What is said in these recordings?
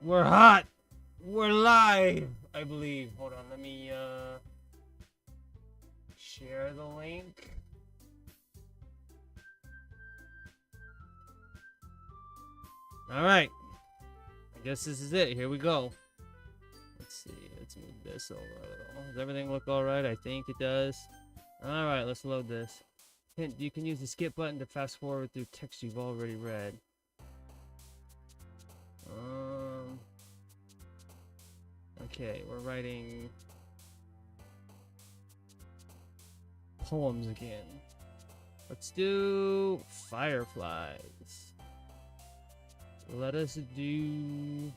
We're hot. We're live, I believe. Hold on, let me share the link. All right. I guess this is it. Here we go. Let's see. Let's move this over a little. Does everything look all right? I think it does. All right, let's load this. Hint, you can use the skip button to fast forward through text you've already read. Okay, we're writing poems again. Let's do fireflies. Let us do...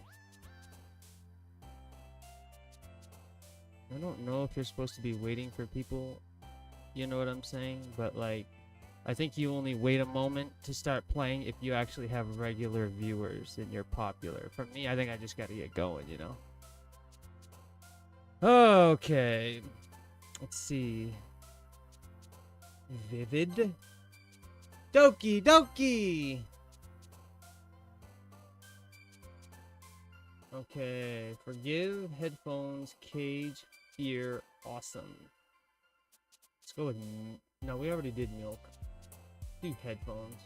I don't know if you're supposed to be waiting for people. You know what I'm saying? But like, I think you only wait a moment to start playing if you actually have regular viewers and you're popular. For me, I think I just gotta get going, you know? Okay. Let's see. Vivid. Doki, Doki! Okay. Forgive, headphones, cage, fear, awesome. Let's go with... No, we already did milk. Do headphones.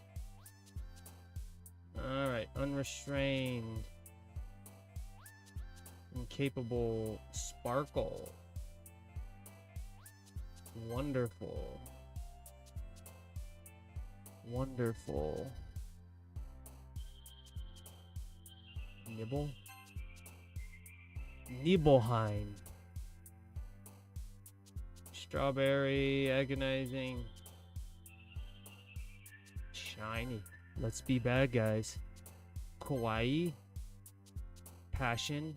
Alright. Unrestrained. Incapable. Sparkle. Wonderful. Wonderful. Nibble. Nibelheim. Strawberry. Agonizing. Shiny. Let's be bad guys. Kawaii. Passion.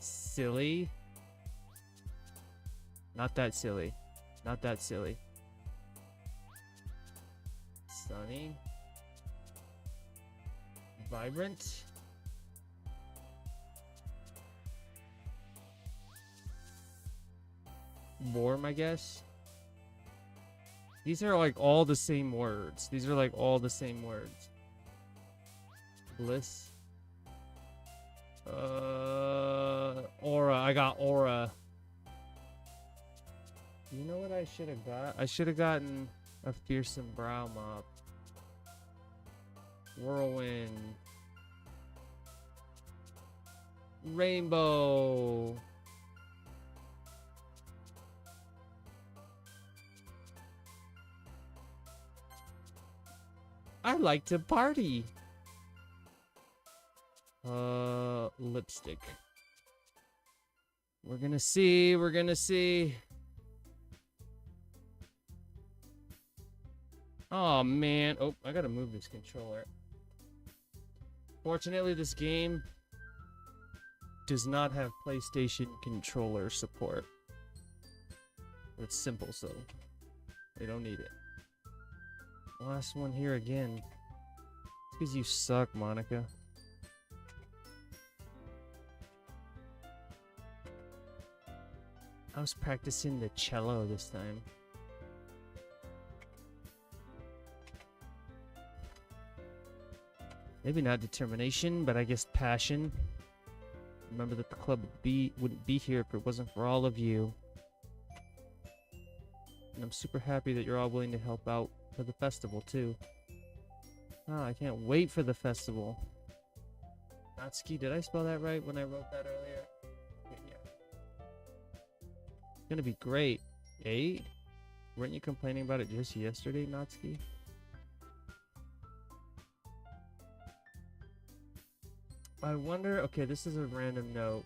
Silly. Not that silly. Not that silly. Sunny. Vibrant. Warm, I guess. These are like all the same words. These are like all the same words. Bliss. Aura. I got aura. You know what I should have got? I should have gotten a fearsome brow mop. Whirlwind. Rainbow. I like to party. Lipstick. We're gonna see. We're gonna see. Oh man. Oh, I gotta move this controller. Fortunately, this game does not have PlayStation controller support. It's simple, so they don't need it. Last one here again. It's because you suck, Monica. I was practicing the cello this time. Maybe not determination, but I guess passion. Remember that the club wouldn't be here if it wasn't for all of you. And I'm super happy that you're all willing to help out for the festival, too. Ah, I can't wait for the festival. Natsuki, did I spell that right when I wrote that earlier? Yeah. It's gonna be great. 8? Weren't you complaining about it just yesterday, Natsuki? I wonder... Okay, this is a random note.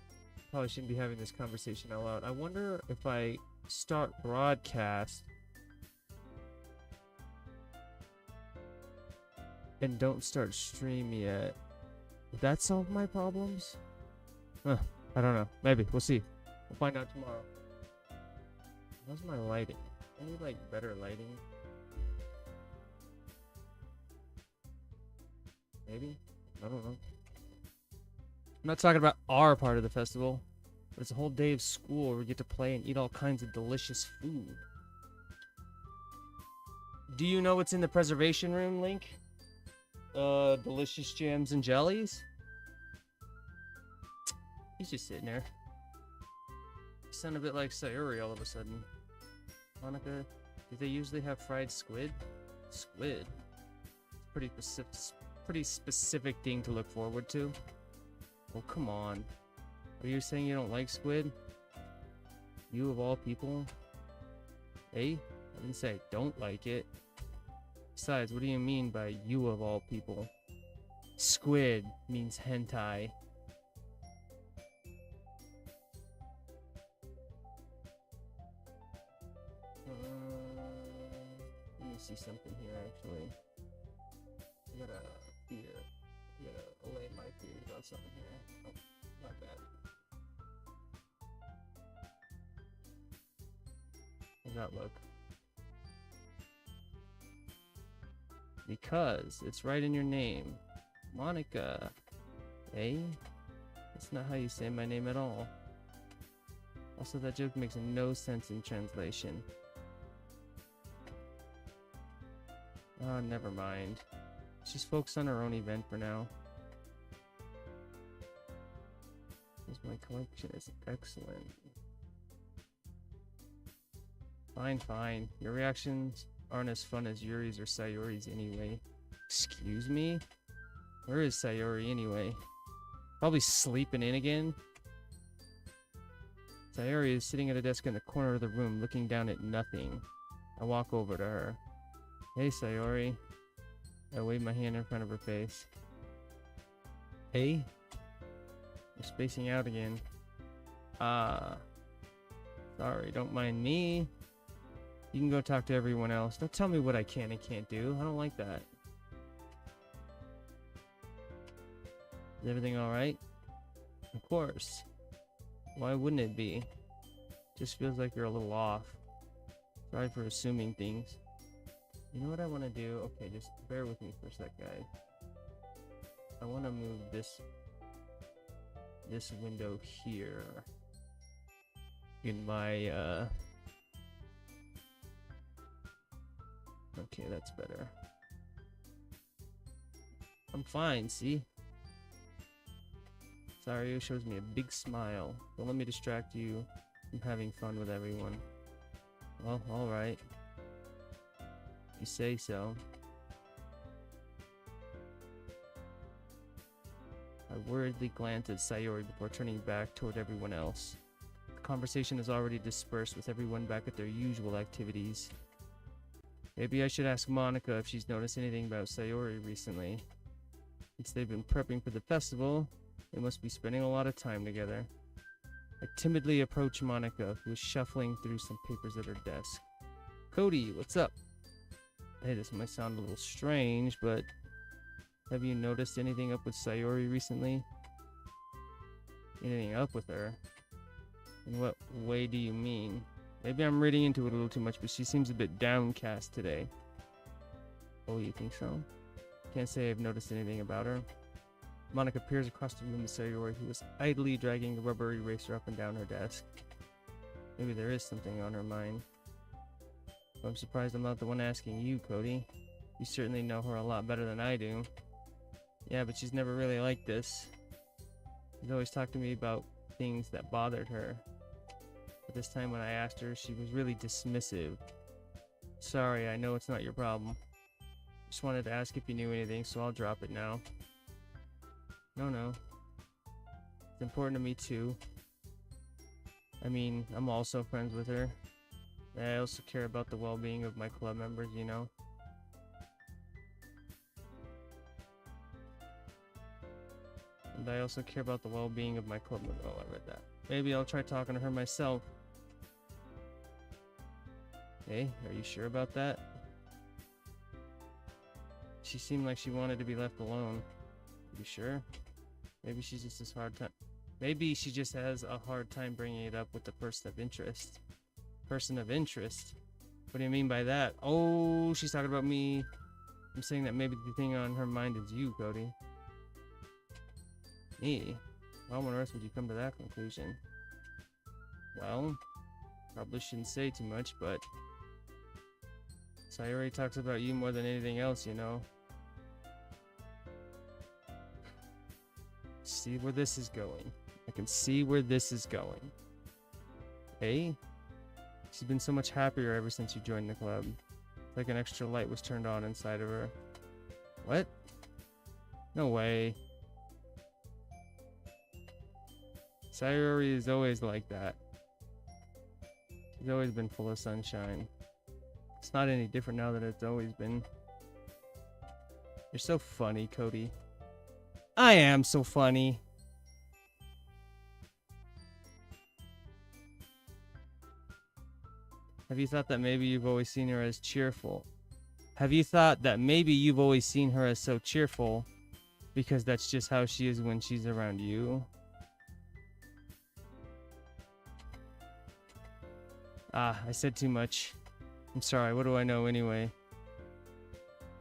Probably shouldn't be having this conversation out loud. I wonder if I start broadcast and don't start stream yet, would that solve my problems? I don't know. Maybe. We'll see. We'll find out tomorrow. How's my lighting? I need like better lighting. Maybe? I don't know. I'm not talking about our part of the festival, but it's a whole day of school where we get to play and eat all kinds of delicious food. Do you know what's in the preservation room, Link? Delicious jams and jellies? He's just sitting there. You sound a bit like Sayuri all of a sudden. Monica, do they usually have fried squid? Squid? It's pretty specific thing to look forward to. Oh, come on. Are you saying you don't like squid? You of all people? Hey, I didn't say I don't like it. Besides, what do you mean by you of all people? Squid means hentai. Let me see something here, actually. I gotta allay my fears about something here. Oh, not bad. How's that look? Because it's right in your name. Monica. Eh? That's not how you say my name at all. Also, that joke makes no sense in translation. Oh, never mind. Let's just focus on our own event for now. Because my collection is excellent. Fine, fine. Your reactions aren't as fun as Yuri's or Sayori's anyway. Excuse me? Where is Sayori anyway? Probably sleeping in again. Sayori is sitting at a desk in the corner of the room, looking down at nothing. I walk over to her. Hey, Sayori. I wave my hand in front of her face. Hey? You're spacing out again. Sorry, don't mind me. You can go talk to everyone else. Don't tell me what I can and can't do. I don't like that. Is everything alright? Of course. Why wouldn't it be? Just feels like you're a little off. Sorry for assuming things. You know what I want to do? Okay, just bear with me for a sec, guys. I want to move this window here in my okay, that's better. I'm fine, see? Sario shows me a big smile. Don't let me distract you from having fun with everyone. Well, alright. You say so. I worriedly glanced at Sayori before turning back toward everyone else. The conversation is already dispersed with everyone back at their usual activities. Maybe I should ask Monica if she's noticed anything about Sayori recently. Since they've been prepping for the festival, they must be spending a lot of time together. I timidly approach Monica, who is shuffling through some papers at her desk. Cody, what's up? Hey, this might sound a little strange, but have you noticed anything up with Sayori recently? Anything up with her? In what way do you mean? Maybe I'm reading into it a little too much, but she seems a bit downcast today. Oh, you think so? Can't say I've noticed anything about her. Monica peers across the room to Sayori, who was idly dragging the rubber eraser up and down her desk. Maybe there is something on her mind. I'm surprised I'm not the one asking you, Cody. You certainly know her a lot better than I do. Yeah, but she's never really like this. She's always talked to me about things that bothered her. But this time when I asked her, she was really dismissive. Sorry, I know it's not your problem. Just wanted to ask if you knew anything, so I'll drop it now. No. It's important to me too. I mean, I'm also friends with her. I also care about the well-being of my club members, you know? And I also care about the well-being of my club members. Oh, I read that. Maybe I'll try talking to her myself. Hey, are you sure about that? She seemed like she wanted to be left alone. You sure? Maybe she's just as hard time. Maybe she just has a hard time bringing it up with the person of interest. Person of interest? What do you mean by that? Oh, she's talking about me. I'm saying that maybe the thing on her mind is you, Cody. Me? How on earth would you come to that conclusion? Well, probably shouldn't say too much, but Sayori talks about you more than anything else, you know. see where this is going. I can see where this is going. Hey? She's been so much happier ever since you joined the club. It's like an extra light was turned on inside of her. What? No way. Sayori is always like that. She's always been full of sunshine. It's not any different now than it's always been. You're so funny, Cody. I am so funny. Have you thought that maybe you've always seen her as cheerful? Have you thought that maybe you've always seen her as so cheerful because that's just how she is when she's around you? Ah, I said too much. I'm sorry, what do I know anyway?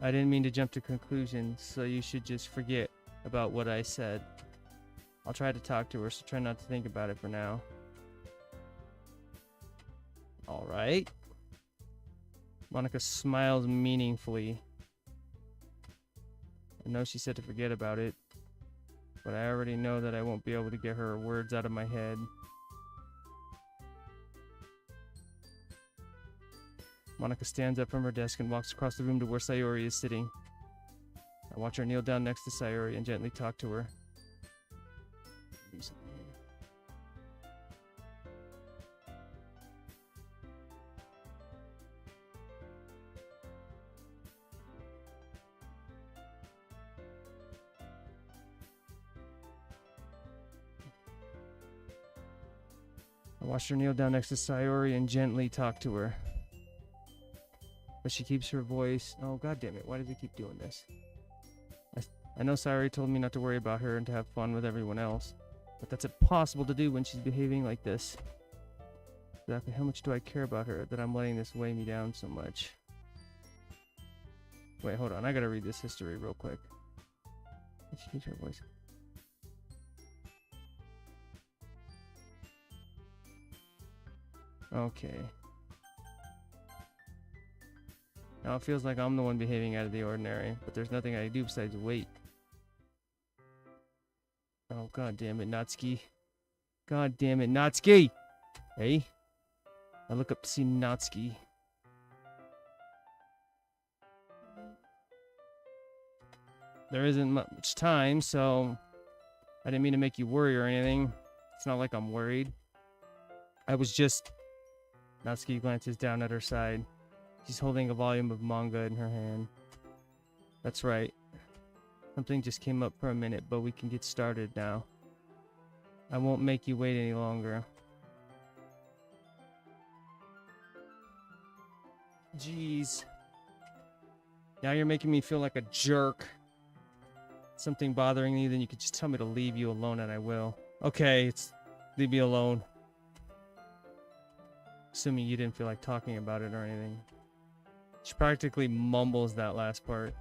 I didn't mean to jump to conclusions, so you should just forget about what I said. I'll try to talk to her, so try not to think about it for now. Alright. Monica smiles meaningfully. I know she said to forget about it, but I already know that I won't be able to get her words out of my head. Monica stands up from her desk and walks across the room to where Sayori is sitting. I watch her kneel down next to Sayori and gently talk to her. I watched her kneel down next to Sayori and gently talk to her. But she keeps her voice... Oh, god damn it. Why does he keep doing this? I know Sayori told me not to worry about her and to have fun with everyone else. But that's impossible to do when she's behaving like this. Exactly how much do I care about her that I'm letting this weigh me down so much? Wait, hold on. I gotta read this history real quick. She keeps her voice... Okay. Now it feels like I'm the one behaving out of the ordinary, but there's nothing I do besides wait. Oh, god damn it, Natsuki. God damn it, Natsuki! Hey? I look up to see Natsuki. There isn't much time, so I didn't mean to make you worry or anything. It's not like I'm worried. I was just... Natsuki glances down at her side. She's holding a volume of manga in her hand. That's right. Something just came up for a minute, but we can get started now. I won't make you wait any longer. Jeez. Now you're making me feel like a jerk. Something bothering you, then you could just tell me to leave you alone and I will. Okay, leave me alone. Assuming you didn't feel like talking about it or anything. She practically mumbles that last part.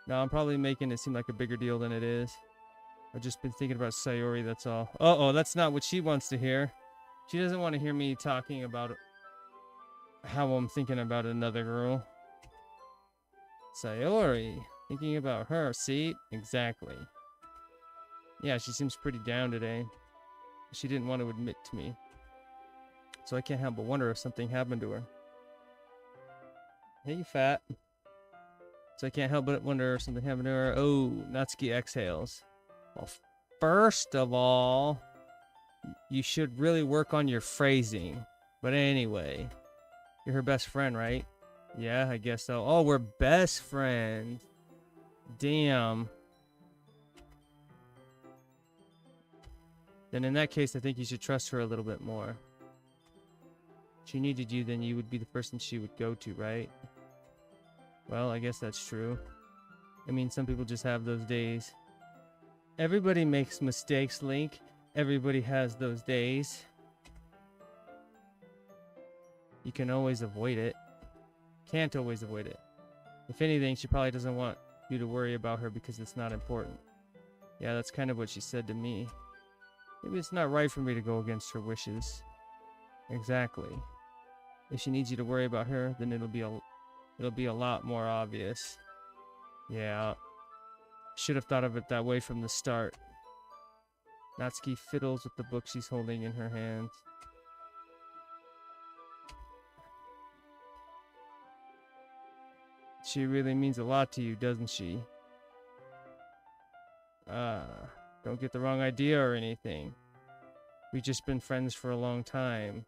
No, I'm probably making it seem like a bigger deal than it is. I've just been thinking about Sayori, that's all. Uh-oh, that's not what she wants to hear. She doesn't want to hear me talking about how I'm thinking about another girl. Sayori, thinking about her, see? Exactly. Yeah, she seems pretty down today. She didn't want to admit to me. So I can't help but wonder if something happened to her. Hey, you fat. So I can't help but wonder if something happened to her. Oh, Natsuki exhales. Well, first of all, you should really work on your phrasing. But anyway, you're her best friend, right? Yeah, I guess so. Oh, we're best friends. Damn. Then in that case, I think you should trust her a little bit more. If she needed you, then you would be the person she would go to, right? Well, I guess that's true. I mean, some people just have those days. Everybody makes mistakes, Link. Everybody has those days. You can always avoid it. Can't always avoid it. If anything, she probably doesn't want you to worry about her because it's not important. Yeah, that's kind of what she said to me. Maybe it's not right for me to go against her wishes. Exactly. If she needs you to worry about her, then it'll be a lot more obvious. Yeah. Should have thought of it that way from the start. Natsuki fiddles with the book she's holding in her hands. She really means a lot to you, doesn't she? Don't get the wrong idea or anything. We've just been friends for a long time.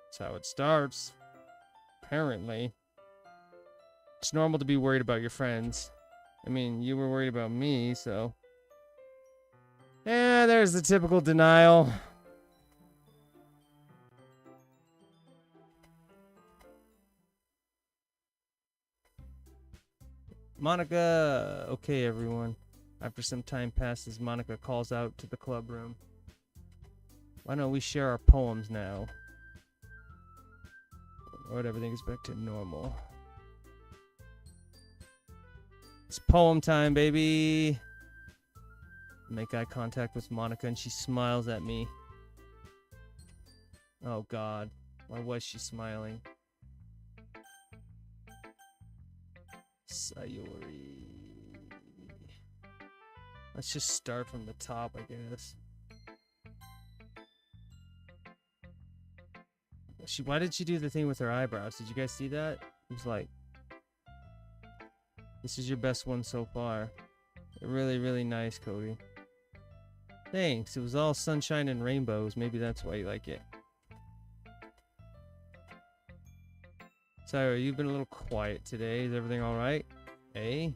That's how it starts. Apparently. It's normal to be worried about your friends. I mean, you were worried about me, so... Yeah, there's the typical denial. Monica! Okay, everyone. After some time passes, Monica calls out to the club room. Why don't we share our poems now? Alright, everything is back to normal. It's poem time, baby! Make eye contact with Monica and she smiles at me. Oh god. Why was she smiling? Sayori. Let's just start from the top, I guess. Why did she do the thing with her eyebrows? Did you guys see that? It was like, this is your best one so far. Really, really nice, Cody. Thanks. It was all sunshine and rainbows. Maybe that's why you like it. Sorry, you've been a little quiet today. Is everything alright? Eh?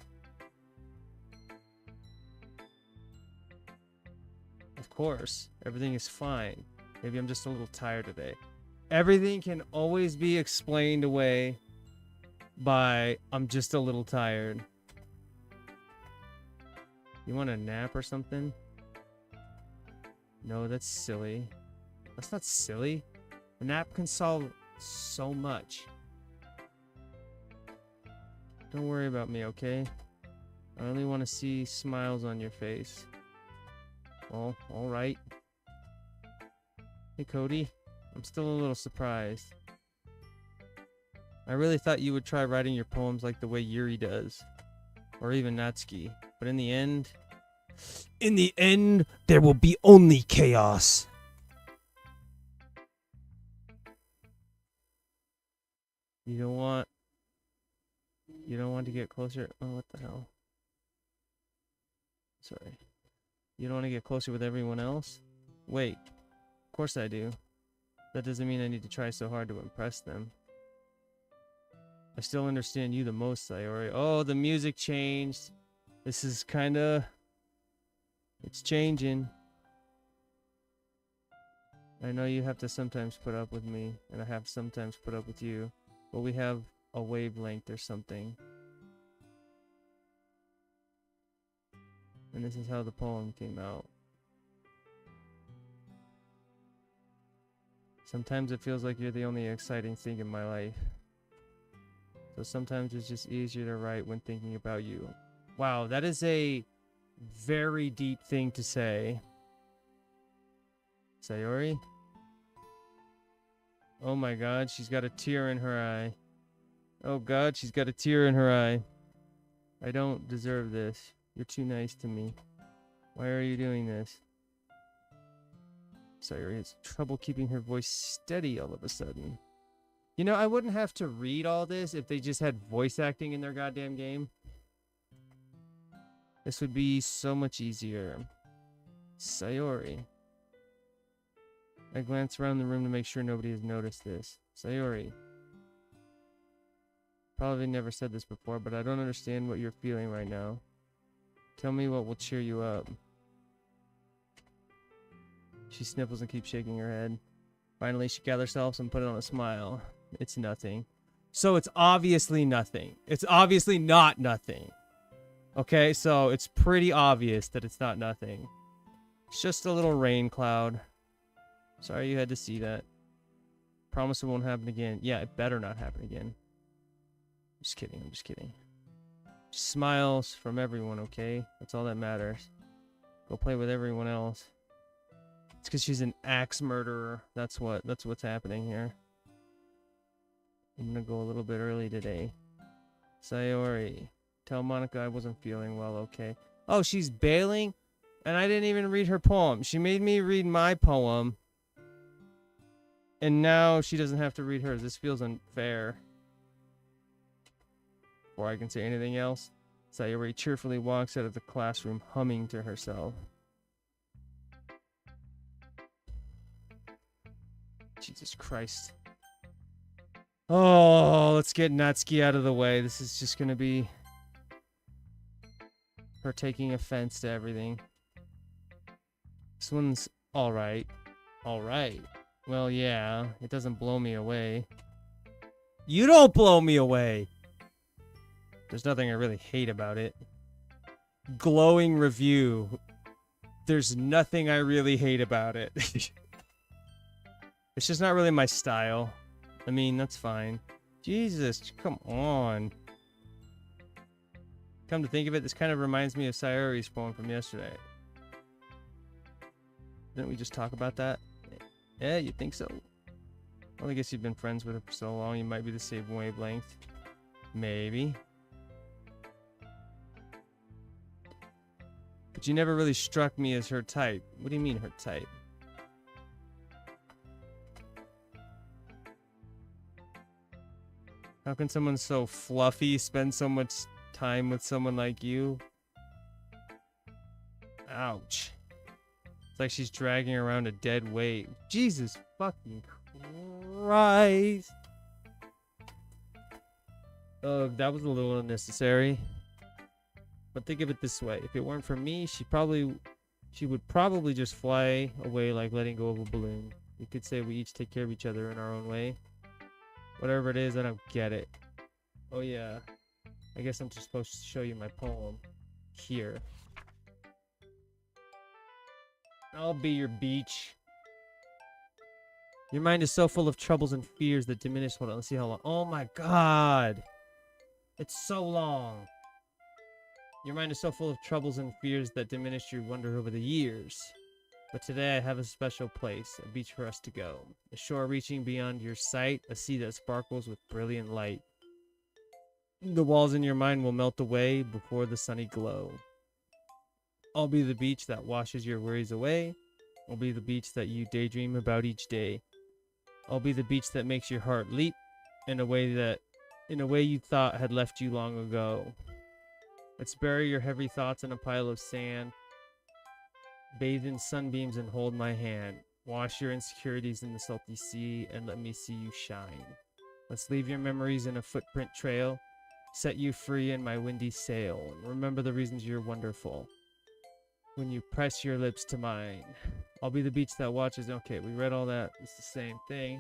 Of course. Everything is fine. Maybe I'm just a little tired today. Everything can always be explained away by I'm just a little tired. You want a nap or something? No, that's silly. That's not silly. A nap can solve so much. Don't worry about me, okay? I only want to see smiles on your face. Well, alright. Hey, Cody. I'm still a little surprised. I really thought you would try writing your poems like the way Yuri does. Or even Natsuki. But in the end, there will be only chaos. You don't want to get closer? Oh, what the hell? Sorry. You don't want to get closer with everyone else? Wait. Of course I do. That doesn't mean I need to try so hard to impress them. I still understand you the most, Sayori. Oh, the music changed. This is kinda... It's changing. I know you have to sometimes put up with me, and I have sometimes put up with you. But we have a wavelength or something. And this is how the poem came out. Sometimes it feels like you're the only exciting thing in my life. So sometimes it's just easier to write when thinking about you. Wow, that is a very deep thing to say. Sayori? Oh my god, she's got a tear in her eye. Oh god, she's got a tear in her eye. I don't deserve this. You're too nice to me. Why are you doing this? Sayori has trouble keeping her voice steady all of a sudden. You know, I wouldn't have to read all this if they just had voice acting in their goddamn game. This would be so much easier. Sayori. I glance around the room to make sure nobody has noticed this. Sayori. Probably never said this before, but I don't understand what you're feeling right now. Tell me what will cheer you up. She sniffles and keeps shaking her head. Finally, she gathers herself and put on a smile. It's nothing. So it's obviously nothing. It's obviously not nothing. Okay, so it's pretty obvious that it's not nothing. It's just a little rain cloud. Sorry you had to see that. Promise it won't happen again. Yeah, it better not happen again. Just kidding, I'm just kidding. Just smiles from everyone, okay? That's all that matters. Go play with everyone else. It's because she's an axe murderer. That's what's happening here. I'm gonna go a little bit early today. Sayori, tell Monica I wasn't feeling well, okay? Oh, she's bailing? And I didn't even read her poem. She made me read my poem. And now she doesn't have to read hers. This feels unfair. Before I can say anything else, Sayori cheerfully walks out of the classroom, humming to herself. Jesus Christ. Oh, let's get Natsuki out of the way. This is just gonna be her taking offense to everything. This one's alright. Alright. Well, yeah, it doesn't blow me away. You don't blow me away! There's nothing I really hate about it. Glowing review. There's nothing I really hate about it. It's just not really my style. I mean, that's fine. Jesus, come on. Come to think of it, this kind of reminds me of Sayori's poem from yesterday. Didn't we just talk about that? Yeah, you think so? Well, I guess you've been friends with her for so long, you might be the same wavelength. Maybe. But you never really struck me as her type. What do you mean, her type? How can someone so fluffy spend so much time with someone like you? Ouch. It's like she's dragging around a dead weight. Jesus fucking Christ. That was a little unnecessary. But think of it this way. If it weren't for me, she would probably just fly away like letting go of a balloon. You could say we each take care of each other in our own way. Whatever it is, I don't get it. Oh yeah. I guess I'm just supposed to show you my poem. Here. I'll be your beach. Your mind is so full of troubles and fears that diminish. Hold on, let's see how long. Oh my god. It's so long. Your mind is so full of troubles and fears that diminish your wonder over the years. But today I have a special place, a beach for us to go. A shore reaching beyond your sight, a sea that sparkles with brilliant light. The walls in your mind will melt away before the sunny glow. I'll be the beach that washes your worries away. I'll be the beach that you daydream about each day. I'll be the beach that makes your heart leap in a way you thought had left you long ago. Let's bury your heavy thoughts in a pile of sand. Bathe in sunbeams and hold my hand. Wash your insecurities in the salty sea and let me see you shine. Let's leave your memories in a footprint trail. Set you free in my windy sail. And remember the reasons you're wonderful. When you press your lips to mine. I'll be the beach that watches. Okay, we read all that. It's the same thing.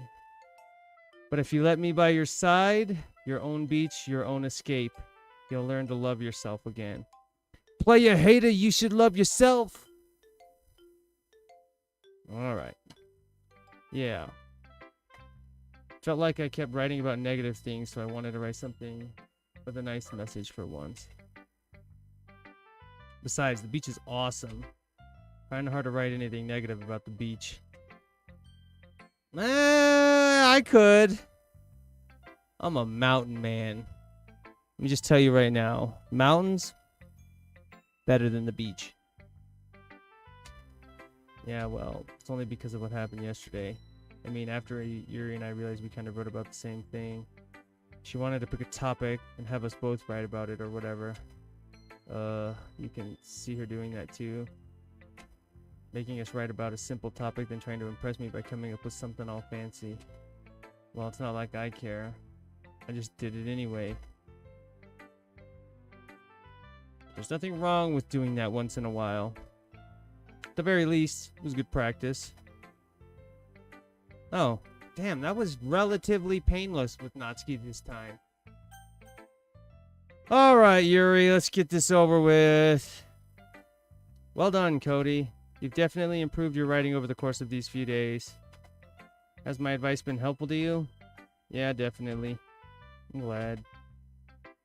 But if you let me by your side, your own beach, your own escape, you'll learn to love yourself again. Play a hater, you should love yourself. Alright. Yeah. Felt like I kept writing about negative things, so I wanted to write something with a nice message for once. Besides, the beach is awesome. Kinda hard to write anything negative about the beach. I could. I'm a mountain man. Let me just tell you right now. Mountains, better than the beach. Yeah, well, it's only because of what happened yesterday. I mean, after Yuri and I realized we kind of wrote about the same thing. She wanted to pick a topic and have us both write about it or whatever. You can see her doing that too. Making us write about a simple topic, then trying to impress me by coming up with something all fancy. Well, it's not like I care. I just did it anyway. There's nothing wrong with doing that once in a while. At the very least, it was good practice. Oh, damn, that was relatively painless with Natsuki this time. Alright, Yuri, let's get this over with. Well done, Cody. You've definitely improved your writing over the course of these few days. Has my advice been helpful to you? Yeah, definitely. I'm glad.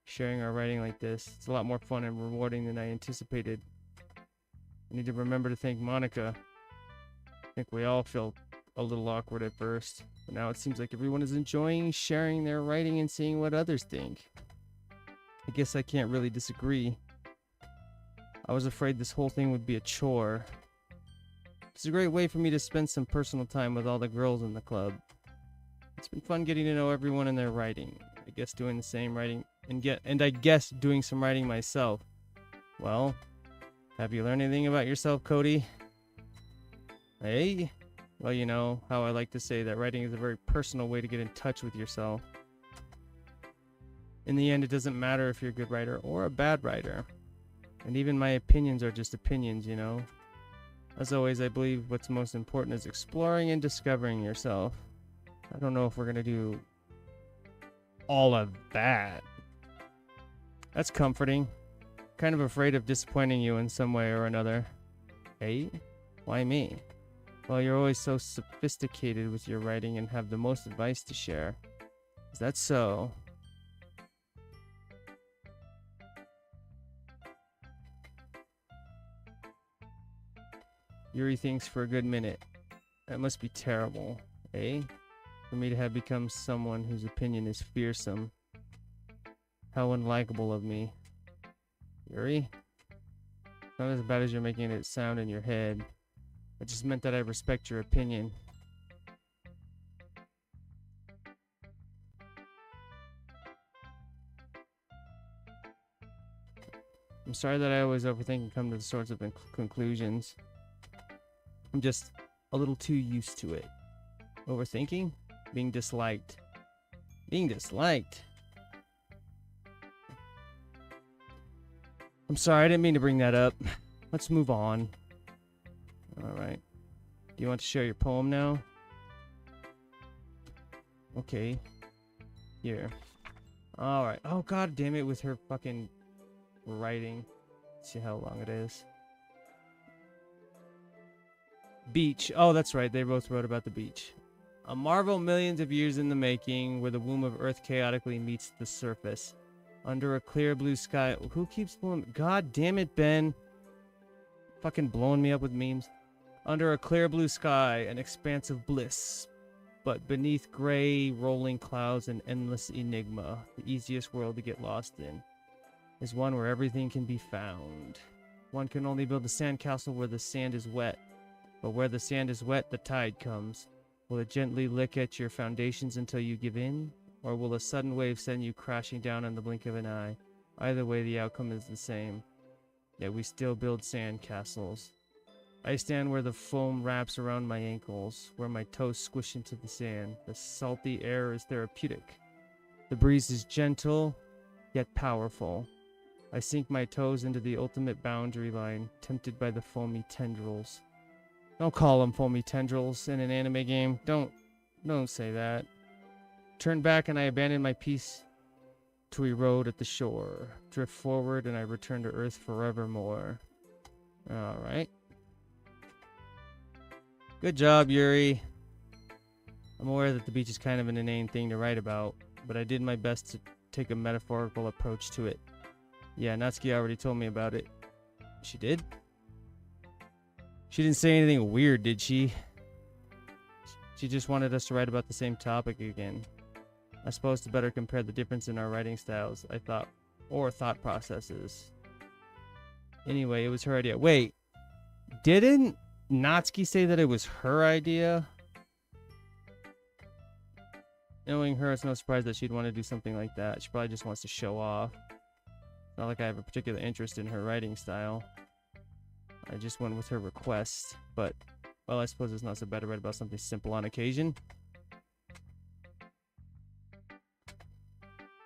Sharing our writing like this, it's a lot more fun and rewarding than I anticipated. I need to remember to thank Monica. I think we all felt a little awkward at first, but now it seems like everyone is enjoying sharing their writing and seeing what others think. I guess I can't really disagree. I was afraid this whole thing would be a chore. It's a great way for me to spend some personal time with all the girls in the club. It's been fun getting to know everyone and their writing. I guess doing the same writing and I guess doing some writing myself. Well, have you learned anything about yourself, Cody? Hey? Well, you know how I like to say that writing is a very personal way to get in touch with yourself. In the end, it doesn't matter if you're a good writer or a bad writer. And even my opinions are just opinions, you know? As always, I believe what's most important is exploring and discovering yourself. I don't know if we're going to do all of that. That's comforting. Kind of afraid of disappointing you in some way or another. Hey? Why me? Well, you're always so sophisticated with your writing and have the most advice to share. Is that so? Yuri thinks for a good minute. That must be terrible, eh? For me to have become someone whose opinion is fearsome. How unlikable of me. Yuri? It's not as bad as you're making it sound in your head. I just meant that I respect your opinion. I'm sorry that I always overthink and come to the sorts of conclusions. I'm just a little too used to it. Overthinking? Being disliked. Being disliked? I'm sorry, I didn't mean to bring that up. Let's move on. Alright. Do you want to share your poem now? Okay. Here. Alright. Oh, god damn it with her fucking writing. Let's see how long it is. Beach. Oh, that's right. They both wrote about the beach. A marvel millions of years in the making, where the womb of Earth chaotically meets the surface. Under a clear blue sky. Who keeps blowing? God damn it, Ben. Fucking blowing me up with memes. Under a clear blue sky, an expanse of bliss. But beneath gray, rolling clouds, an endless enigma. The easiest world to get lost in is one where everything can be found. One can only build a sandcastle where the sand is wet. But where the sand is wet, the tide comes. Will it gently lick at your foundations until you give in? Or will a sudden wave send you crashing down in the blink of an eye? Either way, the outcome is the same. Yet we still build sand castles. I stand where the foam wraps around my ankles, where my toes squish into the sand. The salty air is therapeutic. The breeze is gentle, yet powerful. I sink my toes into the ultimate boundary line, tempted by the foamy tendrils. Don't call them foamy tendrils in an anime game. Don't say that. Turn back and I abandon my peace to erode at the shore. Drift forward and I return to Earth forevermore. Alright. Good job, Yuri. I'm aware that the beach is kind of an inane thing to write about, but I did my best to take a metaphorical approach to it. Yeah, Natsuki already told me about it. She did? She didn't say anything weird, did she? She just wanted us to write about the same topic again. I suppose to better compare the difference in our writing styles, I thought, or thought processes. Anyway, it was her idea. Wait, didn't Natsuki say that it was her idea? Knowing her, it's no surprise that she'd want to do something like that. She probably just wants to show off. It's not like I have a particular interest in her writing style. I just went with her request, but, well, I suppose it's not so bad to write about something simple on occasion.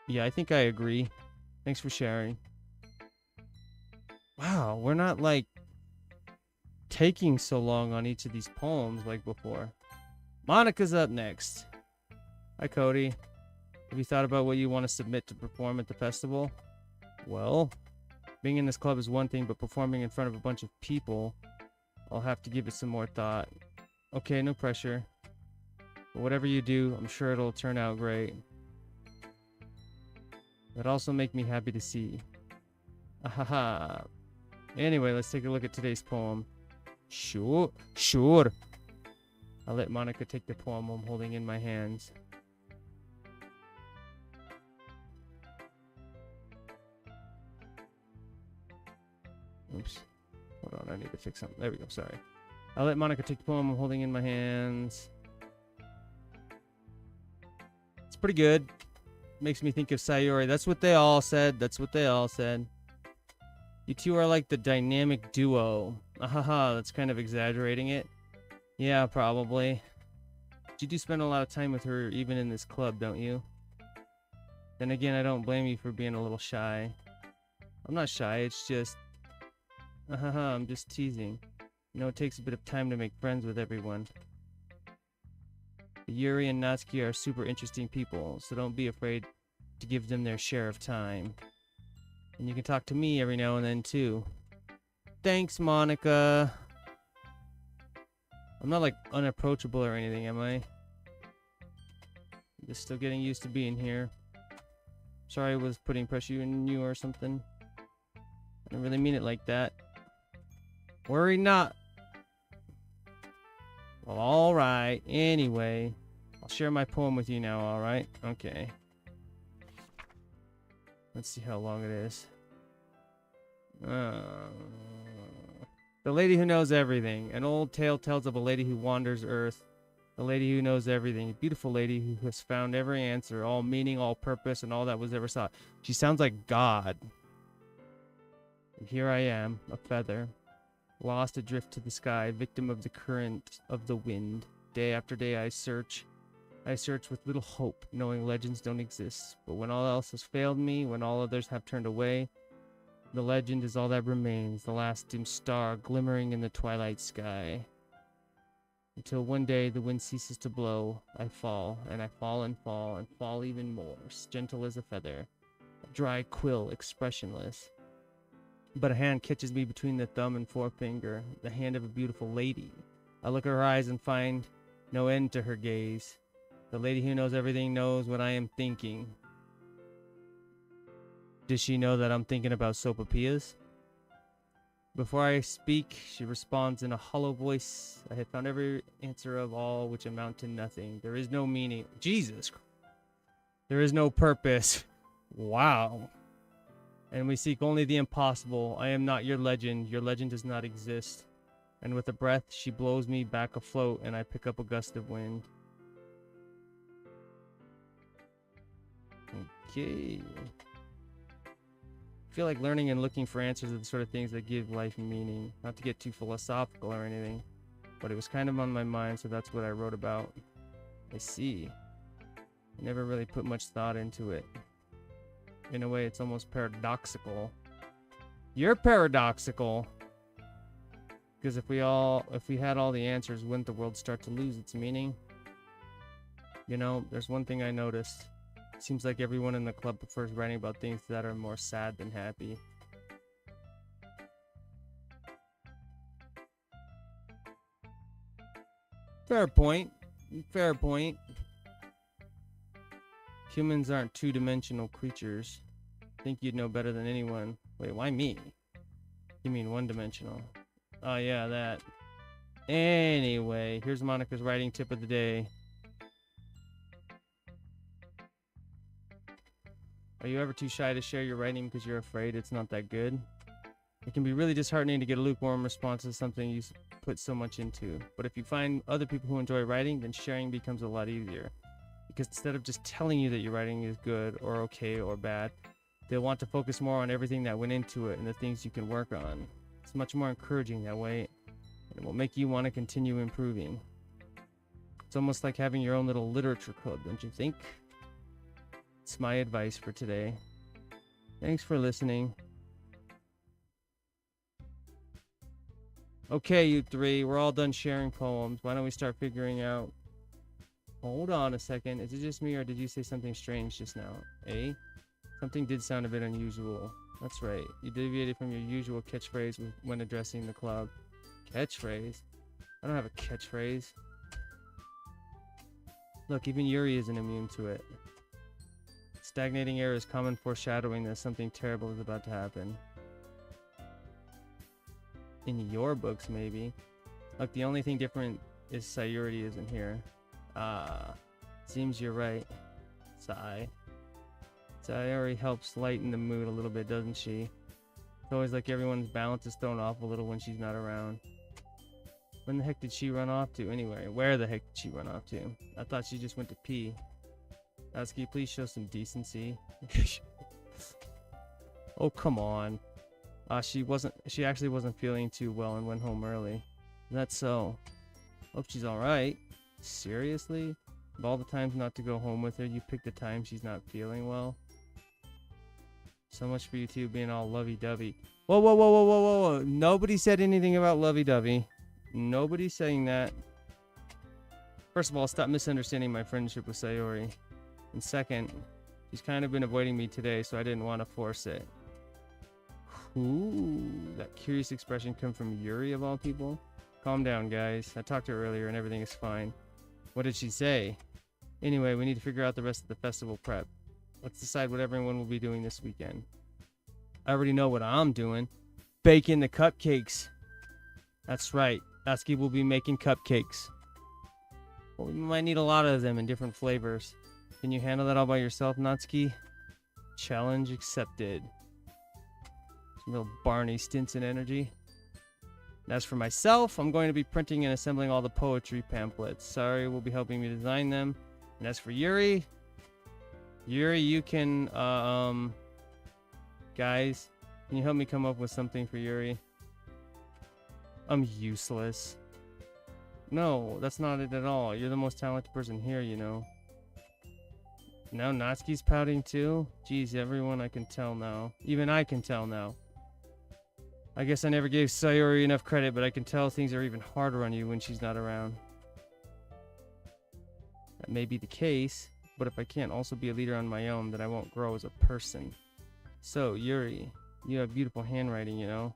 Yeah, I think I agree. Thanks for sharing. Wow, we're not, like, taking so long on each of these poems like before. Monica's up next. Hi, Cody. Have you thought about what you want to submit to perform at the festival? Well, being in this club is one thing, but performing in front of a bunch of people, I'll have to give it some more thought. Okay, no pressure. But whatever you do, I'm sure it'll turn out great. That'd also make me happy to see. Ahaha. Anyway, let's take a look at today's poem. Sure. I'll let Monica take the poem I'm holding in my hands. Oops. fix something. There we go. Sorry. I'll let Monica take the poem I'm holding in my hands. It's pretty good. Makes me think of Sayori. That's what they all said. That's what they all said. You two are like the dynamic duo. Ahaha, that's kind of exaggerating it. Yeah, probably. But you do spend a lot of time with her even in this club, don't you? Then again, I don't blame you for being a little shy. I'm not shy, it's just... I'm just teasing. You know, it takes a bit of time to make friends with everyone. Yuri and Natsuki are super interesting people, so don't be afraid to give them their share of time. And you can talk to me every now and then, too. Thanks, Monica. I'm not, like, unapproachable or anything, am I? I'm just still getting used to being here. Sorry I was putting pressure on you or something. I didn't really mean it like that. Worry not. Well, alright. Anyway, I'll share my poem with you now, alright? Okay. Let's see how long it is. The Lady Who Knows Everything. An old tale tells of a lady who wanders Earth. The lady who knows everything. A beautiful lady who has found every answer, all meaning, all purpose, and all that was ever sought. She sounds like God. And here I am, a feather, lost adrift to the sky, victim of the current of the wind. Day after day I search with little hope, knowing legends don't exist. But when all else has failed me, when all others have turned away, the legend is all that remains, the last dim star glimmering in the twilight sky. Until one day the wind ceases to blow, I fall, and I fall and fall, and fall even more, gentle as a feather, a dry quill, expressionless. But a hand catches me between the thumb and forefinger, the hand of a beautiful lady. I look at her eyes and find no end to her gaze. The lady who knows everything knows what I am thinking. Does she know that I'm thinking about sopapillas? Before I speak, she responds in a hollow voice. I have found every answer of all which amount to nothing. There is no meaning. Jesus. There is no purpose. Wow. And we seek only the impossible. I am not your legend. Your legend does not exist. And with a breath, she blows me back afloat, and I pick up a gust of wind. Okay. I feel like learning and looking for answers are the sort of things that give life meaning. Not to get too philosophical or anything, but it was kind of on my mind, so that's what I wrote about. I see. I never really put much thought into it. In a way, it's almost paradoxical. You're paradoxical. Because if we had all the answers, wouldn't the world start to lose its meaning? You know, there's one thing I noticed. It seems like everyone in the club prefers writing about things that are more sad than happy. Fair point. Fair point. Humans aren't two-dimensional creatures. Think you'd know better than anyone. Wait, why me? You mean one-dimensional? Oh yeah, that. Anyway, here's Monica's writing tip of the day. Are you ever too shy to share your writing because you're afraid it's not that good? It can be really disheartening to get a lukewarm response to something you put so much into. But if you find other people who enjoy writing, then sharing becomes a lot easier. Because instead of just telling you that your writing is good or okay or bad, they'll want to focus more on everything that went into it and the things you can work on. It's much more encouraging that way, and it will make you want to continue improving. It's almost like having your own little literature club, don't you think? It's my advice for today. Thanks for listening. Okay, you three, we're all done sharing poems. Why don't we start figuring out... Hold on a second. Is it just me, or did you say something strange just now? Eh? Something did sound a bit unusual. That's right. You deviated from your usual catchphrase when addressing the club. Catchphrase? I don't have a catchphrase. Look, even Yuri isn't immune to it. Stagnating air is common foreshadowing that something terrible is about to happen. In your books, maybe. Look, the only thing different is Sayuri isn't here. Ah, seems you're right. Sigh. Sayuri helps lighten the mood a little bit, doesn't she? It's always like everyone's balance is thrown off a little when she's not around. When the heck did she run off to anyway? Where the heck did she run off to? I thought she just went to pee. Natsuki, please show some decency. Oh, come on. She actually wasn't feeling too well and went home early. That's so. Hope she's alright. Seriously? Of all the times not to go home with her, you picked the time she's not feeling well? So much for you two being all lovey-dovey. Whoa, whoa, whoa, whoa, whoa, whoa, whoa. Nobody said anything about lovey-dovey. Nobody's saying that. First of all, stop misunderstanding my friendship with Sayori. And second, she's kind of been avoiding me today, so I didn't want to force it. Ooh, that curious expression come from Yuri of all people? Calm down, guys. I talked to her earlier and everything is fine. What did she say? Anyway, we need to figure out the rest of the festival prep. Let's decide what everyone will be doing this weekend. I already know what I'm doing. Baking the cupcakes. That's right. Natsuki will be making cupcakes. Well, we might need a lot of them in different flavors. Can you handle that all by yourself, Natsuki? Challenge accepted. Some real Barney Stinson energy. And as for myself, I'm going to be printing and assembling all the poetry pamphlets. Sorry will be helping me design them. And as for Yuri, you can, guys, can you help me come up with something for Yuri? I'm useless. No, that's not it at all. You're the most talented person here, you know. Now Natsuki's pouting too? Jeez, everyone I can tell now. Even I can tell now. I guess I never gave Sayori enough credit, but I can tell things are even harder on you when she's not around. That may be the case, but if I can't also be a leader on my own, then I won't grow as a person. So, Yuri, you have beautiful handwriting, you know?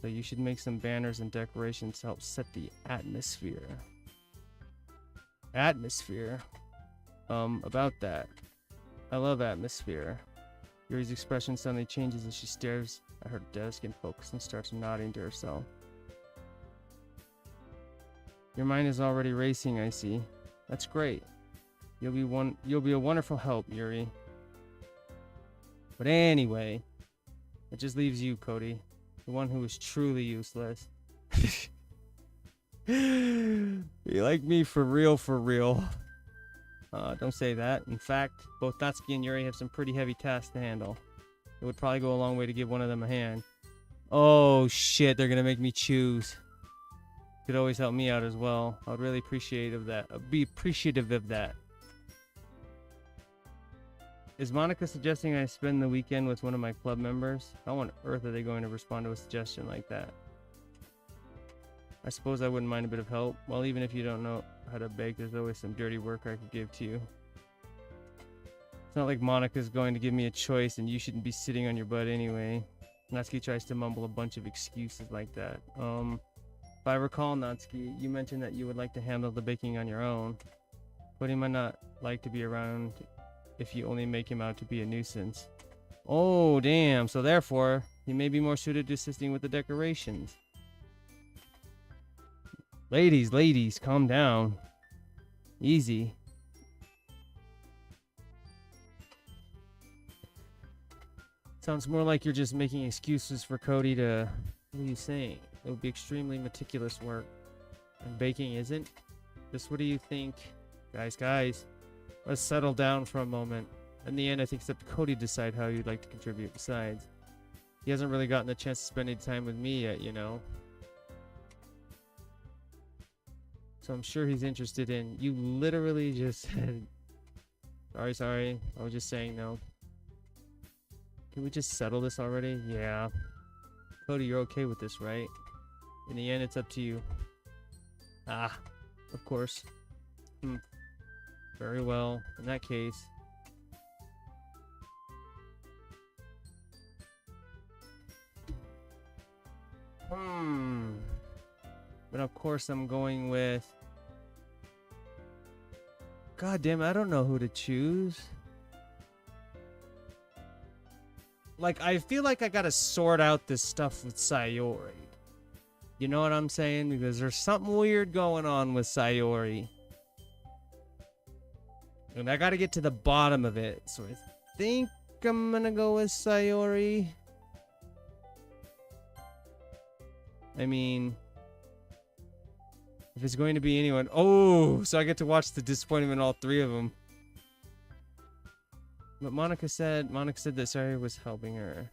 So you should make some banners and decorations to help set the atmosphere. Atmosphere? About that. I love atmosphere. Yuri's expression suddenly changes as she stares at her desk in focus and starts nodding to herself. Your mind is already racing, I see. That's great. You'll be a wonderful help, Yuri. But anyway, it just leaves you, Cody. The one who is truly useless. You like me for real, for real. Don't say that. In fact, both Natsuki and Yuri have some pretty heavy tasks to handle. It would probably go a long way to give one of them a hand. Oh shit, they're gonna make me choose. Could always help me out as well. I'd really appreciate of that. I'd be appreciative of that. Is Monica suggesting I spend the weekend with one of my club members? How on earth are they going to respond to a suggestion like that? I suppose I wouldn't mind a bit of help. Well, even if you don't know how to bake, there's always some dirty work I could give to you. It's not like Monica's going to give me a choice and you shouldn't be sitting on your butt anyway. Natsuki tries to mumble a bunch of excuses like that. If I recall, Natsuki, you mentioned that you would like to handle the baking on your own. But he might not like to be around if you only make him out to be a nuisance. Oh, damn. So therefore, he may be more suited to assisting with the decorations. Ladies, calm down. Easy. Sounds more like you're just making excuses for Cody to... What are you saying? It would be extremely meticulous work. And baking isn't? Just what do you think? Guys. Let's settle down for a moment. In the end, I think it's up to Cody to decide how you'd like to contribute. Besides, he hasn't really gotten the chance to spend any time with me yet, you know. So I'm sure he's interested in... You literally just said... Sorry. I was just saying no. Can we just settle this already? Yeah. Cody, you're okay with this, right? In the end, it's up to you. Ah, of course. Very well. In that case... But of course I'm going with... God damn it, I don't know who to choose. Like, I feel like I gotta sort out this stuff with Sayori. You know what I'm saying? Because there's something weird going on with Sayori. And I gotta get to the bottom of it. So I think I'm gonna go with Sayori. I mean, if it's going to be anyone. Oh, so I get to watch the disappointment in all three of them. But Monica said that Sayori was helping her.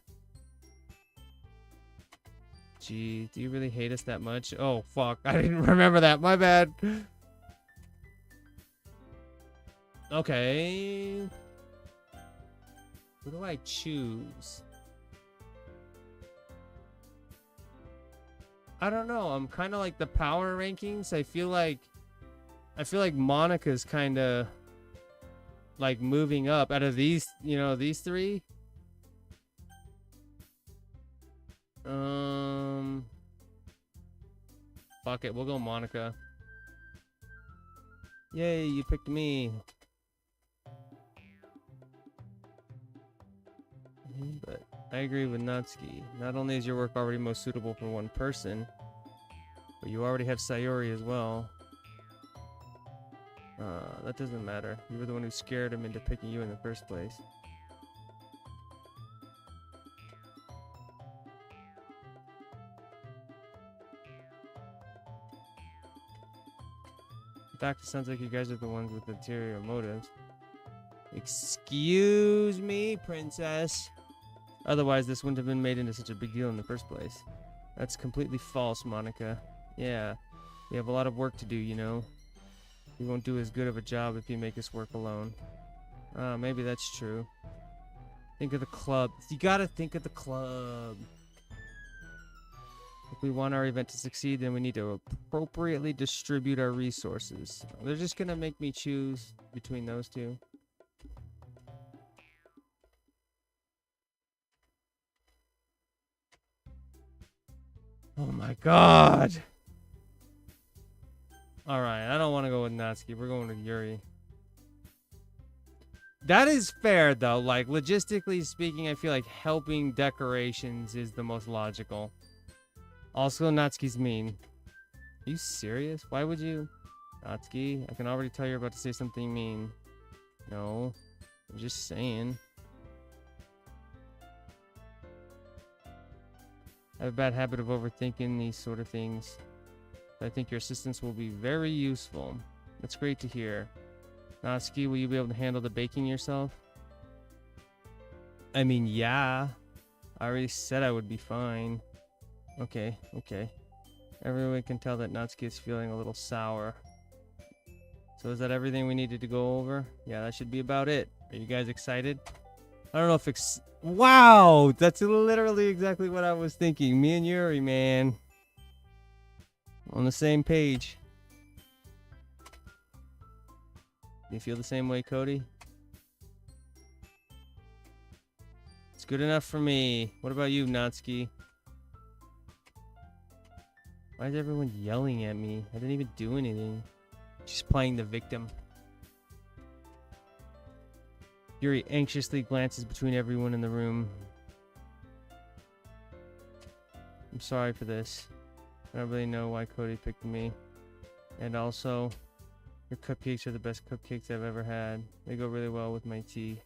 Gee, do you really hate us that much? Oh, fuck. I didn't remember that. My bad. Okay. Who do I choose? I don't know. I'm kind of like the power rankings. I feel like Monica's kind of like moving up out of these, you know, these three. Fuck it. We'll go Monica. Yay, you picked me. But I agree with Natsuki. Not only is your work already most suitable for one person, but you already have Sayori as well. That doesn't matter. You were the one who scared him into picking you in the first place. In fact, it sounds like you guys are the ones with ulterior motives. Excuse me, princess. Otherwise, this wouldn't have been made into such a big deal in the first place. That's completely false, Monica. Yeah, we have a lot of work to do, you know. We won't do as good of a job if you make us work alone. Maybe that's true. Think of the club. You gotta think of the club. If we want our event to succeed, then we need to appropriately distribute our resources. They're just gonna make me choose between those two. Oh my god! Alright, I don't want to go with Natsuki. We're going with Yuri. That is fair, though. Like, logistically speaking, I feel like helping decorations is the most logical. Also, Natsuki's mean. Are you serious? Why would you? Natsuki, I can already tell you're about to say something mean. No, I'm just saying. I have a bad habit of overthinking these sort of things. I think your assistance will be very useful. That's great to hear. Natsuki, will you be able to handle the baking yourself? I mean, yeah. I already said I would be fine. Okay, okay. Everyone can tell that Natsuki is feeling a little sour. So is that everything we needed to go over? Yeah, that should be about it. Are you guys excited? I don't know if wow! That's literally exactly what I was thinking. Me and Yuri, man. On the same page. Do you feel the same way, Cody? It's good enough for me. What about you, Natsuki? Why is everyone yelling at me? I didn't even do anything. Just playing the victim. Yuri anxiously glances between everyone in the room. I'm sorry for this. I don't really know why Cody picked me. And also, your cupcakes are the best cupcakes I've ever had. They go really well with my tea.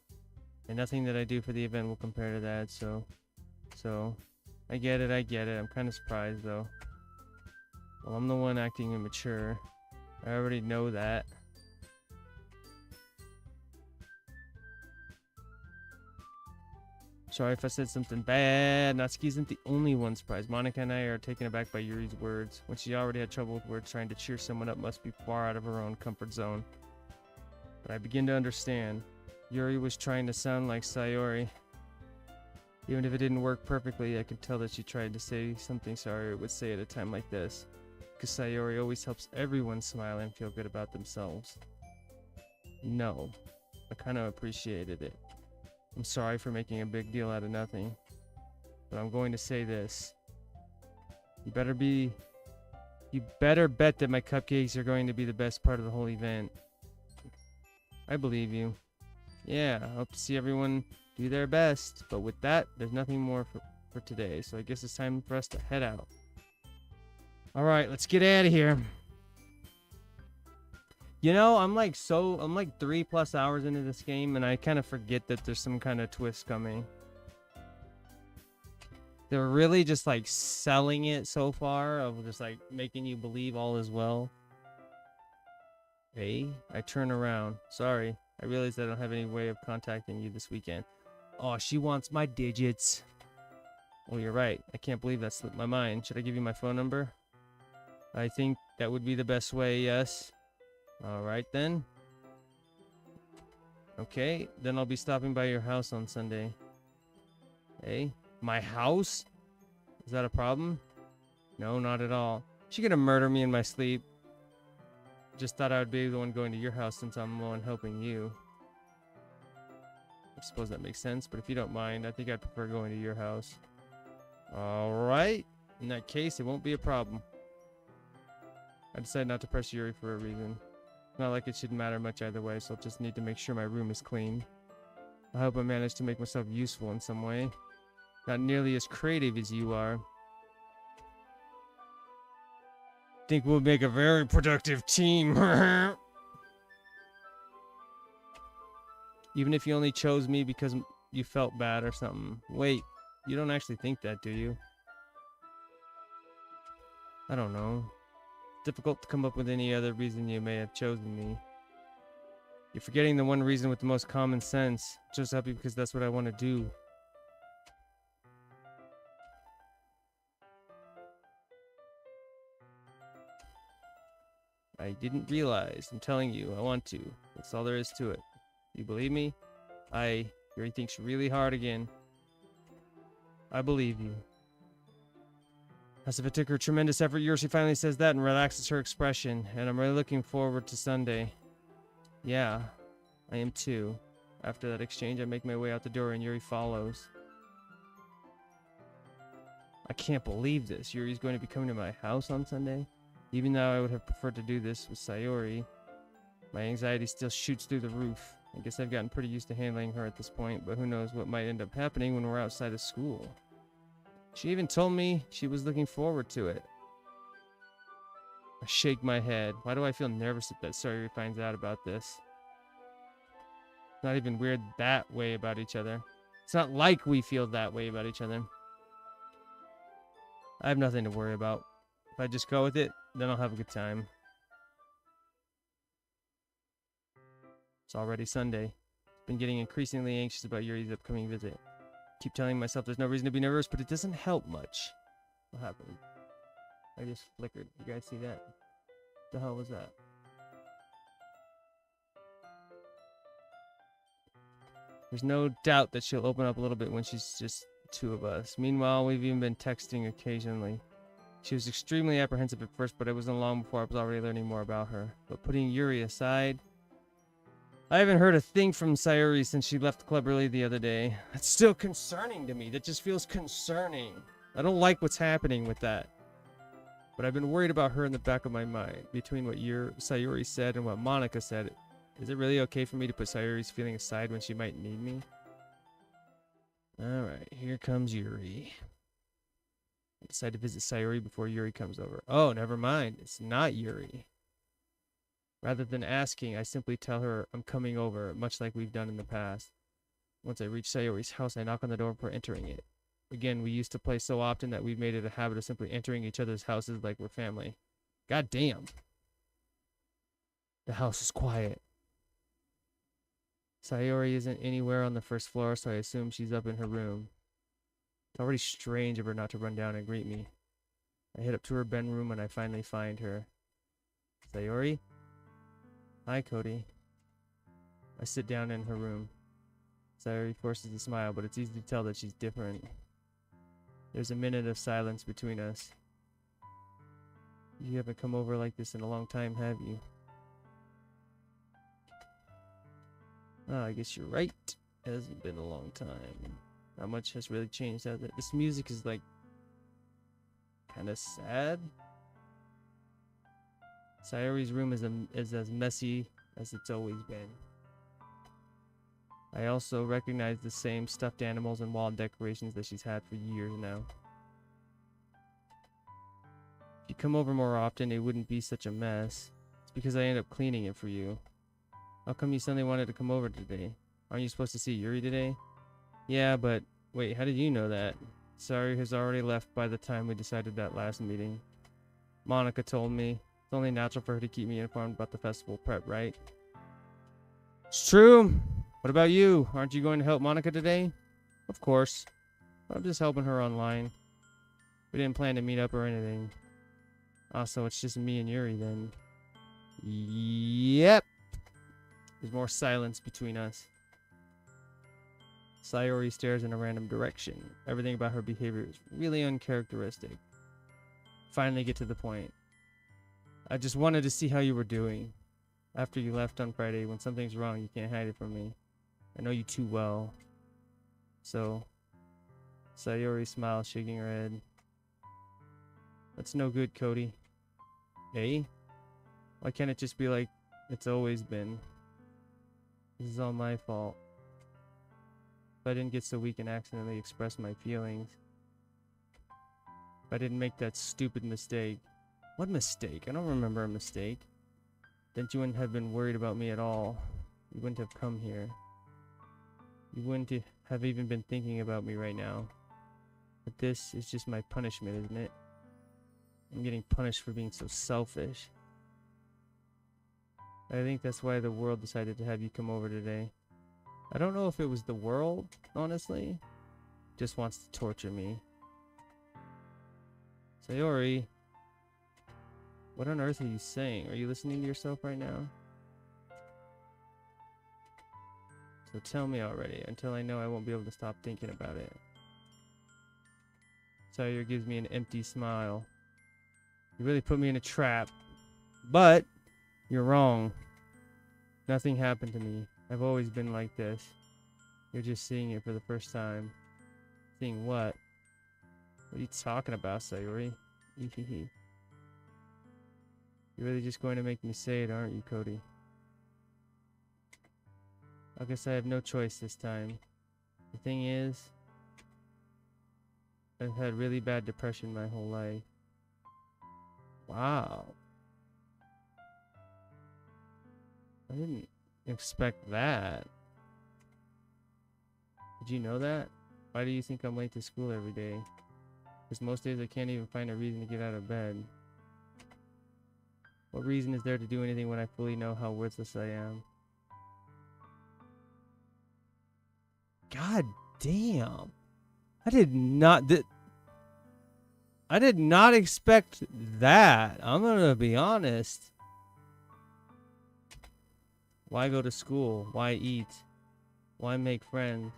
And nothing that I do for the event will compare to that, so I get it. I'm kind of surprised, though. Well, I'm the one acting immature. I already know that. Sorry if I said something bad. Natsuki isn't the only one surprised. Monica and I are taken aback by Yuri's words. When she already had trouble with words, trying to cheer someone up must be far out of her own comfort zone. But I begin to understand. Yuri was trying to sound like Sayori. Even if it didn't work perfectly, I could tell that she tried to say something Sayori would say at a time like this. Because Sayori always helps everyone smile and feel good about themselves. No, I kind of appreciated it. I'm sorry for making a big deal out of nothing. But I'm going to say this. You better bet that my cupcakes are going to be the best part of the whole event. I believe you. Yeah, I hope to see everyone do their best. But with that, there's nothing more for today. So I guess it's time for us to head out. Alright, let's get out of here. You know, I'm like 3+ hours into this game, and I kind of forget that there's some kind of twist coming. They're really just like selling it so far of just like making you believe all is well. Hey, I turn around. Sorry, I realized I don't have any way of contacting you this weekend. Oh, she wants my digits. Oh, you're right. I can't believe that slipped my mind. Should I give you my phone number? I think that would be the best way, yes. All right, then. Okay, then I'll be stopping by your house on Sunday. Hey, my house? Is that a problem? No, not at all. She gonna murder me in my sleep. Just thought I would be the one going to your house since I'm the one helping you. I suppose that makes sense, but if you don't mind, I think I'd prefer going to your house. Alright. In that case, it won't be a problem. I decided not to press Yuri for a reason. Not like it should matter much either way, so I'll just need to make sure my room is clean. I hope I manage to make myself useful in some way. Not nearly as creative as you are. Think we'll make a very productive team. Even if you only chose me because you felt bad or something. Wait, you don't actually think that, do you? I don't know. Difficult to come up with any other reason you may have chosen me. You're forgetting the one reason with the most common sense. Just happy because that's what I want to do. I didn't realize. I'm telling you, I want to. That's all there is to it. You believe me? Yuri thinks really hard again. I believe you. As if it took her tremendous effort, Yuri finally says that and relaxes her expression. And I'm really looking forward to Sunday. Yeah, I am too. After that exchange, I make my way out the door and Yuri follows. I can't believe this. Yuri's going to be coming to my house on Sunday? Even though I would have preferred to do this with Sayori, my anxiety still shoots through the roof. I guess I've gotten pretty used to handling her at this point, but who knows what might end up happening when we're outside of school. She even told me she was looking forward to it. I shake my head. Why do I feel nervous that Sayori finds out about this? It's not even weird that way about each other. It's not like we feel that way about each other. I have nothing to worry about. If I just go with it, then I'll have a good time. It's already Sunday. Been getting increasingly anxious about Yuri's upcoming visit. Keep telling myself there's no reason to be nervous, but it doesn't help much. What happened? I just flickered. You guys see that? What the hell was that? There's no doubt that she'll open up a little bit when she's just the two of us. Meanwhile, we've even been texting occasionally. She was extremely apprehensive at first, but it wasn't long before I was already learning more about her. But putting Yuri aside, I haven't heard a thing from Sayori since she left the club early the other day. That's still concerning to me. That just feels concerning. I don't like what's happening with that. But I've been worried about her in the back of my mind. Between what Sayori said and what Monica said, is it really okay for me to put Sayori's feeling aside when she might need me? Alright, here comes Yuri. I decide to visit Sayori before Yuri comes over. Oh, never mind. It's not Yuri. Rather than asking, I simply tell her I'm coming over, much like we've done in the past. Once I reach Sayori's house, I knock on the door before entering it. Again, we used to play so often that we've made it a habit of simply entering each other's houses like we're family. God damn. The house is quiet. Sayori isn't anywhere on the first floor, so I assume she's up in her room. It's already strange of her not to run down and greet me. I head up to her bedroom and I finally find her. Sayori? Hi, Cody. I sit down in her room. Sayori forces a smile, but it's easy to tell that she's different. There's a minute of silence between us. You haven't come over like this in a long time, have you? Oh, I guess you're right. It hasn't been a long time. Not much has really changed, has it? This music is like kind of sad. Sayori's room is as messy as it's always been. I also recognize the same stuffed animals and wall decorations that she's had for years now. If you come over more often, it wouldn't be such a mess. It's because I end up cleaning it for you. How come you suddenly wanted to come over today? Aren't you supposed to see Yuri today? Yeah, but wait, how did you know that? Sayori has already left by the time we decided that last meeting. Monica told me it's only natural for her to keep me informed about the festival prep, right? It's true. What about you? Aren't you going to help Monica today? Of course. I'm just helping her online. We didn't plan to meet up or anything. Also, it's just me and Yuri then. Yep. There's more silence between us. Sayori stares in a random direction. Everything about her behavior is really uncharacteristic. Finally get to the point. I just wanted to see how you were doing. After you left on Friday, when something's wrong, you can't hide it from me. I know you too well. So, Sayori smiles, shaking her head. That's no good, Cody. Eh? Why can't it just be like it's always been? This is all my fault. If I didn't get so weak and accidentally express my feelings. If I didn't make that stupid mistake. What mistake? I don't remember a mistake. Then you wouldn't have been worried about me at all. You wouldn't have come here. You wouldn't have even been thinking about me right now. But this is just my punishment, isn't it? I'm getting punished for being so selfish. I think that's why the world decided to have you come over today. I don't know if it was the world, honestly. Just wants to torture me. Sayori, what on earth are you saying? Are you listening to yourself right now? So tell me already, until I know I won't be able to stop thinking about it. Sayori gives me an empty smile. You really put me in a trap. But you're wrong. Nothing happened to me. I've always been like this. You're just seeing it for the first time. Seeing what? What are you talking about, Sayori? You're really just going to make me say it, aren't you, Cody? I guess I have no choice this time. The thing is, I've had really bad depression my whole life. Wow. I didn't expect that. Did you know that? Why do you think I'm late to school every day? Because most days I can't even find a reason to get out of bed. What reason is there to do anything when I fully know how worthless I am? God damn. I did not expect that. I'm gonna be honest. Why go to school? Why eat? Why make friends?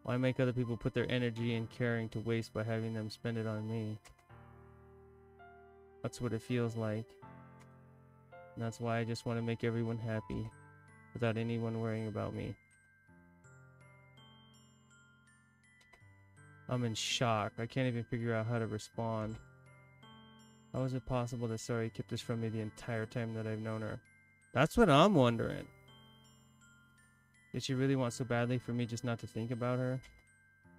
Why make other people put their energy and caring to waste by having them spend it on me? That's what it feels like. And that's why I just want to make everyone happy without anyone worrying about me. I'm in shock. I can't even figure out how to respond. How is it possible that Sayori kept this from me the entire time that I've known her? That's what I'm wondering. Did she really want so badly for me just not to think about her?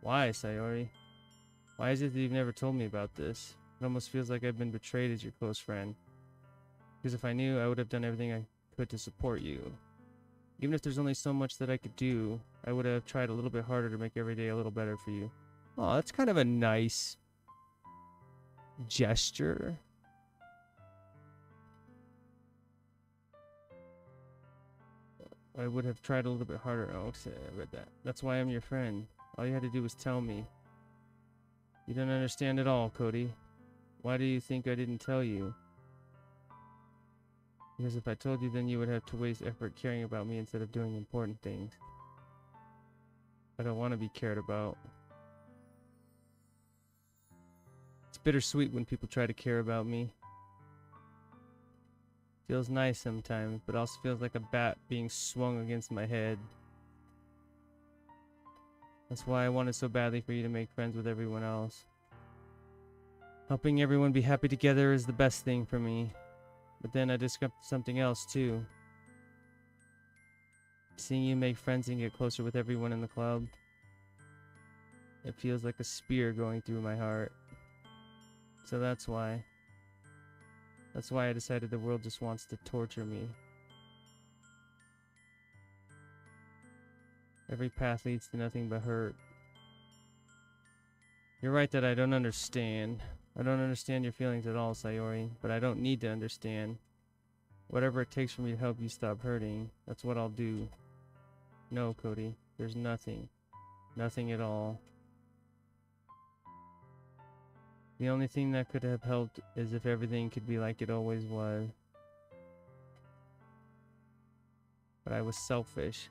Why, Sayori? Why is it that you've never told me about this? It almost feels like I've been betrayed as your close friend. Because if I knew, I would have done everything I could to support you. Even if there's only so much that I could do, I would have tried a little bit harder to make every day a little better for you. Oh, that's kind of a nice gesture. I would have tried a little bit harder. Oh, okay, I read that. That's why I'm your friend. All you had to do was tell me. You don't understand at all, Cody. Why do you think I didn't tell you? Because if I told you, then you would have to waste effort caring about me instead of doing important things. I don't want to be cared about. It's bittersweet when people try to care about me. Feels nice sometimes, but also feels like a bat being swung against my head. That's why I wanted so badly for you to make friends with everyone else. Helping everyone be happy together is the best thing for me. But then I discovered something else too. Seeing you make friends and get closer with everyone in the club. It feels like a spear going through my heart. So that's why. That's why I decided the world just wants to torture me. Every path leads to nothing but hurt. You're right that I don't understand. I don't understand your feelings at all, Sayori, but I don't need to understand. Whatever it takes for me to help you stop hurting, that's what I'll do. No, Cody, there's nothing. Nothing at all. The only thing that could have helped is if everything could be like it always was. But I was selfish.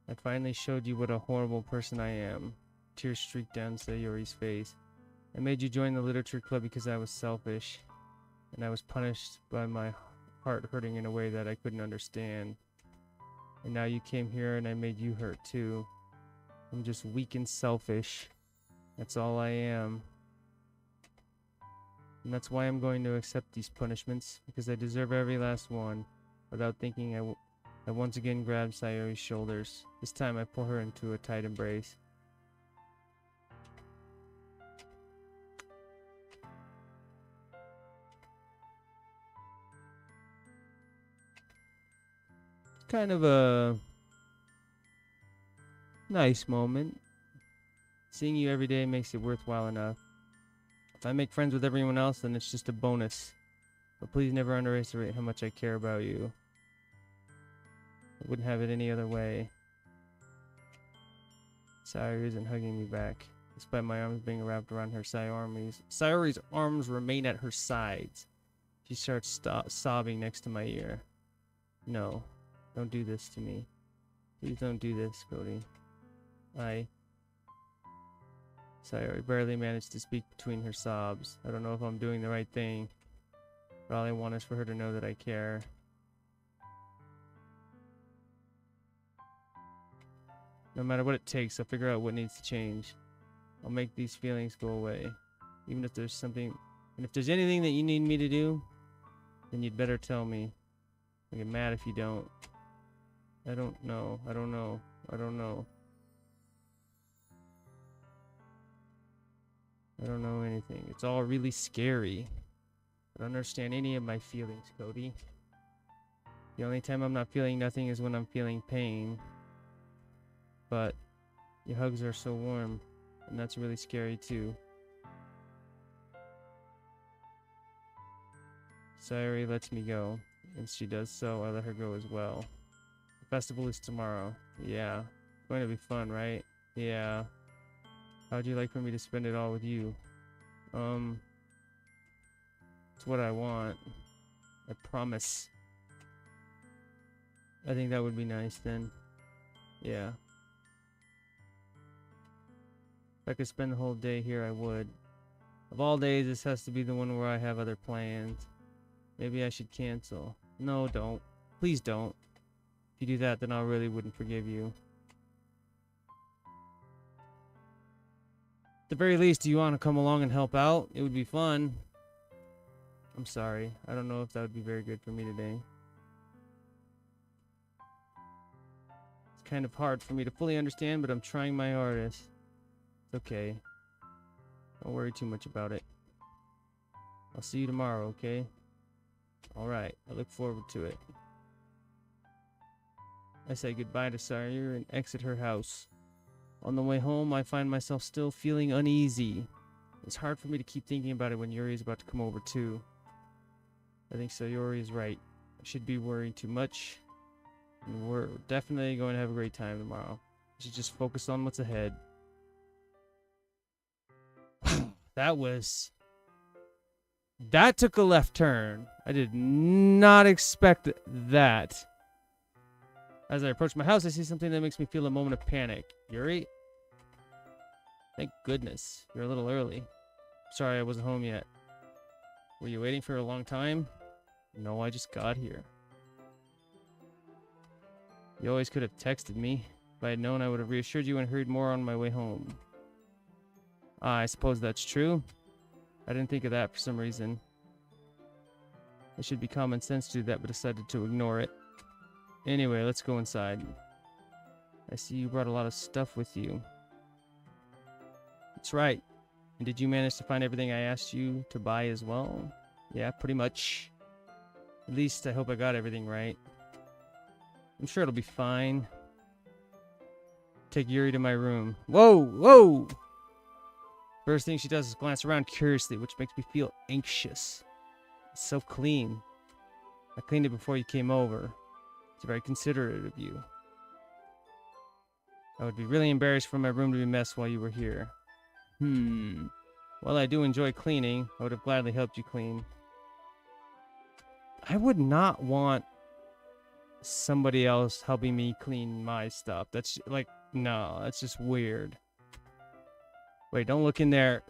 I finally showed you what a horrible person I am. Tears streaked down Sayori's face. I made you join the literature club because I was selfish, and I was punished by my heart hurting in a way that I couldn't understand. And now you came here and I made you hurt too. I'm just weak and selfish. That's all I am. And that's why I'm going to accept these punishments, because I deserve every last one. Without thinking, I once again grabbed Sayori's shoulders. This time I pull her into a tight embrace. Kind of a nice moment. Seeing you every day makes it worthwhile enough. If I make friends with everyone else, then it's just a bonus. But please never underestimate how much I care about you. I wouldn't have it any other way. Sayori isn't hugging me back, despite my arms being wrapped around her Sayori's arms remain at her sides. She starts sobbing next to my ear. No. Don't do this to me. Please don't do this, Cody. Sayori barely managed to speak between her sobs. I don't know if I'm doing the right thing, but all I want is for her to know that I care. No matter what it takes, I'll figure out what needs to change. I'll make these feelings go away. Even if there's something... And if there's anything that you need me to do, then you'd better tell me. I'll get mad if you don't. I don't know. I don't know. I don't know. I don't know anything. It's all really scary. I don't understand any of my feelings, Cody. The only time I'm not feeling nothing is when I'm feeling pain. But your hugs are so warm, and that's really scary too. Sayori lets me go, and she does so. I let her go as well. The festival is tomorrow. Yeah. It's going to be fun, right? Yeah. How'd you like for me to spend it all with you? It's what I want. I promise. I think that would be nice then. Yeah. If I could spend the whole day here, I would. Of all days, this has to be the one where I have other plans. Maybe I should cancel. No, don't. Please don't. If you do that, then I really wouldn't forgive you. At the very least, do you want to come along and help out? It would be fun. I'm sorry. I don't know if that would be very good for me today. It's kind of hard for me to fully understand, but I'm trying my hardest. It's okay. Don't worry too much about it. I'll see you tomorrow, okay? Alright, I look forward to it. I say goodbye to Sayori and exit her house. On the way home, I find myself still feeling uneasy. It's hard for me to keep thinking about it when Yuri is about to come over too. I think Sayori is right. I should be worrying too much. And we're definitely going to have a great time tomorrow. I should just focus on what's ahead. That took a left turn. I did not expect that. As I approach my house, I see something that makes me feel a moment of panic. Yuri? Thank goodness. You're a little early. Sorry I wasn't home yet. Were you waiting for a long time? No, I just got here. You always could have texted me. If I had known, I would have reassured you and hurried more on my way home. I suppose that's true. I didn't think of that for some reason. It should be common sense to do that, but decided to ignore it. Anyway, let's go inside. I see you brought a lot of stuff with you. That's right. And did you manage to find everything I asked you to buy as well? Yeah, pretty much. At least I hope I got everything right. I'm sure it'll be fine. Take Yuri to my room. Whoa! Whoa! First thing she does is glance around curiously, which makes me feel anxious. It's so clean. I cleaned it before you came over. It's very considerate of you. I would be really embarrassed for my room to be messed while you were here. Well, I do enjoy cleaning. I would have gladly helped you clean. I would not want somebody else helping me clean my stuff. That's like, no, that's just weird. Wait, don't look in there.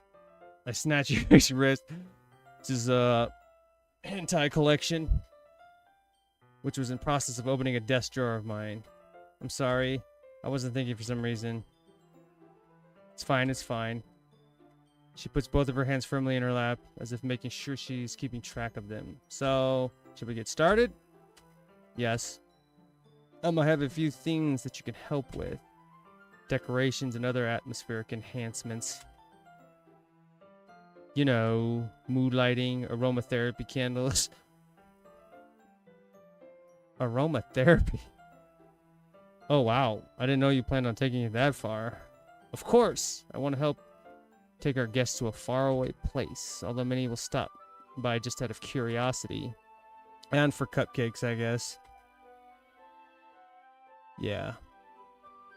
I snatch your wrist. This is a hentai collection, which was in process of opening a desk drawer of mine. I'm sorry. I wasn't thinking for some reason. It's fine, it's fine. She puts both of her hands firmly in her lap, as if making sure she's keeping track of them. So, should we get started? Yes. I'm gonna have a few things that you can help with. Decorations and other atmospheric enhancements. You know, mood lighting, aromatherapy candles. Aromatherapy? Oh, wow. I didn't know you planned on taking it that far. Of course. I want to help take our guests to a faraway place, although many will stop by just out of curiosity. And for cupcakes, I guess. Yeah.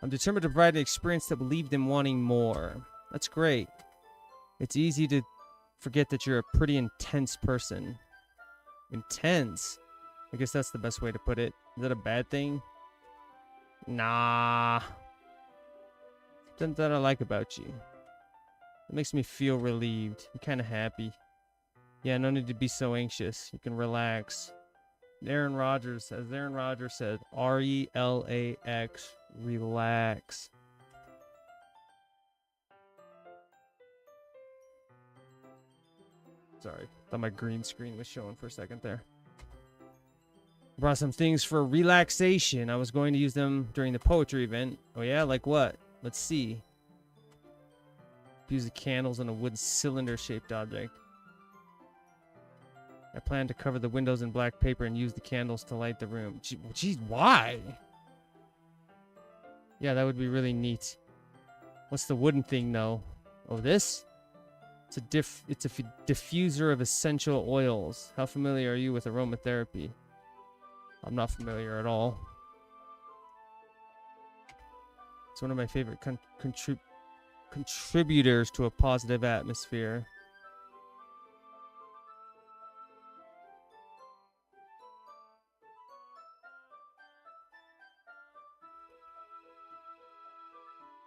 I'm determined to provide an experience that will leave them wanting more. That's great. It's easy to forget that you're a pretty intense person. Intense? I guess that's the best way to put it. Is that a bad thing? Nah. Something that I like about you. It makes me feel relieved. I'm kind of happy. Yeah, no need to be so anxious. You can relax. Aaron Rodgers said, R-E-L-A-X, relax. Sorry, thought my green screen was showing for a second there. Brought some things for relaxation. I was going to use them during the poetry event. Oh yeah, like what? Let's see. Use the candles on a wooden cylinder-shaped object. I plan to cover the windows in black paper and use the candles to light the room. Geez, why? Yeah, that would be really neat. What's the wooden thing, though? Oh, this? It's a diffuser of essential oils. How familiar are you with aromatherapy? I'm not familiar at all. It's one of my favorite contributors to a positive atmosphere.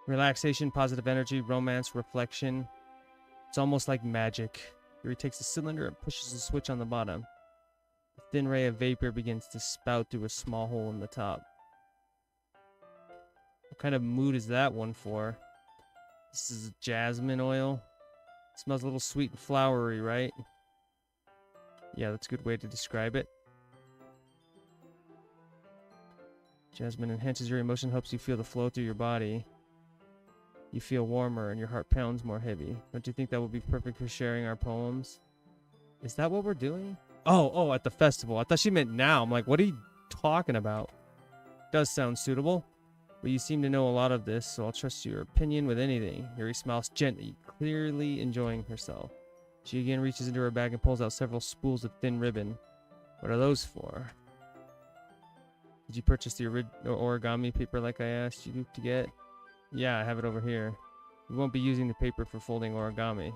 Relaxation, positive energy, romance, reflection. It's almost like magic. Here he takes the cylinder and pushes the switch on the bottom. A thin ray of vapor begins to spout through a small hole in the top. What kind of mood is that one for? This is jasmine oil. It smells a little sweet and flowery, right? Yeah, that's a good way to describe it. Jasmine enhances your emotion, helps you feel the flow through your body. You feel warmer and your heart pounds more heavy. Don't you think that would be perfect for sharing our poems? Is that what we're doing? Oh, at the festival. I thought she meant now. I'm like, what are you talking about? Does sound suitable. But you seem to know a lot of this, so I'll trust your opinion with anything. Yuri smiles gently, clearly enjoying herself. She again reaches into her bag and pulls out several spools of thin ribbon. What are those for? Did you purchase the origami paper like I asked you to get? Yeah, I have it over here. We won't be using the paper for folding origami.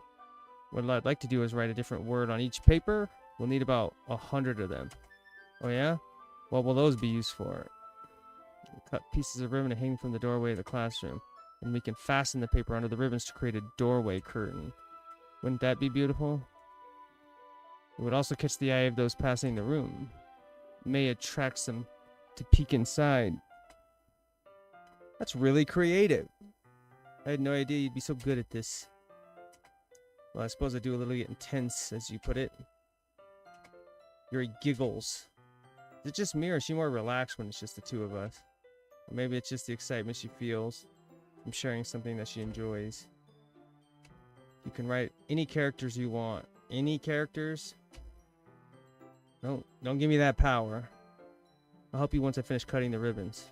What I'd like to do is write a different word on each paper. We'll need about 100 of them. Oh yeah? What will those be used for? We'll cut pieces of ribbon and hang from the doorway of the classroom. And we can fasten the paper onto the ribbons to create a doorway curtain. Wouldn't that be beautiful? It would also catch the eye of those passing the room. It may attract some to peek inside. That's really creative. I had no idea you'd be so good at this. Well, I suppose I do a little intense, as you put it. Yuri giggles. Is it just me, or is she more relaxed when it's just the two of us? Or maybe it's just the excitement she feels from sharing something that she enjoys. You can write any characters you want. Any characters? Don't give me that power. I'll help you once I finish cutting the ribbons.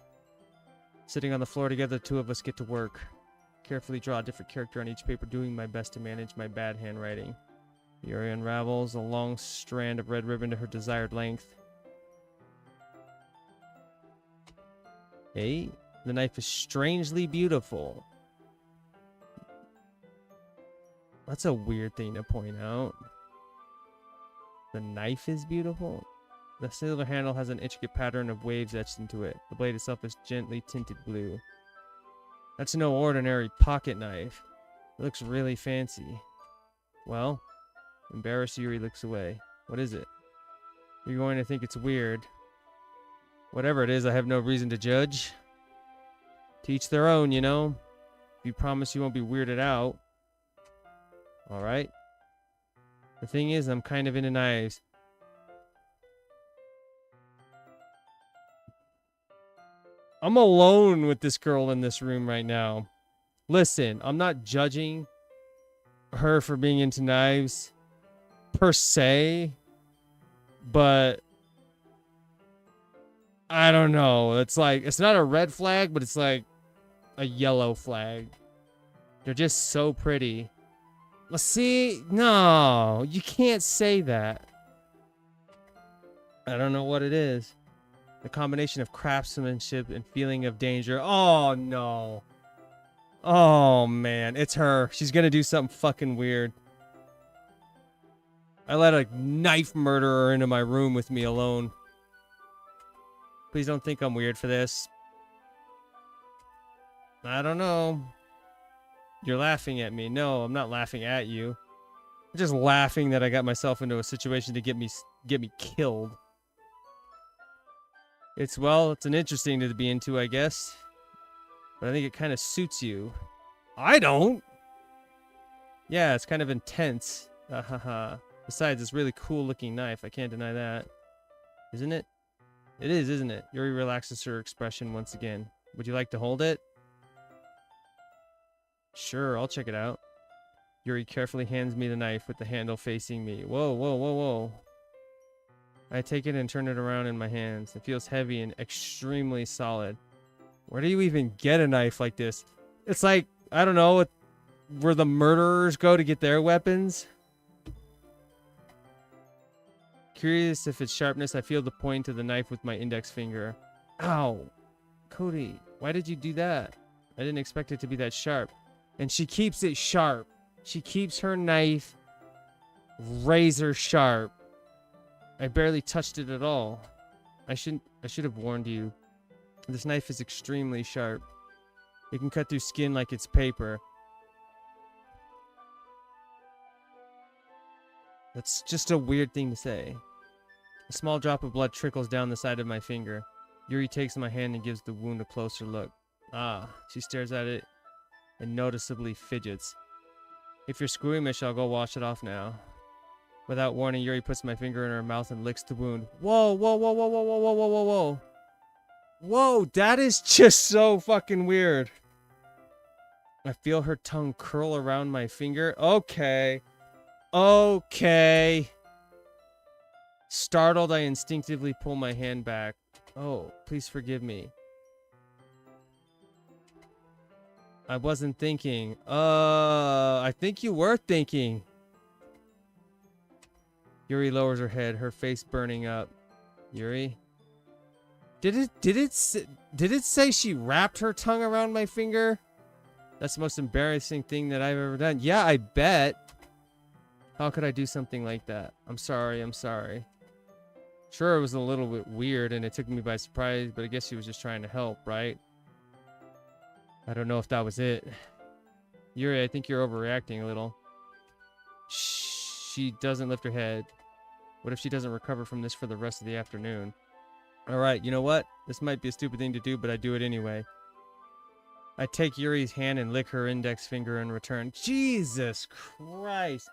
Sitting on the floor together, the two of us get to work. carefully draw a different character on each paper, doing my best to manage my bad handwriting. Yuri unravels a long strand of red ribbon to her desired length. Hey, the knife is strangely beautiful. That's a weird thing to point out. The knife is beautiful. The silver handle has an intricate pattern of waves etched into it. The blade itself is gently tinted blue. That's no ordinary pocket knife. It looks really fancy. Well, embarrassed, Yuri looks away. What is it? You're going to think it's weird. Whatever it is, I have no reason to judge. Teach their own, you know. If you promise you won't be weirded out. Alright. The thing is, I'm kind of into knives. I'm alone with this girl in this room right now. Listen, I'm not judging her for being into knives per se, but I don't know. It's like, it's not a red flag, but it's like a yellow flag. They're just so pretty. Let's see. No, you can't say that. I don't know what it is. The combination of craftsmanship and feeling of danger. Oh, no. Oh, man. It's her. She's gonna do something fucking weird. I let a knife murderer into my room with me alone. Please don't think I'm weird for this. I don't know. You're laughing at me. No, I'm not laughing at you. I'm just laughing that I got myself into a situation to get me killed. It's an interesting to be into, I guess. But I think it kind of suits you. I don't! Yeah, it's kind of intense. Besides, it's really cool looking knife. I can't deny that. Isn't it? It is, isn't it? Yuri relaxes her expression once again. Would you like to hold it? Sure, I'll check it out. Yuri carefully hands me the knife with the handle facing me. Whoa, whoa, whoa, whoa. I take it and turn it around in my hands. It feels heavy and extremely solid. Where do you even get a knife like this? It's like, I don't know, where the murderers go to get their weapons. Curious if its sharpness, I feel the point of the knife with my index finger. Ow. Cody, why did you do that? I didn't expect it to be that sharp. And she keeps it sharp. She keeps her knife razor sharp. I barely touched it at all. I should have warned you. This knife is extremely sharp. It can cut through skin like it's paper. That's just a weird thing to say. A small drop of blood trickles down the side of my finger. Yuri takes my hand and gives the wound a closer look. Ah, she stares at it and noticeably fidgets. If you're squeamish, I'll go wash it off now. Without warning, Yuri puts my finger in her mouth and licks the wound. Whoa, whoa, whoa, whoa, whoa, whoa, whoa, whoa, whoa, whoa. Whoa, that is just so fucking weird. I feel her tongue curl around my finger. Okay. Okay. Startled, I instinctively pull my hand back. Oh, please forgive me. I wasn't thinking. I think you were thinking. Yuri lowers her head, her face burning up. Yuri? Did it say she wrapped her tongue around my finger? That's the most embarrassing thing that I've ever done. Yeah, I bet. How could I do something like that? I'm sorry, I'm sorry. Sure, it was a little bit weird and it took me by surprise, but I guess she was just trying to help, right? I don't know if that was it. Yuri, I think you're overreacting a little. She doesn't lift her head. What if she doesn't recover from this for the rest of the afternoon? Alright, you know what? This might be a stupid thing to do, but I do it anyway. I take Yuri's hand and lick her index finger in return. Jesus Christ.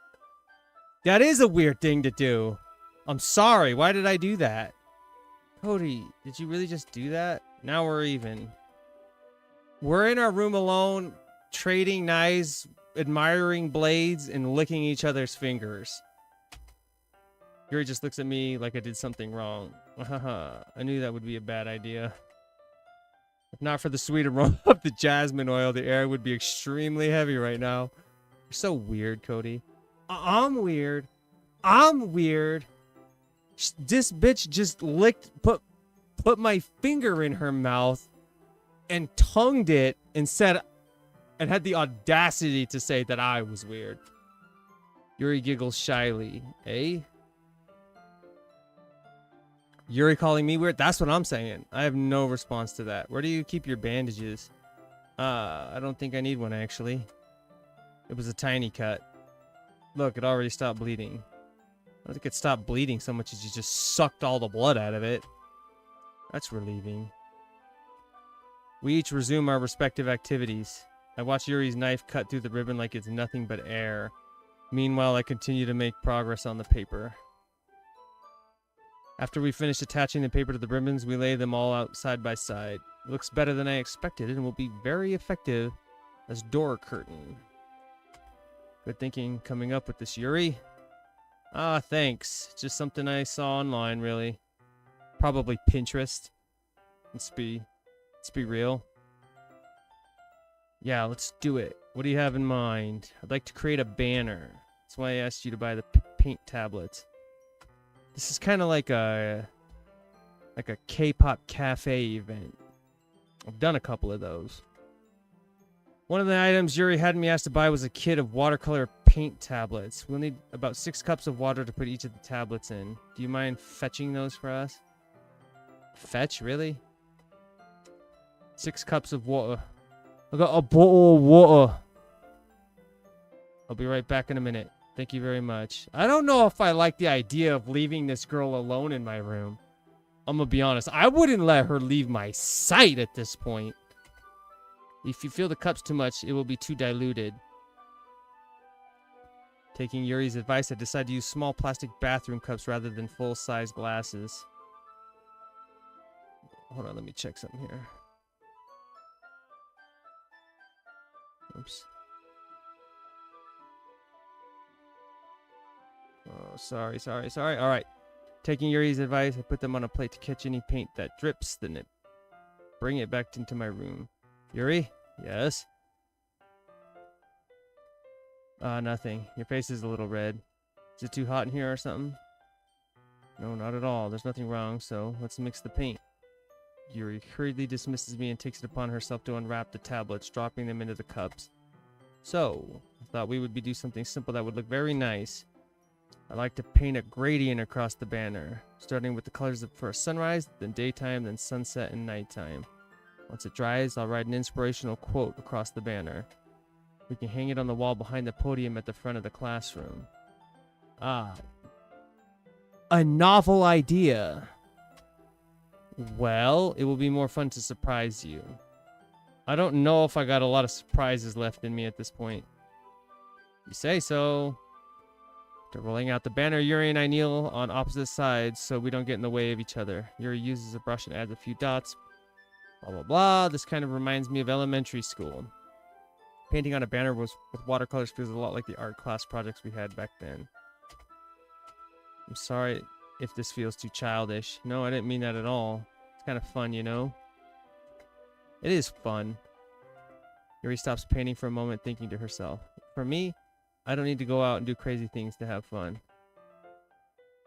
That is a weird thing to do. I'm sorry. Why did I do that? Cody, did you really just do that? Now we're even. We're in our room alone, trading knives, admiring blades, and licking each other's fingers. Yuri just looks at me like I did something wrong. I knew that would be a bad idea. If not for the sweet aroma of the jasmine oil, the air would be extremely heavy right now. You're so weird, Cody. I'm weird. I'm weird. This bitch just put my finger in her mouth and tongued it and said, and had the audacity to say that I was weird. Yuri giggles shyly. Eh? Yuri calling me weird? That's what I'm saying. I have no response to that. Where do you keep your bandages? I don't think I need one, actually. It was a tiny cut. Look, it already stopped bleeding. I don't think it stopped bleeding so much as you just sucked all the blood out of it. That's relieving. We each resume our respective activities. I watch Yuri's knife cut through the ribbon like it's nothing but air. Meanwhile, I continue to make progress on the paper. After we finish attaching the paper to the ribbons, we lay them all out side by side. It looks better than I expected and will be very effective as door curtain. Good thinking coming up with this, Yuri. Ah, thanks. Just something I saw online, really. Probably Pinterest. Let's be real. Yeah, let's do it. What do you have in mind? I'd like to create a banner. That's why I asked you to buy the paint tablets. This is kind of like a K-pop cafe event. I've done a couple of those. One of the items Yuri had me asked to buy was a kit of watercolor paint tablets. We'll need about 6 cups of water to put each of the tablets in. Do you mind fetching those for us? Fetch? Really? 6 cups of water. I got a bottle of water. I'll be right back in a minute. Thank you very much. I don't know if I like the idea of leaving this girl alone in my room. I'm gonna be honest. I wouldn't let her leave my sight at this point. If you feel the cups too much, it will be too diluted. Taking Yuri's advice, I decided to use small plastic bathroom cups rather than full-size glasses. Hold on, let me check something here. Oops. Oh, sorry. All right. Taking Yuri's advice, I put them on a plate to catch any paint that drips, then bring it back into my room. Yuri? Yes? Nothing. Your face is a little red. Is it too hot in here or something? No, not at all. There's nothing wrong, so let's mix the paint. Yuri hurriedly dismisses me and takes it upon herself to unwrap the tablets, dropping them into the cups. So, I thought we would do something simple that would look very nice. I like to paint a gradient across the banner, starting with the colors for a sunrise, then daytime, then sunset and nighttime. Once it dries, I'll write an inspirational quote across the banner. We can hang it on the wall behind the podium at the front of the classroom. Ah. A novel idea. Well, it will be more fun to surprise you. I don't know if I got a lot of surprises left in me at this point. You say so. After rolling out the banner, Yuri and I kneel on opposite sides so we don't get in the way of each other. Yuri uses a brush and adds a few dots. Blah, blah, blah. This kind of reminds me of elementary school. Painting on a banner with watercolors feels a lot like the art class projects we had back then. I'm sorry if this feels too childish. No, I didn't mean that at all. It's kind of fun, you know? It is fun. Yuri stops painting for a moment, thinking to herself. For me, I don't need to go out and do crazy things to have fun.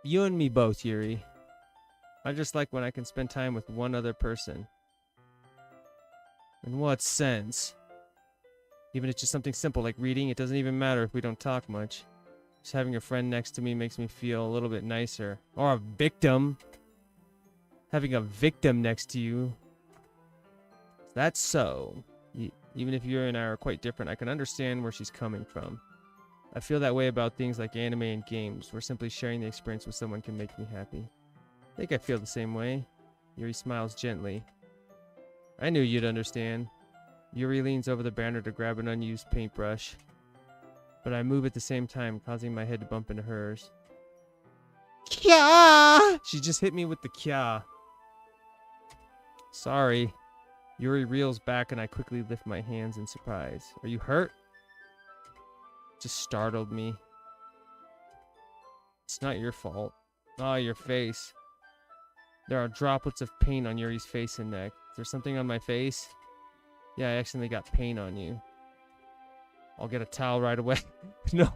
You and me both, Yuri. I just like when I can spend time with one other person. In what sense? Even if it's just something simple like reading, it doesn't even matter if we don't talk much. Just having a friend next to me makes me feel a little bit nicer. Or a victim. Having a victim next to you. That's so. Even if you and I are quite different, I can understand where she's coming from. I feel that way about things like anime and games, where simply sharing the experience with someone can make me happy. I think I feel the same way. Yuri smiles gently. I knew you'd understand. Yuri leans over the banner to grab an unused paintbrush. But I move at the same time, causing my head to bump into hers. Kya! She just hit me with the kya. Sorry. Yuri reels back and I quickly lift my hands in surprise. Are you hurt? Just startled me. It's not your fault. Ah, your face. There are droplets of paint on Yuri's face and neck. Is there something on my face? Yeah, I accidentally got paint on you. I'll get a towel right away. No.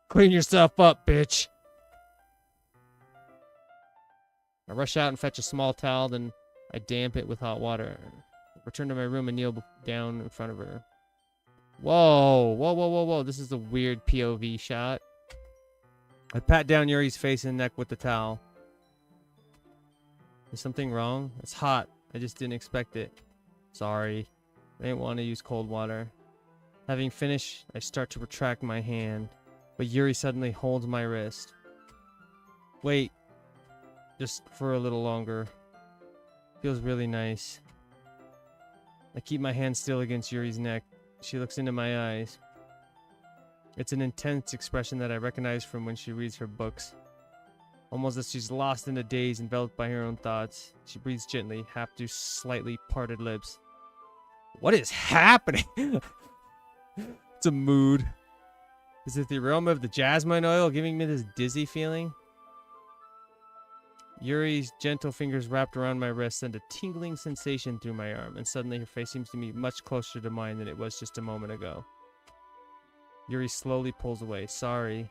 Clean yourself up, bitch. I rush out and fetch a small towel, then I damp it with hot water. Return to my room and kneel down in front of her. Whoa, whoa, whoa, whoa, whoa. This is a weird POV shot. I pat down Yuri's face and neck with the towel. Is something wrong? It's hot. I just didn't expect it. Sorry. I didn't want to use cold water. Having finished, I start to retract my hand, but Yuri suddenly holds my wrist. Wait. Just for a little longer. Feels really nice. I keep my hand still against Yuri's neck. She looks into my eyes. It's an intense expression that I recognize from when she reads her books. Almost as she's lost in a daze, enveloped by her own thoughts. She breathes gently, half through slightly parted lips. What is happening? It's a mood. Is it the aroma of the jasmine oil giving me this dizzy feeling? Yuri's gentle fingers wrapped around my wrist send a tingling sensation through my arm, and suddenly her face seems to me much closer to mine than it was just a moment ago. Yuri slowly pulls away. Sorry.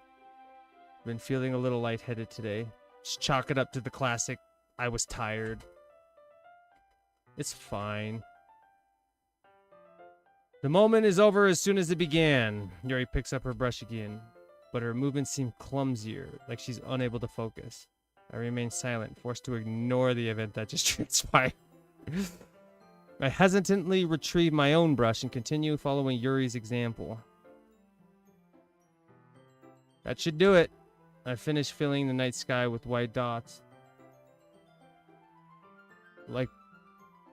I've been feeling a little lightheaded today. Just chalk it up to the classic, I was tired. It's fine. The moment is over as soon as it began. Yuri picks up her brush again, but her movements seem clumsier, like she's unable to focus. I remain silent, forced to ignore the event that just transpired. I hesitantly retrieve my own brush and continue following Yuri's example. That should do it. I finish filling the night sky with white dots. Look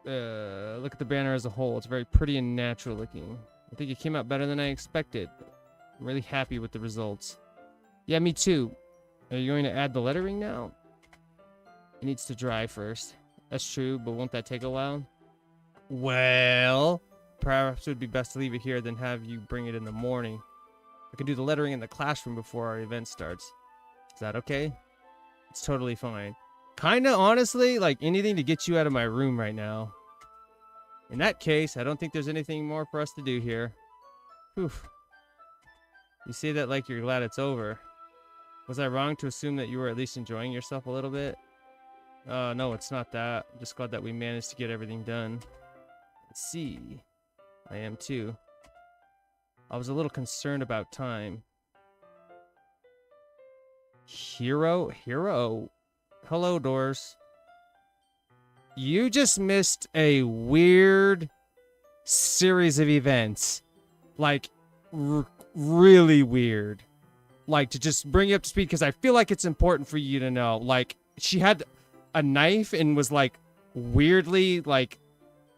at the banner as a whole. It's very pretty and natural looking. I think it came out better than I expected. I'm really happy with the results. Yeah, me too. Are you going to add the lettering now? It needs to dry first. That's true, but won't that take a while? Well, perhaps it would be best to leave it here than have you bring it in the morning. I can do the lettering in the classroom before our event starts. Is that okay? It's totally fine. Kinda, honestly, like anything to get you out of my room right now. In that case, I don't think there's anything more for us to do here. Whew. You say that like you're glad it's over. Was I wrong to assume that you were at least enjoying yourself a little bit? No, it's not that. I'm just glad that we managed to get everything done. Let's see. I am too. I was a little concerned about time. Hero? Hello, Doors. You just missed a weird series of events. Like, really weird. Like, to just bring you up to speed, because I feel like it's important for you to know. Like, she had a knife and was, like, weirdly, like,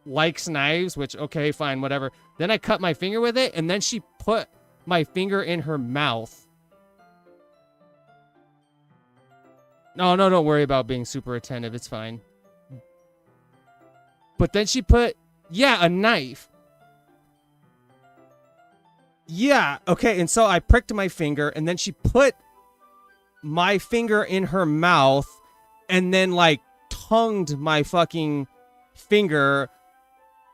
likes knives, which, okay, fine, whatever. Then I cut my finger with it, and then she put my finger in her mouth. No, don't worry about being super attentive. It's fine. But then she put, yeah, a knife. Yeah, okay, and so I pricked my finger, and then she put my finger in her mouth, and then, like, tongued my fucking finger,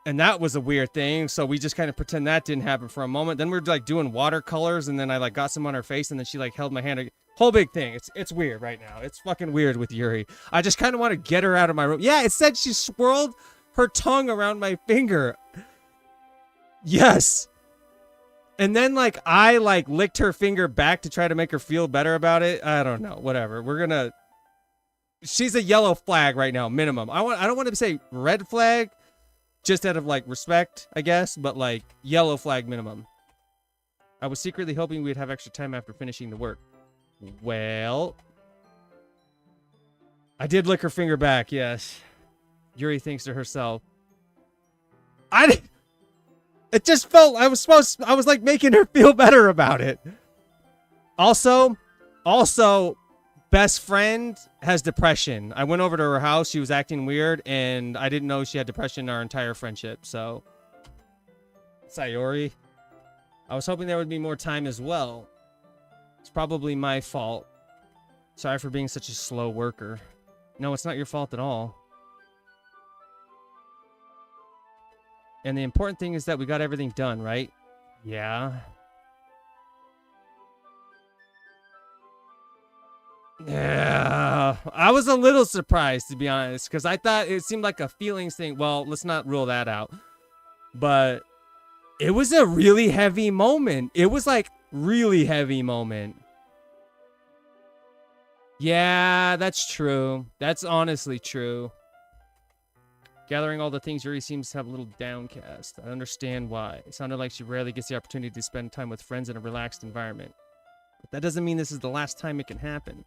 and that was a weird thing, so we just kind of pretend that didn't happen for a moment. Then we're, like, doing watercolors, and then I, like, got some on her face, and then she, like, held my hand. Whole big thing. It's weird right now. It's fucking weird with Yuri. I just kind of want to get her out of my room. Yeah, it said she swirled her tongue around my finger. Yes. And then, like, I, like, licked her finger back to try to make her feel better about it. I don't know. Whatever. We're gonna... She's a yellow flag right now, minimum. I don't want to say red flag, just out of, like, respect, I guess. But, like, yellow flag minimum. I was secretly hoping we'd have extra time after finishing the work. Well... I did lick her finger back, yes. Yuri thinks to herself. It just felt I was like making her feel better about it. Also, best friend has depression. I went over to her house. She was acting weird, and I didn't know she had depression our entire friendship. So, Sayori, I was hoping there would be more time as well. It's probably my fault. Sorry for being such a slow worker. No, it's not your fault at all. And the important thing is that we got everything done, right? Yeah. Yeah. I was a little surprised, to be honest, because I thought it seemed like a feelings thing. Well, let's not rule that out. But it was a really heavy moment. It was like really heavy moment. Yeah, that's true. That's honestly true. Gathering all the things, Yuri seems to have a little downcast. I understand why. It sounded like she rarely gets the opportunity to spend time with friends in a relaxed environment. But that doesn't mean this is the last time it can happen.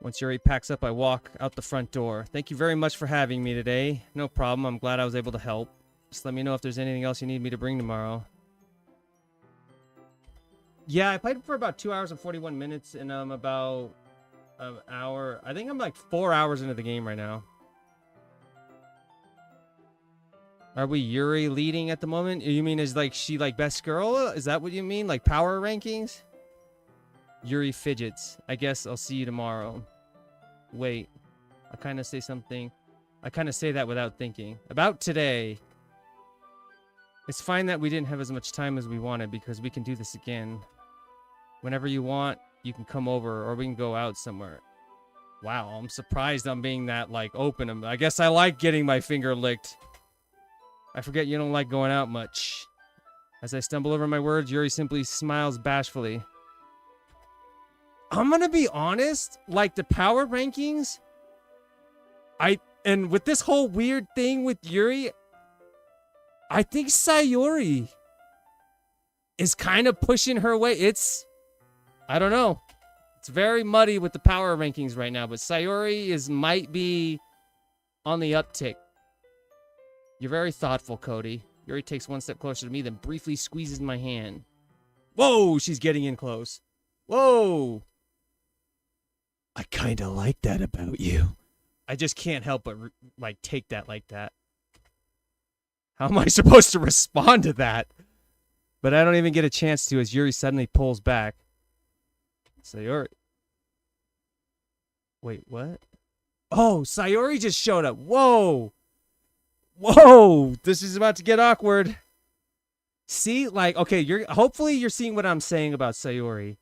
Once Yuri packs up, I walk out the front door. Thank you very much for having me today. No problem. I'm glad I was able to help. Just let me know if there's anything else you need me to bring tomorrow. Yeah, I played for about 2 hours and 41 minutes, and I'm about an hour. I think I'm like 4 hours into the game right now. Are we Yuri leading at the moment? You mean is like she like best girl? Is that what you mean? Like power rankings? Yuri fidgets. I guess I'll see you tomorrow. Wait. I kind of say something. I kind of say that without thinking. About today. It's fine that we didn't have as much time as we wanted because we can do this again. Whenever you want, you can come over or we can go out somewhere. Wow, I'm surprised I'm being that like open. I guess I like getting my finger licked. I forget you don't like going out much. As I stumble over my words, Yuri simply smiles bashfully. I'm gonna be honest, like the power rankings, and with this whole weird thing with Yuri, I think Sayori is kind of pushing her way. I don't know. It's very muddy with the power rankings right now, but Sayori might be on the uptick. You're very thoughtful, Cody. Yuri takes one step closer to me, then briefly squeezes my hand. Whoa, she's getting in close. Whoa. I kind of like that about you. I just can't help but, like, take that like that. How am I supposed to respond to that? But I don't even get a chance to as Yuri suddenly pulls back. Sayori. Wait, what? Oh, Sayori just showed up. Whoa. Whoa, this is about to get awkward. See, like, okay, hopefully you're seeing what I'm saying about Sayori.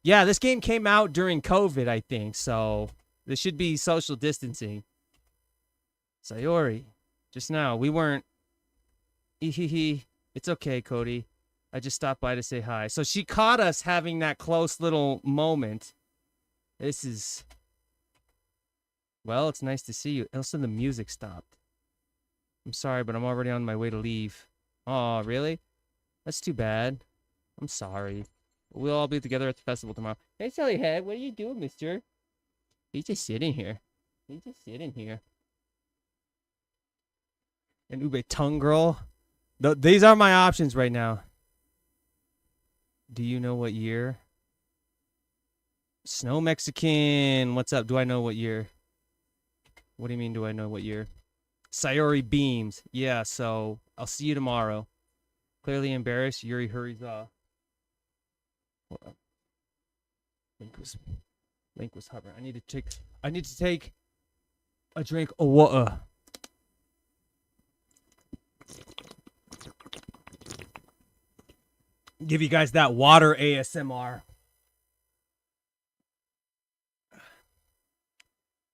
Yeah, this game came out during COVID, I think, so this should be social distancing. Sayori, just now, we weren't. It's okay, Cody. I just stopped by to say hi. So she caught us having that close little moment. This is. Well, it's nice to see you. Also, the music stopped. I'm sorry, but I'm already on my way to leave. Oh, really? That's too bad. I'm sorry. We'll all be together at the festival tomorrow. Hey, Sallyhead, what are you doing, mister? He's just sitting here. He's just sitting here. An Ube tongue girl? These are my options right now. Do you know what year? Snow Mexican. What's up? Do I know what year? What do you mean, do I know what year? Sayori beams. Yeah, so I'll see you tomorrow. Clearly embarrassed, Yuri hurries off. Hold on. Link was hovering. I need to take a drink of water. Give you guys that water ASMR.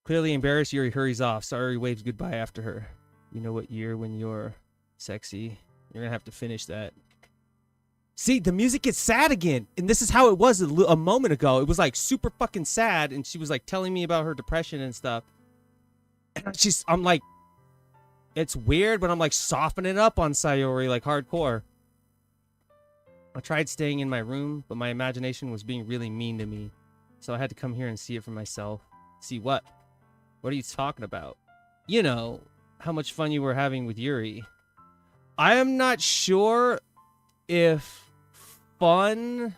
Clearly embarrassed, Yuri hurries off. Sayori waves goodbye after her. You know what year when you're sexy? You're gonna have to finish that. See, the music gets sad again. And this is how it was a moment ago. It was like super fucking sad. And she was like telling me about her depression and stuff. And I'm like, it's weird, but I'm like softening up on Sayori like hardcore. I tried staying in my room, but my imagination was being really mean to me. So I had to come here and see it for myself. See what? What are you talking about? You know, how much fun you were having with Yuri. I am not sure if fun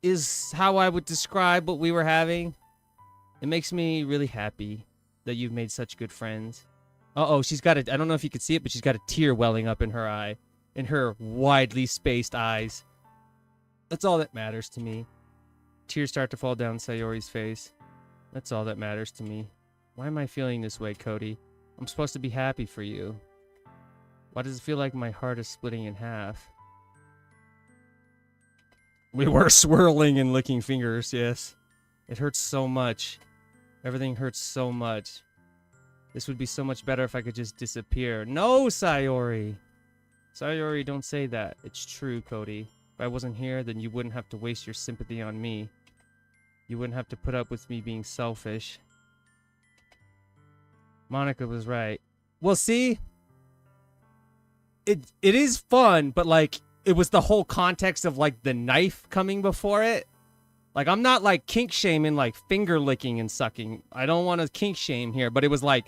is how I would describe what we were having. It makes me really happy that you've made such good friends. Uh-oh, she's got I don't know if you could see it, but she's got a tear welling up in her eye. In her widely spaced eyes. That's all that matters to me. Tears start to fall down Sayori's face. That's all that matters to me. Why am I feeling this way, Cody? I'm supposed to be happy for you. Why does it feel like my heart is splitting in half? We were swirling and licking fingers, yes. It hurts so much. Everything hurts so much. This would be so much better if I could just disappear. No, Sayori! Sayori, don't say that. It's true, Cody. If I wasn't here, then you wouldn't have to waste your sympathy on me. You wouldn't have to put up with me being selfish. Monica was right. Well, see? It is fun, but, like, it was the whole context of, like, the knife coming before it. Like, I'm not, like, kink shaming, like, finger licking and sucking. I don't want to kink shame here, but it was, like,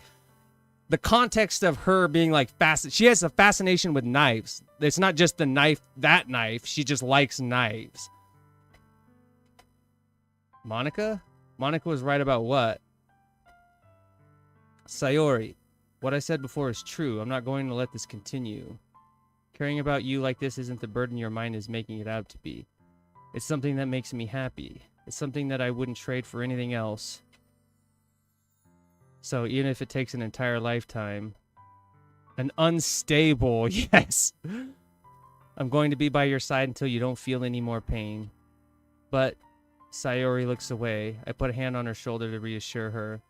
the context of her being, like, she has a fascination with knives. It's not just the knife, that knife. She just likes knives. Monica? Monica was right about what? Sayori, what I said before is true. I'm not going to let this continue. Caring about you like this isn't the burden your mind is making it out to be. It's something that makes me happy. It's something that I wouldn't trade for anything else. So even if it takes an entire lifetime, an unstable, yes, I'm going to be by your side until you don't feel any more pain. But Sayori looks away. I put a hand on her shoulder to reassure her.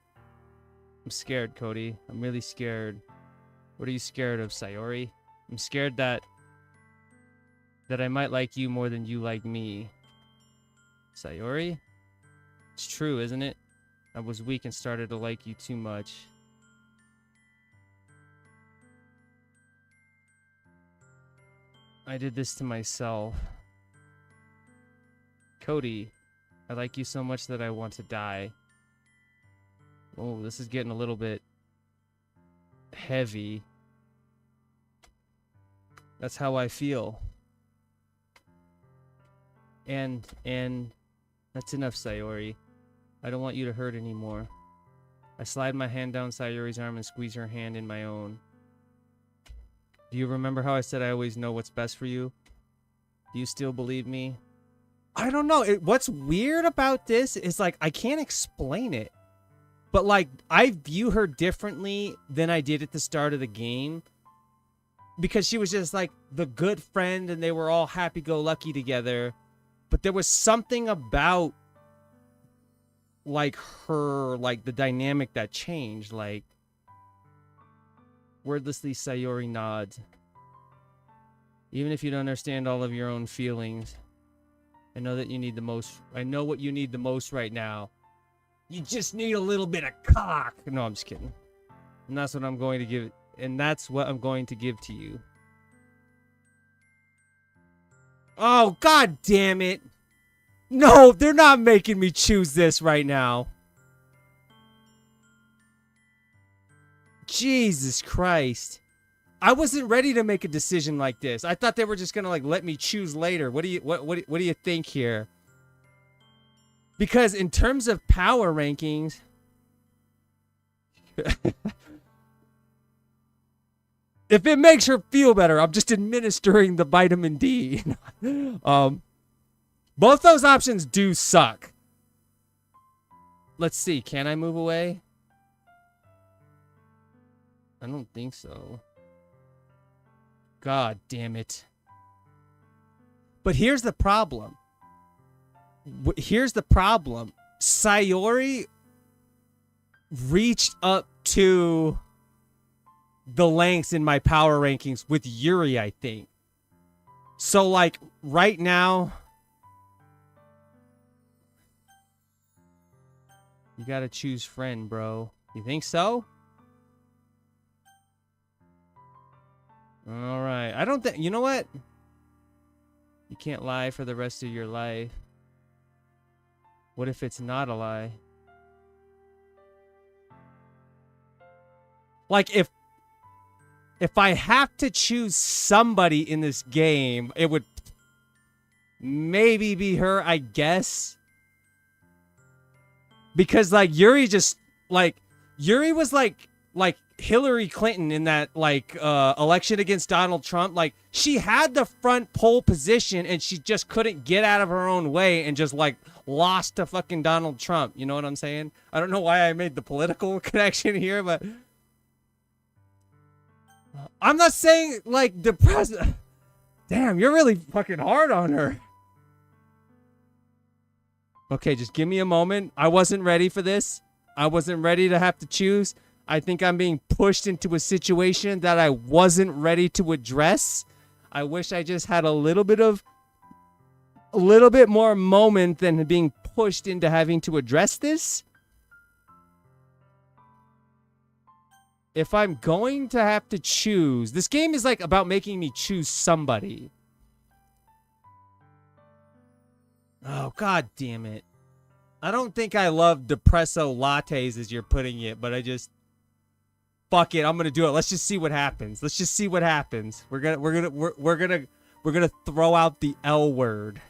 I'm scared, Cody. I'm really scared. What are you scared of, Sayori? I'm scared that I might like you more than you like me. Sayori? It's true, isn't it? I was weak and started to like you too much. I did this to myself. Cody, I like you so much that I want to die. Oh, this is getting a little bit heavy. That's how I feel. And that's enough, Sayori. I don't want you to hurt anymore. I slide my hand down Sayori's arm and squeeze her hand in my own. Do you remember how I said I always know what's best for you? Do you still believe me? I don't know. What's weird about this is, like, I can't explain it. But, like, I view her differently than I did at the start of the game. Because she was just, like, the good friend and they were all happy-go-lucky together. But there was something about, like, her, like, the dynamic that changed. Like, wordlessly, Sayori nods. Even if you don't understand all of your own feelings, I know that you need the most. I know what you need the most right now. You just need a little bit of cock. No, I'm just kidding. And that's what I'm going to give. And that's what I'm going to give to you. Oh, God damn it. No, they're not making me choose this right now. Jesus Christ. I wasn't ready to make a decision like this. I thought they were just gonna, like, let me choose later. What do you think here? Because in terms of power rankings, if it makes her feel better, I'm just administering the vitamin D. Both those options do suck. Let's see. Can I move away? I don't think so. God damn it. But here's the problem. Sayori reached up to the lengths in my power rankings with Yuri, I think. So, like, right now, you gotta choose friend, bro. You think so? Alright. I don't think... You know what? You can't lie for the rest of your life. What if it's not a lie? Like, if I have to choose somebody in this game, it would maybe be her, I guess. Because, like, Yuri just... Like, Yuri was, like Hillary Clinton in that like election against Donald Trump. Like she had the front pole position and she just couldn't get out of her own way and just like lost to fucking Donald Trump. You know what I'm saying? I don't know why I made the political connection here, but I'm not saying like the president. Damn, you're really fucking hard on her. Okay, just give me a moment. I wasn't ready for this. I wasn't ready to have to choose. I think I'm being pushed into a situation that I wasn't ready to address. I wish I just had a little bit more moment than being pushed into having to address this. If I'm going to have to choose, this game is like about making me choose somebody. Oh, god damn it. I don't think I love depresso lattes as you're putting it, but I just fuck it, I'm gonna do it. Let's just see what happens. Let's just see what happens. We're gonna throw out the L word.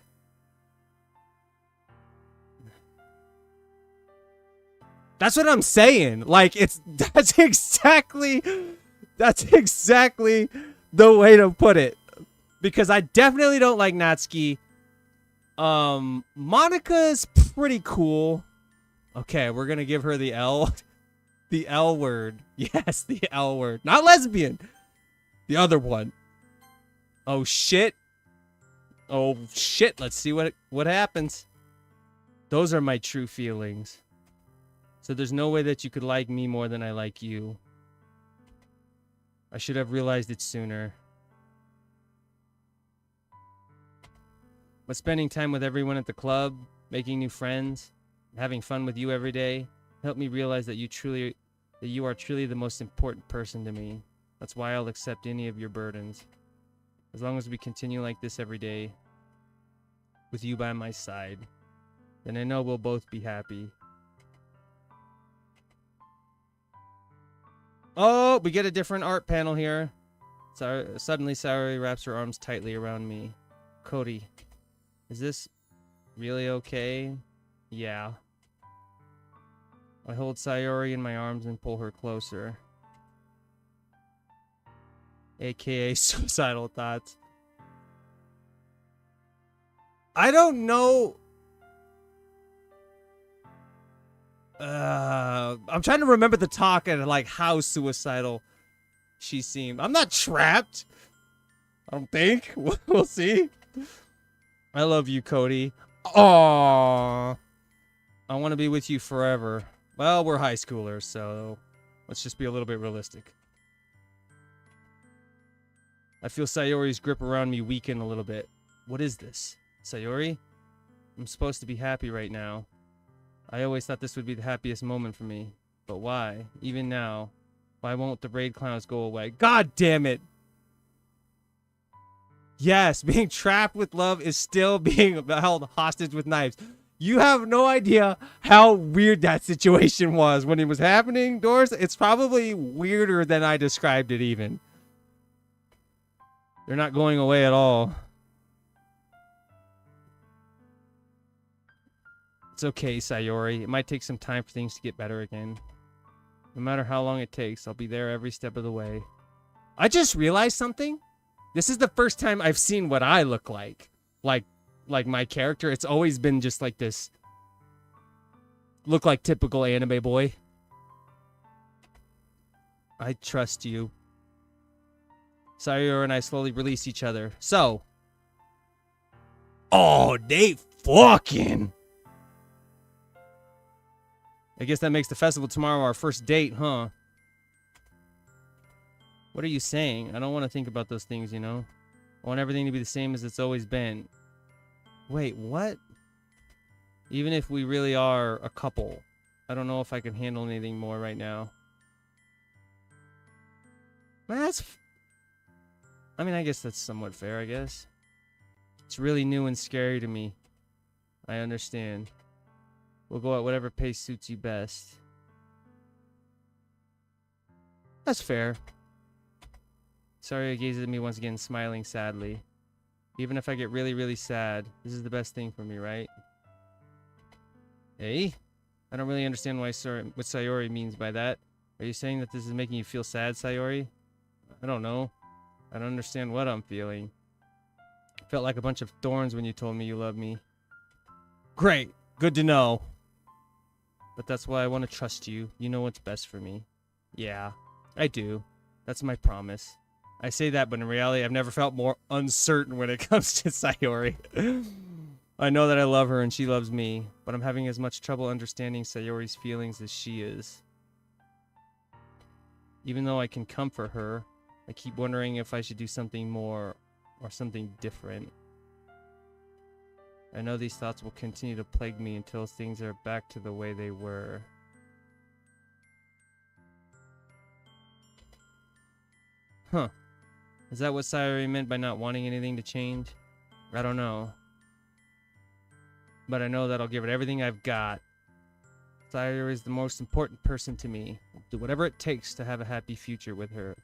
That's what I'm saying. Like that's exactly the way to put it. Because I definitely don't like Natsuki. Monica's pretty cool. Okay, we're gonna give her the L. The L word. Yes, the L word. Not lesbian. The other one. Oh shit. Oh shit. Let's see what happens. Those are my true feelings. So there's no way that you could like me more than I like you. I should have realized it sooner. But spending time with everyone at the club, making new friends, having fun with you every day, helped me realize that you are truly the most important person to me. That's why I'll accept any of your burdens. As long as we continue like this every day, with you by my side, then I know we'll both be happy. Oh, we get a different art panel here. Suddenly, Sayori wraps her arms tightly around me. Cody, is this really okay? Yeah. I hold Sayori in my arms and pull her closer. AKA suicidal thoughts. I don't know. I'm trying to remember the talk and like how suicidal she seemed. I'm not trapped. I don't think. We'll see. I love you, Cody. Aww. I want to be with you forever. Well, we're high schoolers, so let's just be a little bit realistic. I feel Sayori's grip around me weaken a little bit. What is this? Sayori? I'm supposed to be happy right now. I always thought this would be the happiest moment for me. But why? Even now. Why won't the raid clowns go away? God damn it! Yes, being trapped with love is still being held hostage with knives. You have no idea how weird that situation was when it was happening, Doors. It's probably weirder than I described it even. They're not going away at all. It's okay, Sayori. It might take some time for things to get better again. No matter how long it takes, I'll be there every step of the way. I just realized something. This is the first time I've seen what I look like. Like my character. It's always been just like this. Look like typical anime boy. I trust you. Sayori and I slowly release each other. So. Oh, they fucking. I guess that makes the festival tomorrow our first date, huh? What are you saying? I don't want to think about those things, you know? I want everything to be the same as it's always been. Wait, what? Even if we really are a couple, I don't know if I can handle anything more right now. I mean, I guess that's somewhat fair, I guess. It's really new and scary to me. I understand. We'll go at whatever pace suits you best. That's fair. Saria gazes at me once again, smiling sadly. Even if I get really, really sad, this is the best thing for me, right? Hey? I don't really understand what Sayori means by that. Are you saying that this is making you feel sad, Sayori? I don't know. I don't understand what I'm feeling. Felt like a bunch of thorns when you told me you love me. Great. Good to know. But that's why I want to trust you. You know what's best for me. Yeah, I do. That's my promise. I say that, but in reality, I've never felt more uncertain when it comes to Sayori. I know that I love her and she loves me, but I'm having as much trouble understanding Sayori's feelings as she is. Even though I can comfort her, I keep wondering if I should do something more or something different. I know these thoughts will continue to plague me until things are back to the way they were. Huh. Is that what Sayori meant by not wanting anything to change? I don't know. But I know that I'll give it everything I've got. Sayori is the most important person to me. I'll do whatever it takes to have a happy future with her.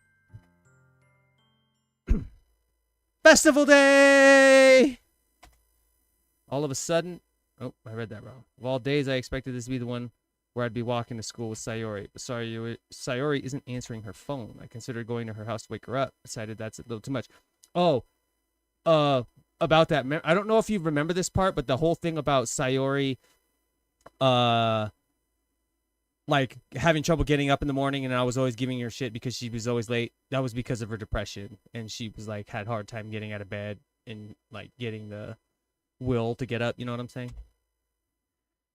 Festival day! All of a sudden... Oh, I read that wrong. Of all days, I expected this to be the one where I'd be walking to school with Sayori. But Sayori isn't answering her phone. I considered going to her house to wake her up. Decided that's a little too much. Oh, about that. I don't know if you remember this part, but the whole thing about Sayori, like having trouble getting up in the morning, and I was always giving her shit because she was always late. That was because of her depression, and she was like had a hard time getting out of bed and like getting the will to get up. You know what I'm saying?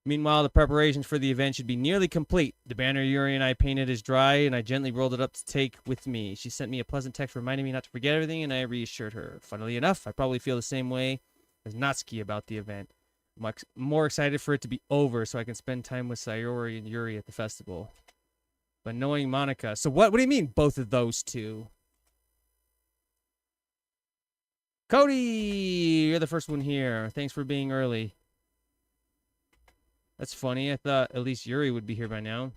Meanwhile, the preparations for the event should be nearly complete. The banner Yuri and I painted is dry, and I gently rolled it up to take with me. She sent me a pleasant text reminding me not to forget everything, and I reassured her. Funnily enough, I probably feel the same way as Natsuki about the event. I'm more excited for it to be over so I can spend time with Sayori and Yuri at the festival. But knowing Monica... So what do you mean, both of those two? Cody! You're the first one here. Thanks for being early. That's funny. I thought at least Yuri would be here by now.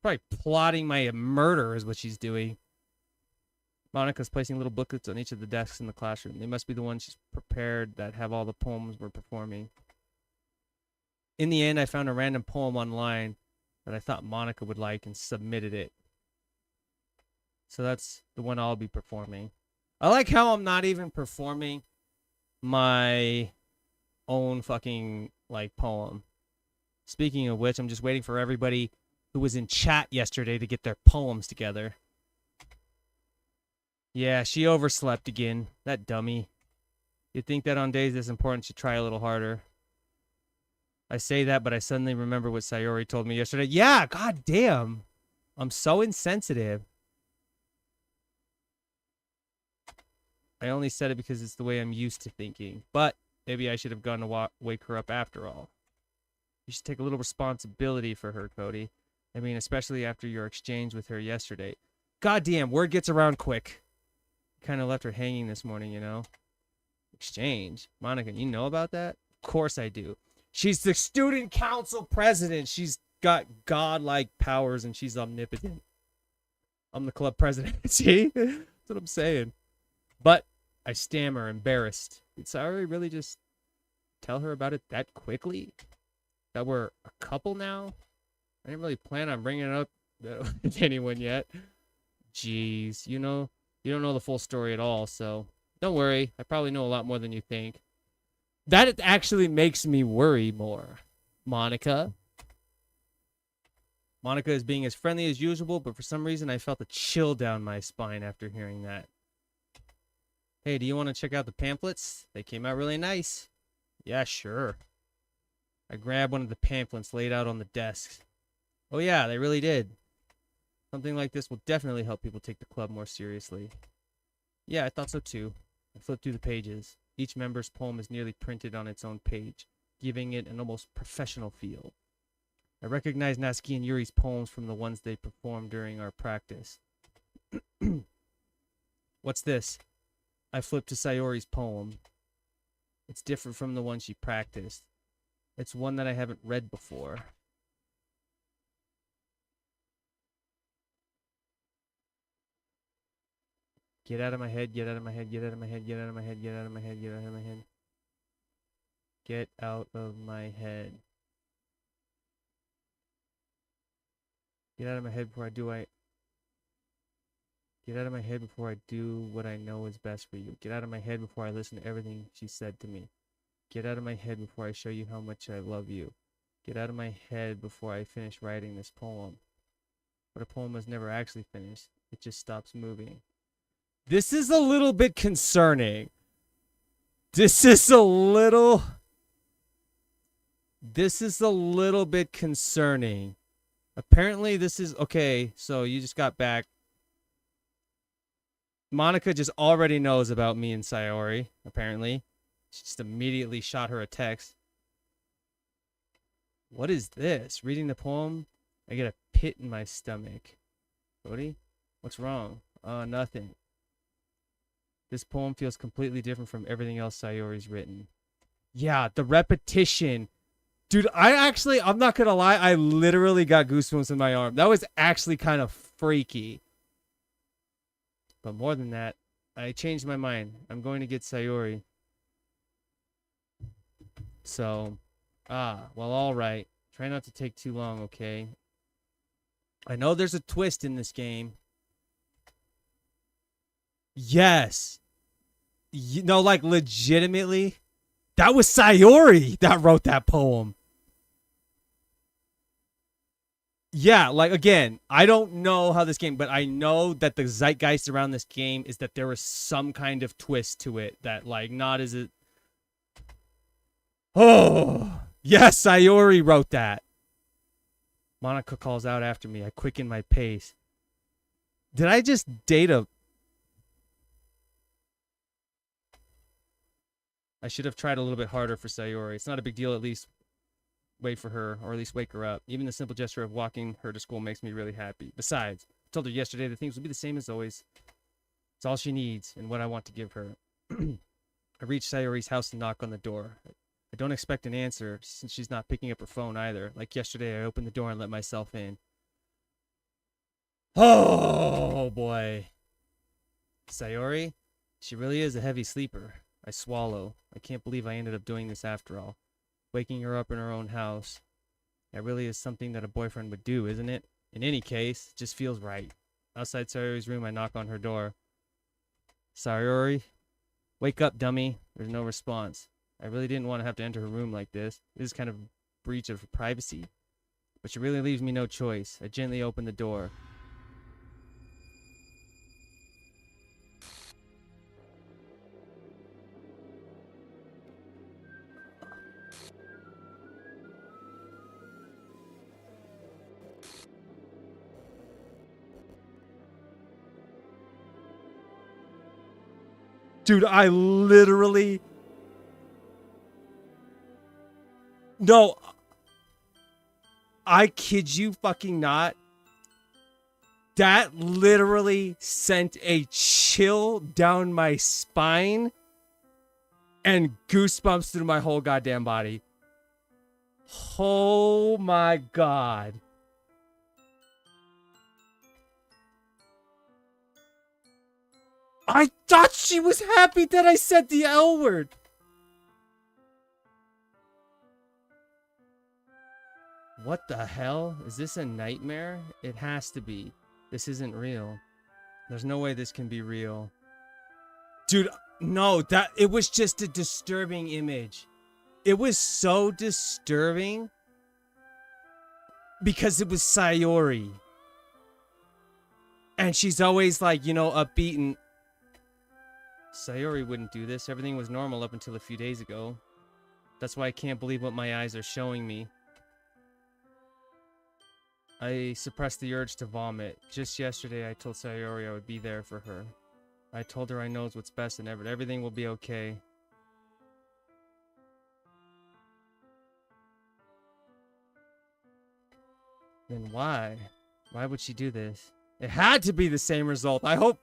Probably plotting my murder is what she's doing. Monica's placing little booklets on each of the desks in the classroom. They must be the ones she's prepared that have all the poems we're performing. In the end, I found a random poem online that I thought Monica would like and submitted it. So that's the one I'll be performing. I like how I'm not even performing my own fucking like poem. Speaking of which, I'm just waiting for everybody who was in chat yesterday to get their poems together. Yeah, she overslept again. That dummy. You'd think that on days this important she'd try a little harder. I say that, but I suddenly remember what Sayori told me yesterday. Yeah, god damn. I'm so insensitive. I only said it because it's the way I'm used to thinking. But maybe I should have gone to wake her up after all. You should take a little responsibility for her, Cody. I mean, especially after your exchange with her yesterday. Goddamn, word gets around quick. Kind of left her hanging this morning, you know? Exchange? Monica, you know about that? Of course I do. She's the student council president. She's got godlike powers and she's omnipotent. I'm the club president. See? That's what I'm saying. But I stammer, embarrassed. Did Sayori really just tell her about it that quickly? That we're a couple now? I didn't really plan on bringing it up with anyone yet. Jeez, you don't know the full story at all, so don't worry. I probably know a lot more than you think. That actually makes me worry more. Monica. Monica is being as friendly as usual, but for some reason I felt a chill down my spine after hearing that. Hey, do you want to check out the pamphlets? They came out really nice. Yeah, sure. I grabbed one of the pamphlets laid out on the desk. Oh yeah, they really did. Something like this will definitely help people take the club more seriously. Yeah, I thought so too. I flipped through the pages. Each member's poem is nearly printed on its own page, giving it an almost professional feel. I recognized Natsuki and Yuri's poems from the ones they performed during our practice. What's this? I flipped to Sayori's poem. It's different from the one she practiced. It's one that I haven't read before. Get out of my head, get out of my head, get out of my head, get out of my head, get out of my head, get out of my head. Get out of my head. Get out of my head before I do Get out of my head before I do what I know is best for you. Get out of my head before I listen to everything she said to me. Get out of my head before I show you how much I love you. Get out of my head before I finish writing this poem. But a poem was never actually finished. It just stops moving. This is a little bit concerning. This is a little bit concerning. Apparently this is okay, so you just got back. Monica just already knows about me and Sayori, apparently. She just immediately shot her a text. What is this? Reading the poem, I get a pit in my stomach. Cody? What's wrong? Nothing. This poem feels completely different from everything else Sayori's written. Yeah, the repetition. Dude, I'm not gonna lie, I literally got goosebumps in my arm. That was actually kind of freaky. But more than that, I changed my mind. I'm going to get Sayori. So, well, all right. Try not to take too long, okay? I know there's a twist in this game. Yes. You know, like, legitimately, that was Sayori that wrote that poem. Yeah, like, again, I don't know how this game, but I know that the zeitgeist around this game is that there was some kind of twist to it that, like, not as it. Oh, yes, Sayori wrote that. Monica calls out after me. I quicken my pace. Did I just date a... I should have tried a little bit harder for Sayori. It's not a big deal, at least wait for her, or at least wake her up. Even the simple gesture of walking her to school makes me really happy. Besides, I told her yesterday that things will be the same as always. It's all she needs and what I want to give her. I reach Sayori's house and knock on the door. I don't expect an answer since she's not picking up her phone either. Like yesterday, I opened the door and let myself in. Oh, boy. Sayori? She really is a heavy sleeper. I swallow. I can't believe I ended up doing this after all. Waking her up in her own house. That really is something that a boyfriend would do, isn't it? In any case, it just feels right. Outside Sayori's room, I knock on her door. Sayori? Wake up, dummy. There's no response. I really didn't want to have to enter her room like this. This is kind of a breach of privacy. But she really leaves me no choice. I gently open the door. Dude, I literally... No. I kid you fucking not. That literally sent a chill down my spine and goosebumps through my whole goddamn body. Oh my god. I thought she was happy that I said the L word. What the hell? Is this a nightmare? It has to be. This isn't real. There's no way this can be real. Dude, no, it was just a disturbing image. It was so disturbing because it was Sayori. And she's always like, you know, upbeat and... Sayori wouldn't do this. Everything was normal up until a few days ago. That's why I can't believe what my eyes are showing me. I suppressed the urge to vomit. Just yesterday, I told Sayori I would be there for her. I told her I knows what's best and everything will be okay. Then why? Why would she do this? It had to be the same result. I hope...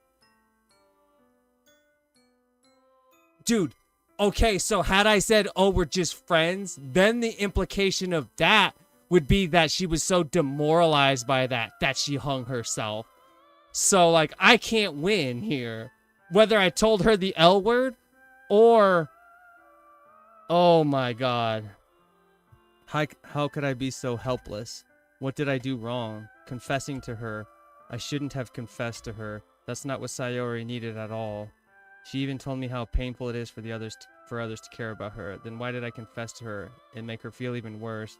Dude, okay, so had I said, oh, we're just friends, then the implication of that would be that she was so demoralized by that she hung herself. So, like, I can't win here. Whether I told her the L word or... Oh my god. How could I be so helpless? What did I do wrong? Confessing to her. I shouldn't have confessed to her. That's not what Sayori needed at all. She even told me how painful it is for others to care about her. Then why did I confess to her and make her feel even worse?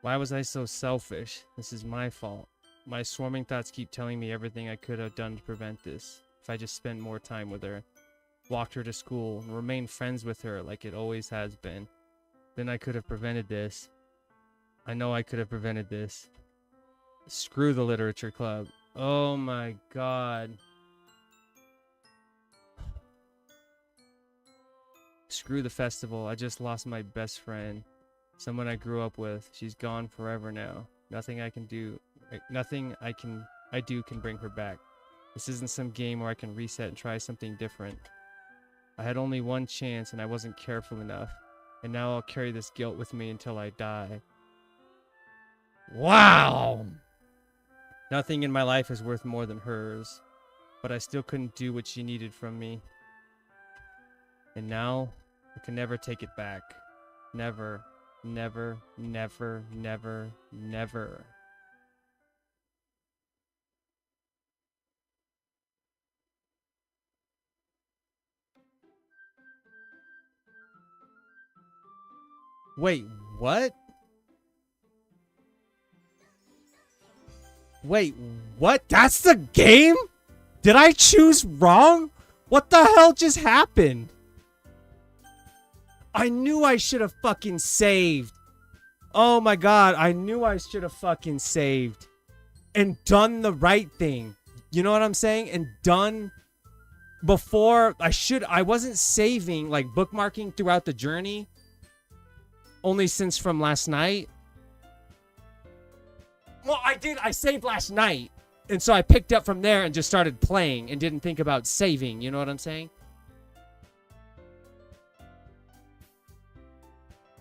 Why was I so selfish? This is my fault. My swarming thoughts keep telling me everything I could have done to prevent this. If I just spent more time with her, walked her to school, and remained friends with her like it always has been, then I could have prevented this. I know I could have prevented this. Screw the literature club. Oh my god. Screw the festival. I just lost my best friend. Someone I grew up with. She's gone forever now. Nothing I do can bring her back. This isn't some game where I can reset and try something different. I had only one chance and I wasn't careful enough. And now I'll carry this guilt with me until I die. Wow! Nothing in my life is worth more than hers. But I still couldn't do what she needed from me. And now, I can never take it back. Never, never, never, never, never. Wait, what? Wait, what? That's the game? Did I choose wrong? What the hell just happened? I knew I should have fucking saved. Oh my god, I knew I should have fucking saved. And done the right thing. You know what I'm saying? And done before I wasn't saving, like bookmarking throughout the journey. Only since from last night. Well, I saved last night. And so I picked up from there and just started playing and didn't think about saving. You know what I'm saying?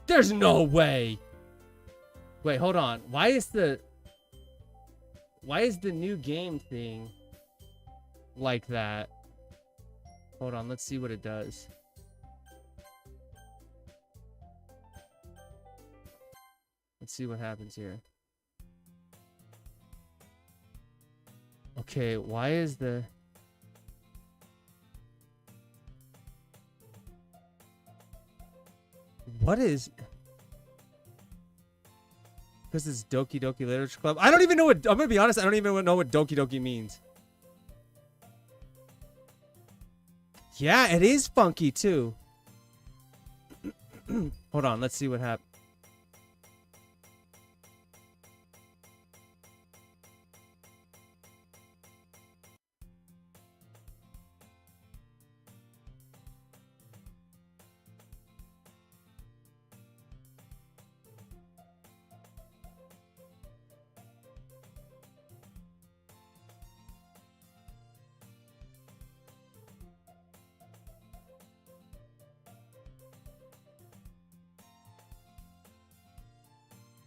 There's no way. Wait, hold on. Why is the new game thing like that? Hold on, let's see what it does. Let's see what happens here. Okay, why is the... What is... Because it's Doki Doki Literature Club. I don't even know what... I'm going to be honest, I don't even know what Doki Doki means. Yeah, it is funky, too. Hold on, let's see what happens.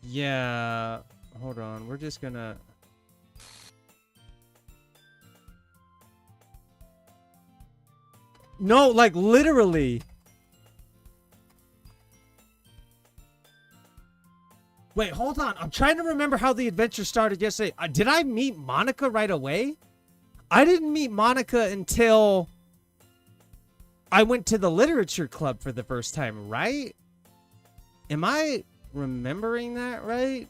Yeah, hold on. We're just gonna... No, like literally. Wait, hold on. I'm trying to remember how the adventure started yesterday. Did I meet Monica right away? I didn't meet Monica until I went to the literature club for the first time, right? Am I remembering that right?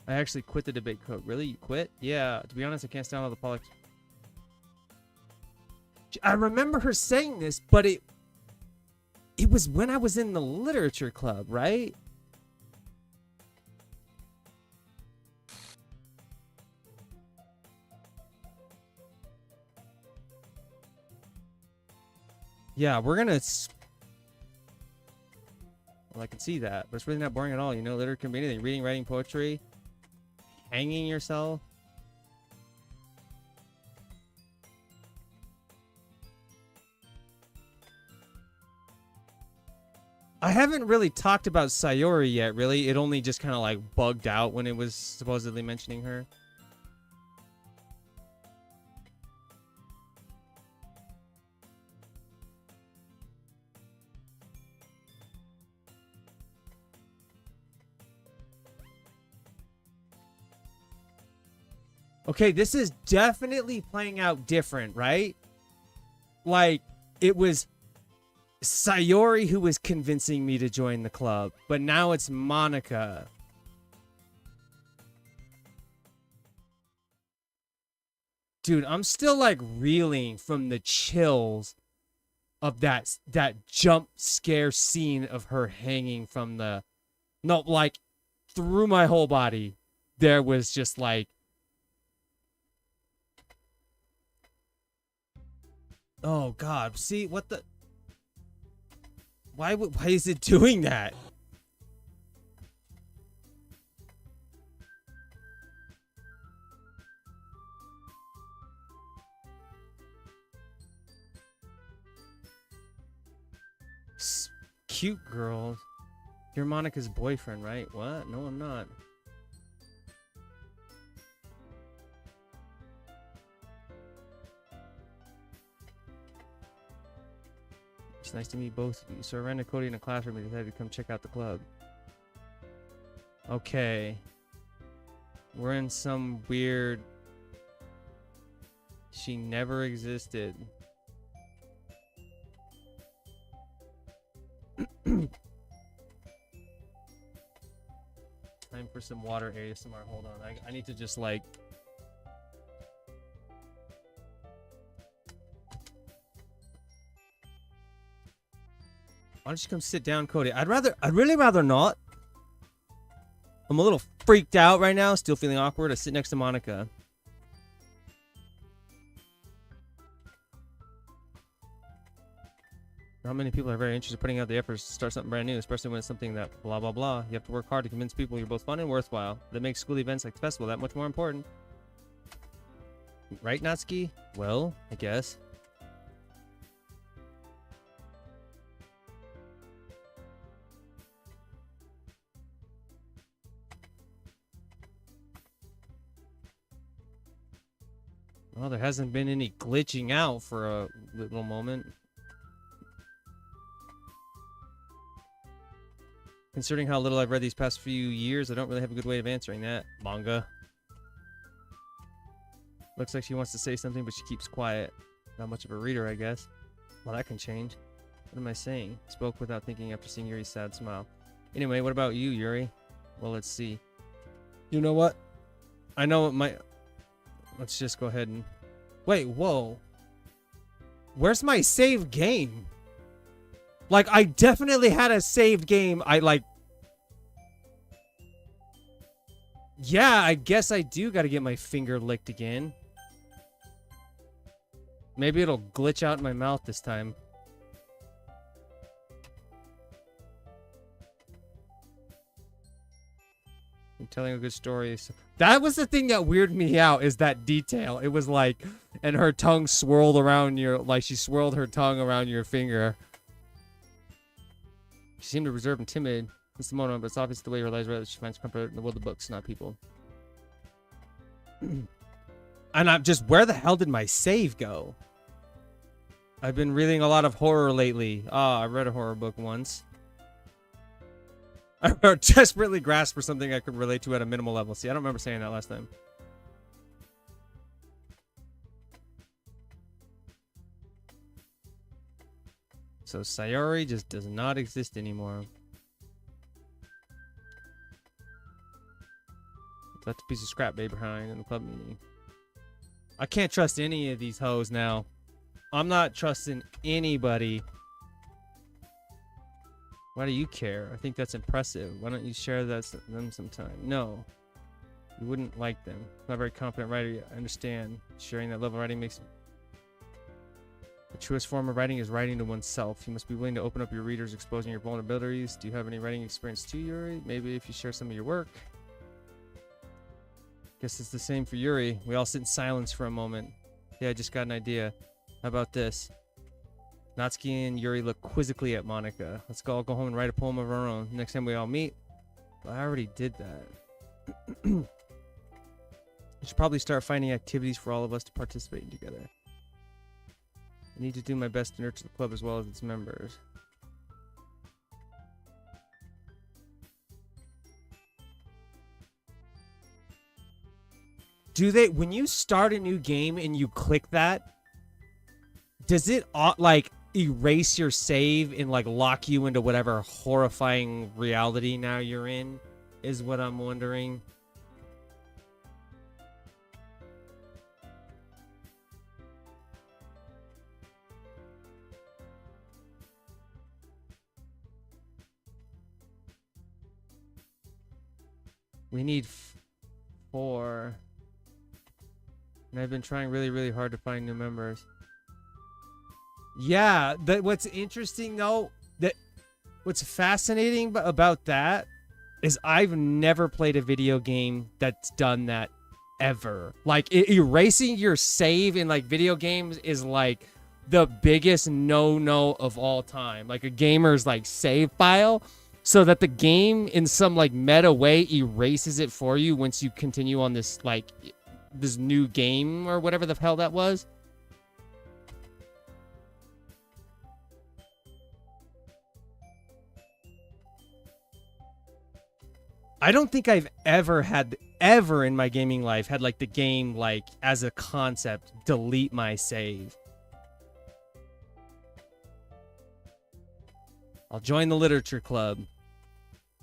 I actually quit the debate code. Really? You quit? Yeah. To be honest, I can't stand all the politics. I remember her saying this, but it was when I was in the literature club, right? Yeah, we're gonna... Well, I can see that, but it's really not boring at all. You know, literature can be anything. Reading, writing, poetry, hanging yourself. I haven't really talked about Sayori yet, really. It only just kind of like bugged out when it was supposedly mentioning her. Okay, this is definitely playing out different, right? Like, it was Sayori who was convincing me to join the club, but now it's Monica. Dude, I'm still like reeling from the chills of that jump scare scene of her hanging from the no, like through my whole body. There was just like, oh god, see what the why is it doing that? Cute girl. You're Monica's boyfriend, right? What? No, I'm not. It's nice to meet both of you. So I ran to Cody in a classroom and decided to come check out the club. Okay. We're in some weird... She never existed. Time for some water ASMR. Hold on. I need to just like... Why don't you come sit down, Cody? I'd really rather not. I'm a little freaked out right now. Still feeling awkward. I sit next to Monica. Not many people are very interested in putting out the effort to start something brand new, especially when it's something that blah, blah, blah. You have to work hard to convince people you're both fun and worthwhile. That makes school events like the festival that much more important. Right, Natsuki? Well, I guess. Well, there hasn't been any glitching out for a little moment. Considering how little I've read these past few years, I don't really have a good way of answering that. Manga. Looks like she wants to say something, but she keeps quiet. Not much of a reader, I guess. Well, that can change. What am I saying? Spoke without thinking after seeing Yuri's sad smile. Anyway, what about you, Yuri? Well, let's see. You know what? I know what my... Let's just go ahead and... Wait, whoa. Where's my save game? Like, I definitely had a saved game. Yeah, I guess I do gotta get my finger licked again. Maybe it'll glitch out in my mouth this time. I'm telling a good story. That was the thing that weirded me out, is that detail. It was like, and her tongue swirled around your, like she swirled her tongue around your finger. She seemed reserved and timid. It's the moment, but it's obvious the way her lies that she finds comfort in the world of books, not people. And I'm just, where the hell did my save go? I've been reading a lot of horror lately. I read a horror book once. I desperately grasped for something I could relate to at a minimal level. See, I don't remember saying that last time. So Sayori just does not exist anymore. Left a piece of scrap paper behind in the club meeting. I can't trust any of these hoes now. I'm not trusting anybody. Why do you care? I think that's impressive. Why don't you share that with them sometime? No. You wouldn't like them. I'm not a very confident writer. I understand. Sharing that level of writing makes... The truest form of writing is writing to oneself. You must be willing to open up your readers, exposing your vulnerabilities. Do you have any writing experience too, Yuri? Maybe if you share some of your work. Guess it's the same for Yuri. We all sit in silence for a moment. Yeah, I just got an idea. How about this? Natsuki and Yuri look quizzically at Monica. Let's all go home and write a poem of our own. Next time we all meet. But I already did that. We should probably start finding activities for all of us to participate in together. I need to do my best to nurture the club as well as its members. Do they, when you start a new game and you click that, does it like erase your save and like lock you into whatever horrifying reality now you're in? Is what I'm wondering. We need 4. And I've been trying really, really hard to find new members. Yeah, what's interesting though, what's fascinating about that is I've never played a video game that's done that ever. Like erasing your save in like video games is like the biggest no-no of all time. Like a gamer's like save file, so that the game in some like meta way erases it for you once you continue on this like this new game or whatever the hell that was. I don't think I've ever in my gaming life had like the game like as a concept delete my save. I'll join the literature club.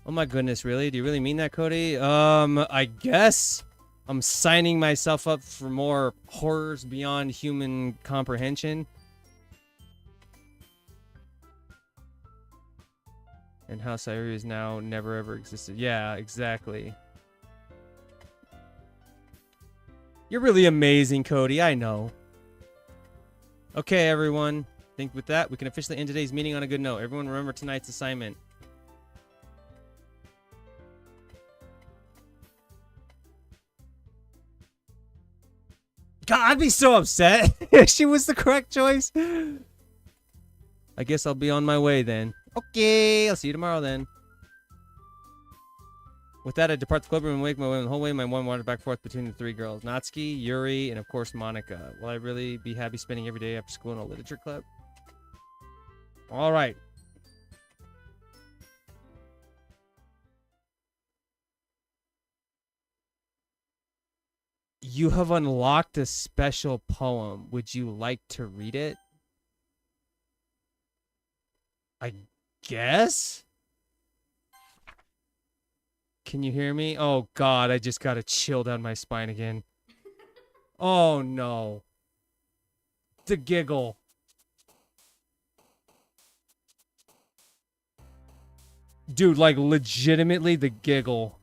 Oh my goodness, really? Do you really mean that, Cody? I guess I'm signing myself up for more horrors beyond human comprehension. And House Irie is now never ever existed. Yeah, exactly. You're really amazing, Cody. I know. Okay, everyone. I think with that, we can officially end today's meeting on a good note. Everyone remember tonight's assignment. God, I'd be so upset if she was the correct choice. I guess I'll be on my way then. Okay, I'll see you tomorrow then. With that, I depart the club room and make my way the whole way. My one wandered back and forth between the 3 girls. Natsuki, Yuri, and of course Monica. Will I really be happy spending every day after school in a literature club? Alright. You have unlocked a special poem. Would you like to read it? I guess? Can you hear me? Oh God, I just got a chill down my spine again. Oh no. The giggle. Dude, like legitimately the giggle.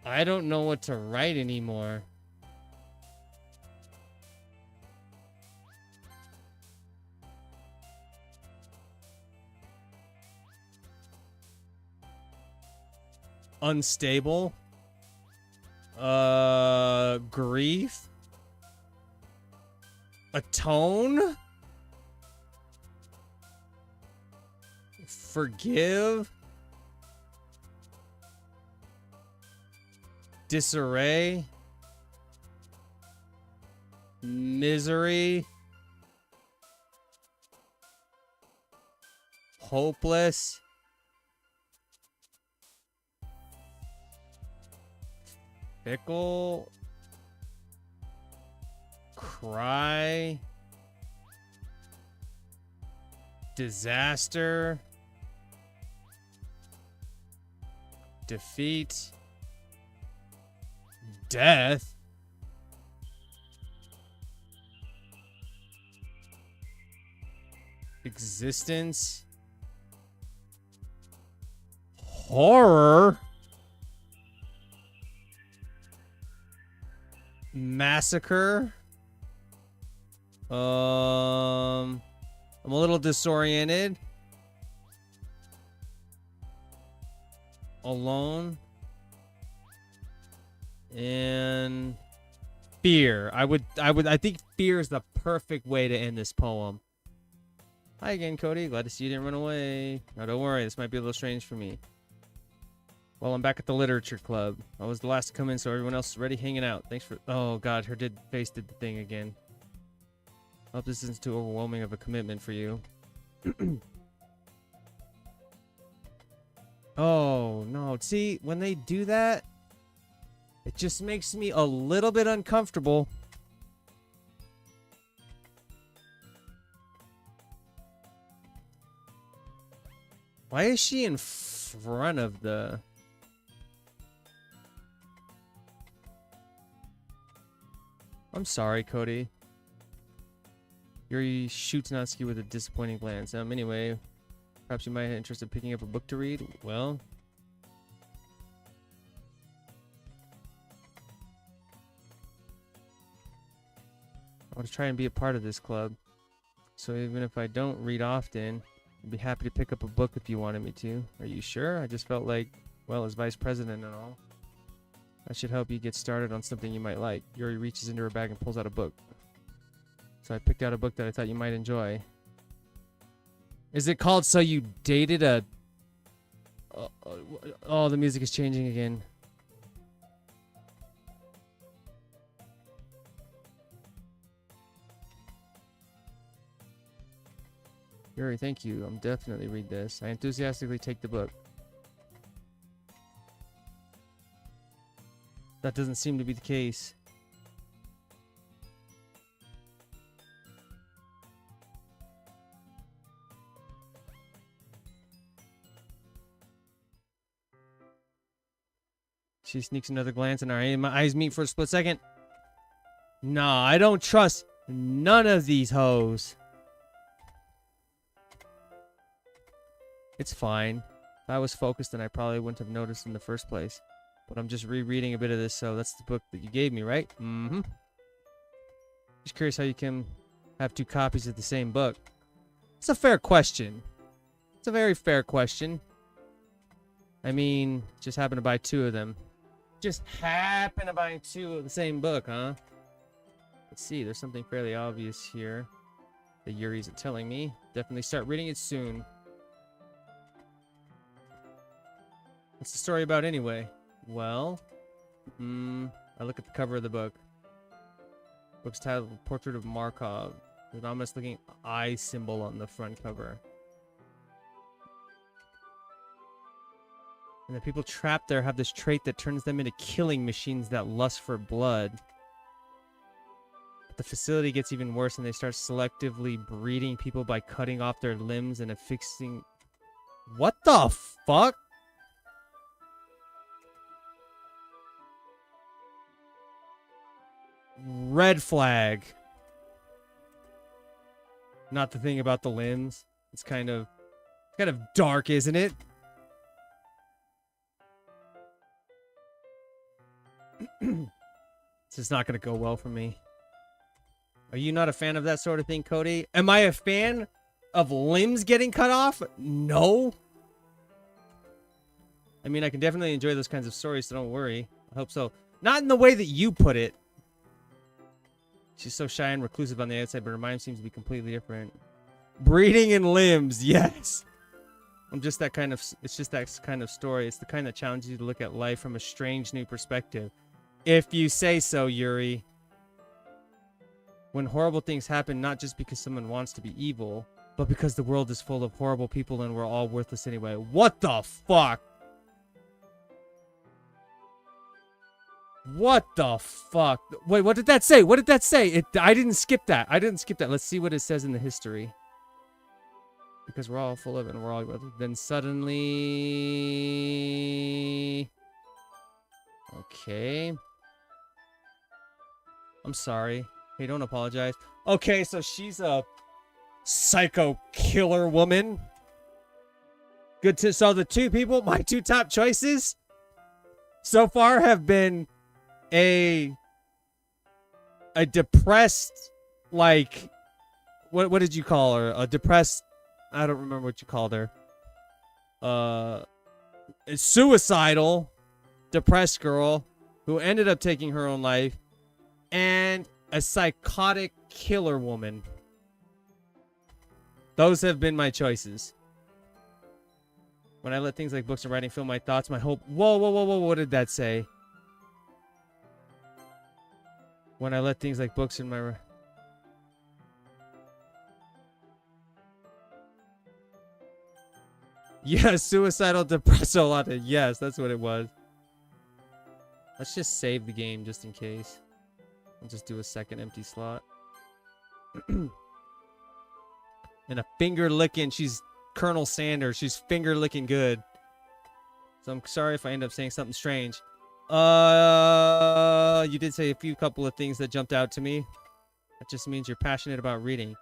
I don't know what to write anymore. Unstable. Grief. Atone. Forgive. Disarray. Misery. Hopeless. Fickle. Cry. Disaster. Defeat. Death. Existence. Horror. Massacre. I'm a little disoriented. Alone. And fear. I think fear is the perfect way to end this poem. Hi again, Cody. Glad to see you didn't run away. Now don't worry, this might be a little strange for me. Well, I'm back at the literature club. I was the last to come in, so everyone else is already hanging out. Thanks for... Oh, God, her face did the thing again. Hope this isn't too overwhelming of a commitment for you. Oh, no. See, when they do that, it just makes me a little bit uncomfortable. Why is she in front of the... I'm sorry, Cody. Yuri shoots Natsuki with a disappointing glance. Anyway, perhaps you might have interest in picking up a book to read. Well... I want to try and be a part of this club. So even if I don't read often, I'd be happy to pick up a book if you wanted me to. Are you sure? I just felt like, well, as vice president and all, I should help you get started on something you might like. Yuri reaches into her bag and pulls out a book. So I picked out a book that I thought you might enjoy. Is it called So You Dated a... Oh, the music is changing again. Yuri, thank you. I'm definitely read this. I enthusiastically take the book. That doesn't seem to be the case. She sneaks another glance and my eyes meet for a split second. Nah, I don't trust none of these hoes. It's fine. If I was focused, then I probably wouldn't have noticed in the first place. But I'm just rereading a bit of this, so that's the book that you gave me, right? Mm-hmm. Just curious how you can have two copies of the same book. It's a fair question. It's a very fair question. I mean, just happen to buy two of them. Just happen to buy two of the same book, huh? Let's see, there's something fairly obvious here that Yuri's telling me. Definitely start reading it soon. What's the story about anyway? Well, I look at the cover of the book. Book's titled Portrait of Markov. With an ominous looking eye symbol on the front cover. And the people trapped there have this trait that turns them into killing machines that lust for blood. But the facility gets even worse and they start selectively breeding people by cutting off their limbs and affixing... What the fuck? Red flag. Not the thing about the limbs. It's kind of dark, isn't it? This is not going to go well for me. Are you not a fan of that sort of thing, Cody? Am I a fan of limbs getting cut off? No. I mean, I can definitely enjoy those kinds of stories, so don't worry. I hope so. Not in the way that you put it. She's so shy and reclusive on the outside, but her mind seems to be completely different. Breeding in limbs, yes. It's just that kind of story. It's the kind that challenges you to look at life from a strange new perspective. If you say so, Yuri. When horrible things happen, not just because someone wants to be evil, but because the world is full of horrible people and we're all worthless anyway. What the fuck? What the fuck? Wait, what did that say? What did that say? I didn't skip that. Let's see what it says in the history. Because we're all full of it and we're all... Then suddenly... Okay. I'm sorry. Hey, don't apologize. Okay, so she's a psycho killer woman. Good to... So the two people, my two top choices so far have been a depressed, like... What did you call her? A depressed... I don't remember what you called her. A suicidal, depressed girl who ended up taking her own life, and a psychotic killer woman. Those have been my choices. When I let things like books and writing fill my thoughts, my hope... Whoa, what did that say? When I let things like books in my... Yeah, suicidal depressologic. Yes, that's what it was. Let's just save the game just in case. I'll just do a second empty slot. And a finger licking. She's Colonel Sanders. She's finger licking good. So I'm sorry if I end up saying something strange. You did say a couple of things that jumped out to me. That just means you're passionate about reading.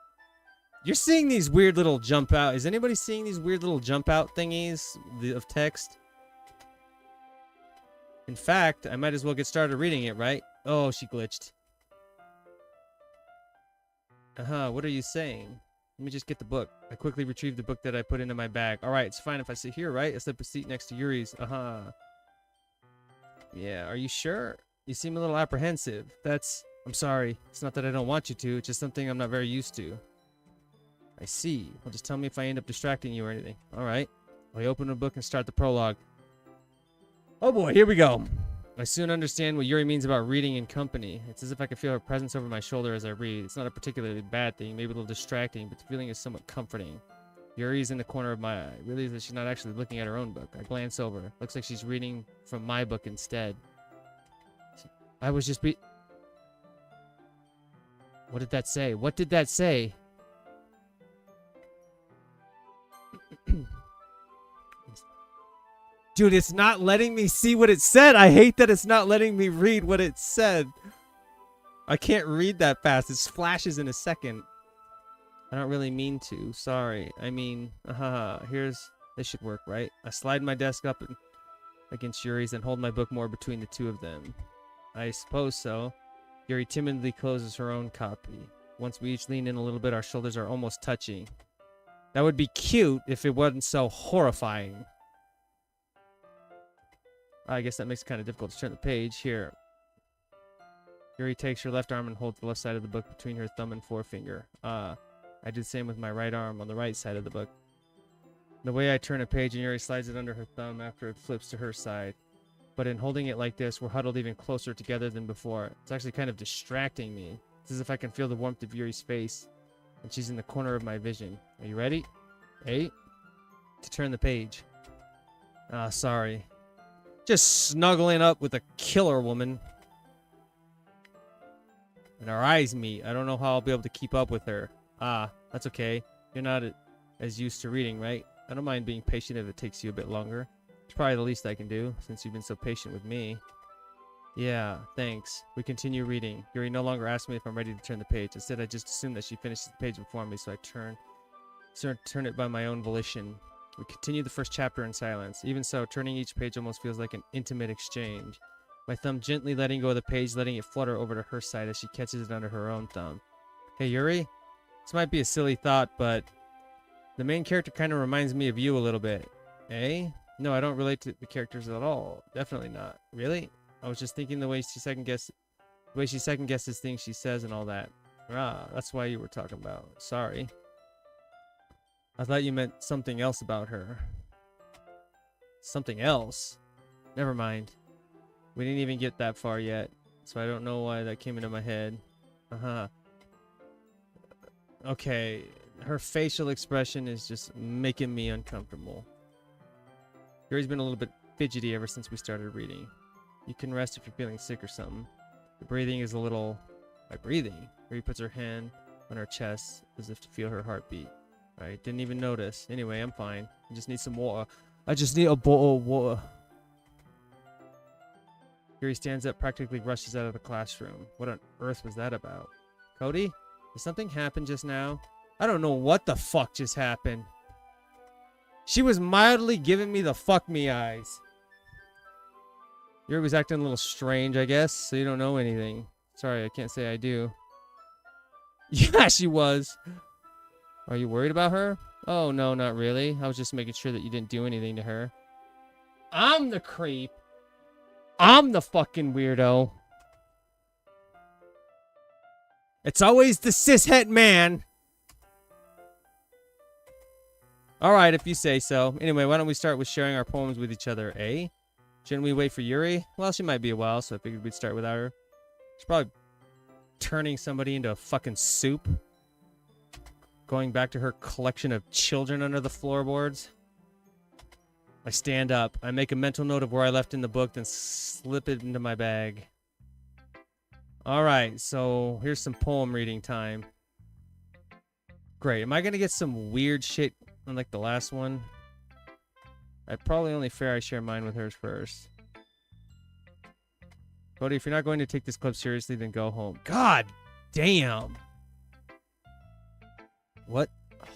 You're seeing these weird little jump out. Is anybody seeing these weird little jump out thingies of text? In fact, I might as well get started reading it, right? Oh, she glitched. What are you saying? Let me just get the book. I quickly retrieved the book that I put into my bag. Alright, it's fine if I sit here, right? I slip a seat next to Yuri's. Yeah, are you sure? You seem a little apprehensive. I'm sorry. It's not that I don't want you to. It's just something I'm not very used to. I see. Well, just tell me if I end up distracting you or anything. Alright. I open the book and start the prologue. Oh boy, here we go. I soon understand what Yuri means about reading in company. It's as if I can feel her presence over my shoulder as I read. It's not a particularly bad thing, maybe a little distracting, but the feeling is somewhat comforting. Yuri's in the corner of my eye. I realize that she's not actually looking at her own book. I glance over. Looks like she's reading from my book instead. I was just What did that say? What did that say? Dude, it's not letting me see what it said. I hate that it's not letting me read what it said. I can't read that fast. It flashes in a second. I don't really mean to. Sorry. I mean, this should work, right? I slide my desk up against Yuri's and hold my book more between the two of them. I suppose so. Yuri timidly closes her own copy. Once we each lean in a little bit, our shoulders are almost touching. That would be cute if it wasn't so horrifying. I guess that makes it kind of difficult to turn the page. Here. Yuri takes her left arm and holds the left side of the book between her thumb and forefinger. I do the same with my right arm on the right side of the book. The way I turn a page and Yuri slides it under her thumb after it flips to her side. But in holding it like this, we're huddled even closer together than before. It's actually kind of distracting me. It's as if I can feel the warmth of Yuri's face, and she's in the corner of my vision. Are you ready? 8. To turn the page. Sorry. Just snuggling up with a killer woman. And our eyes meet. I don't know how I'll be able to keep up with her. That's okay. You're not as used to reading, right? I don't mind being patient if it takes you a bit longer. It's probably the least I can do, since you've been so patient with me. Yeah, thanks. We continue reading. Yuri no longer asks me if I'm ready to turn the page. Instead, I just assume that she finishes the page before me, so I turn it by my own volition. We continue the first chapter in silence. Even so, turning each page almost feels like an intimate exchange. My thumb gently letting go of the page, letting it flutter over to her side as she catches it under her own thumb. Hey, Yuri? This might be a silly thought, but the main character kind of reminds me of you a little bit. Eh? No, I don't relate to the characters at all. Definitely not. Really? I was just thinking the way she second guesses things she says and all that. That's why you were talking about. Sorry. I thought you meant something else about her. Something else? Never mind. We didn't even get that far yet, so I don't know why that came into my head. Okay, her facial expression is just making me uncomfortable. Yuri's been a little bit fidgety ever since we started reading. You can rest if you're feeling sick or something. The breathing is a little... By breathing? Yuri puts her hand on her chest as if to feel her heartbeat. I didn't even notice. Anyway, I'm fine. I just need some water. I just need a bottle of water. Yuri stands up, practically rushes out of the classroom. What on earth was that about? Cody? Did something happen just now? I don't know what the fuck just happened. She was mildly giving me the fuck me eyes. Yuri was acting a little strange, I guess, so you don't know anything. Sorry, I can't say I do. Yeah, she was. Are you worried about her? Oh, no, not really. I was just making sure that you didn't do anything to her. I'm the creep. I'm the fucking weirdo. It's always the cishet man. Alright, if you say so. Anyway, why don't we start with sharing our poems with each other, eh? Shouldn't we wait for Yuri? Well, she might be a while, so I figured we'd start without her. She's probably turning somebody into a fucking soup. Going back to her collection of children under the floorboards. I stand up. I make a mental note of where I left in the book, then slip it into my bag. Alright, so here's some poem reading time. Great. Am I gonna get some weird shit like the last one? Probably only fair I share mine with hers first. Cody, if you're not going to take this club seriously, then go home. God damn. What?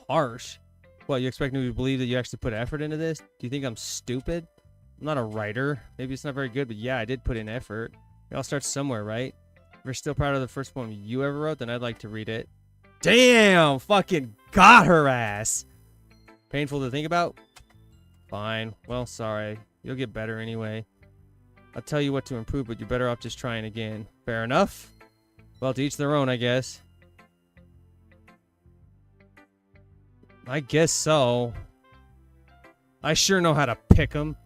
Harsh. What, you expect me to believe that you actually put effort into this? Do you think I'm stupid? I'm not a writer. Maybe it's not very good, but yeah, I did put in effort. It all starts somewhere, right? If you're still proud of the first poem you ever wrote, then I'd like to read it. Damn! Fucking got her ass! Painful to think about? Fine. Well, sorry. You'll get better anyway. I'll tell you what to improve, but you're better off just trying again. Fair enough? Well, to each their own, I guess. I guess so. I sure know how to pick 'em.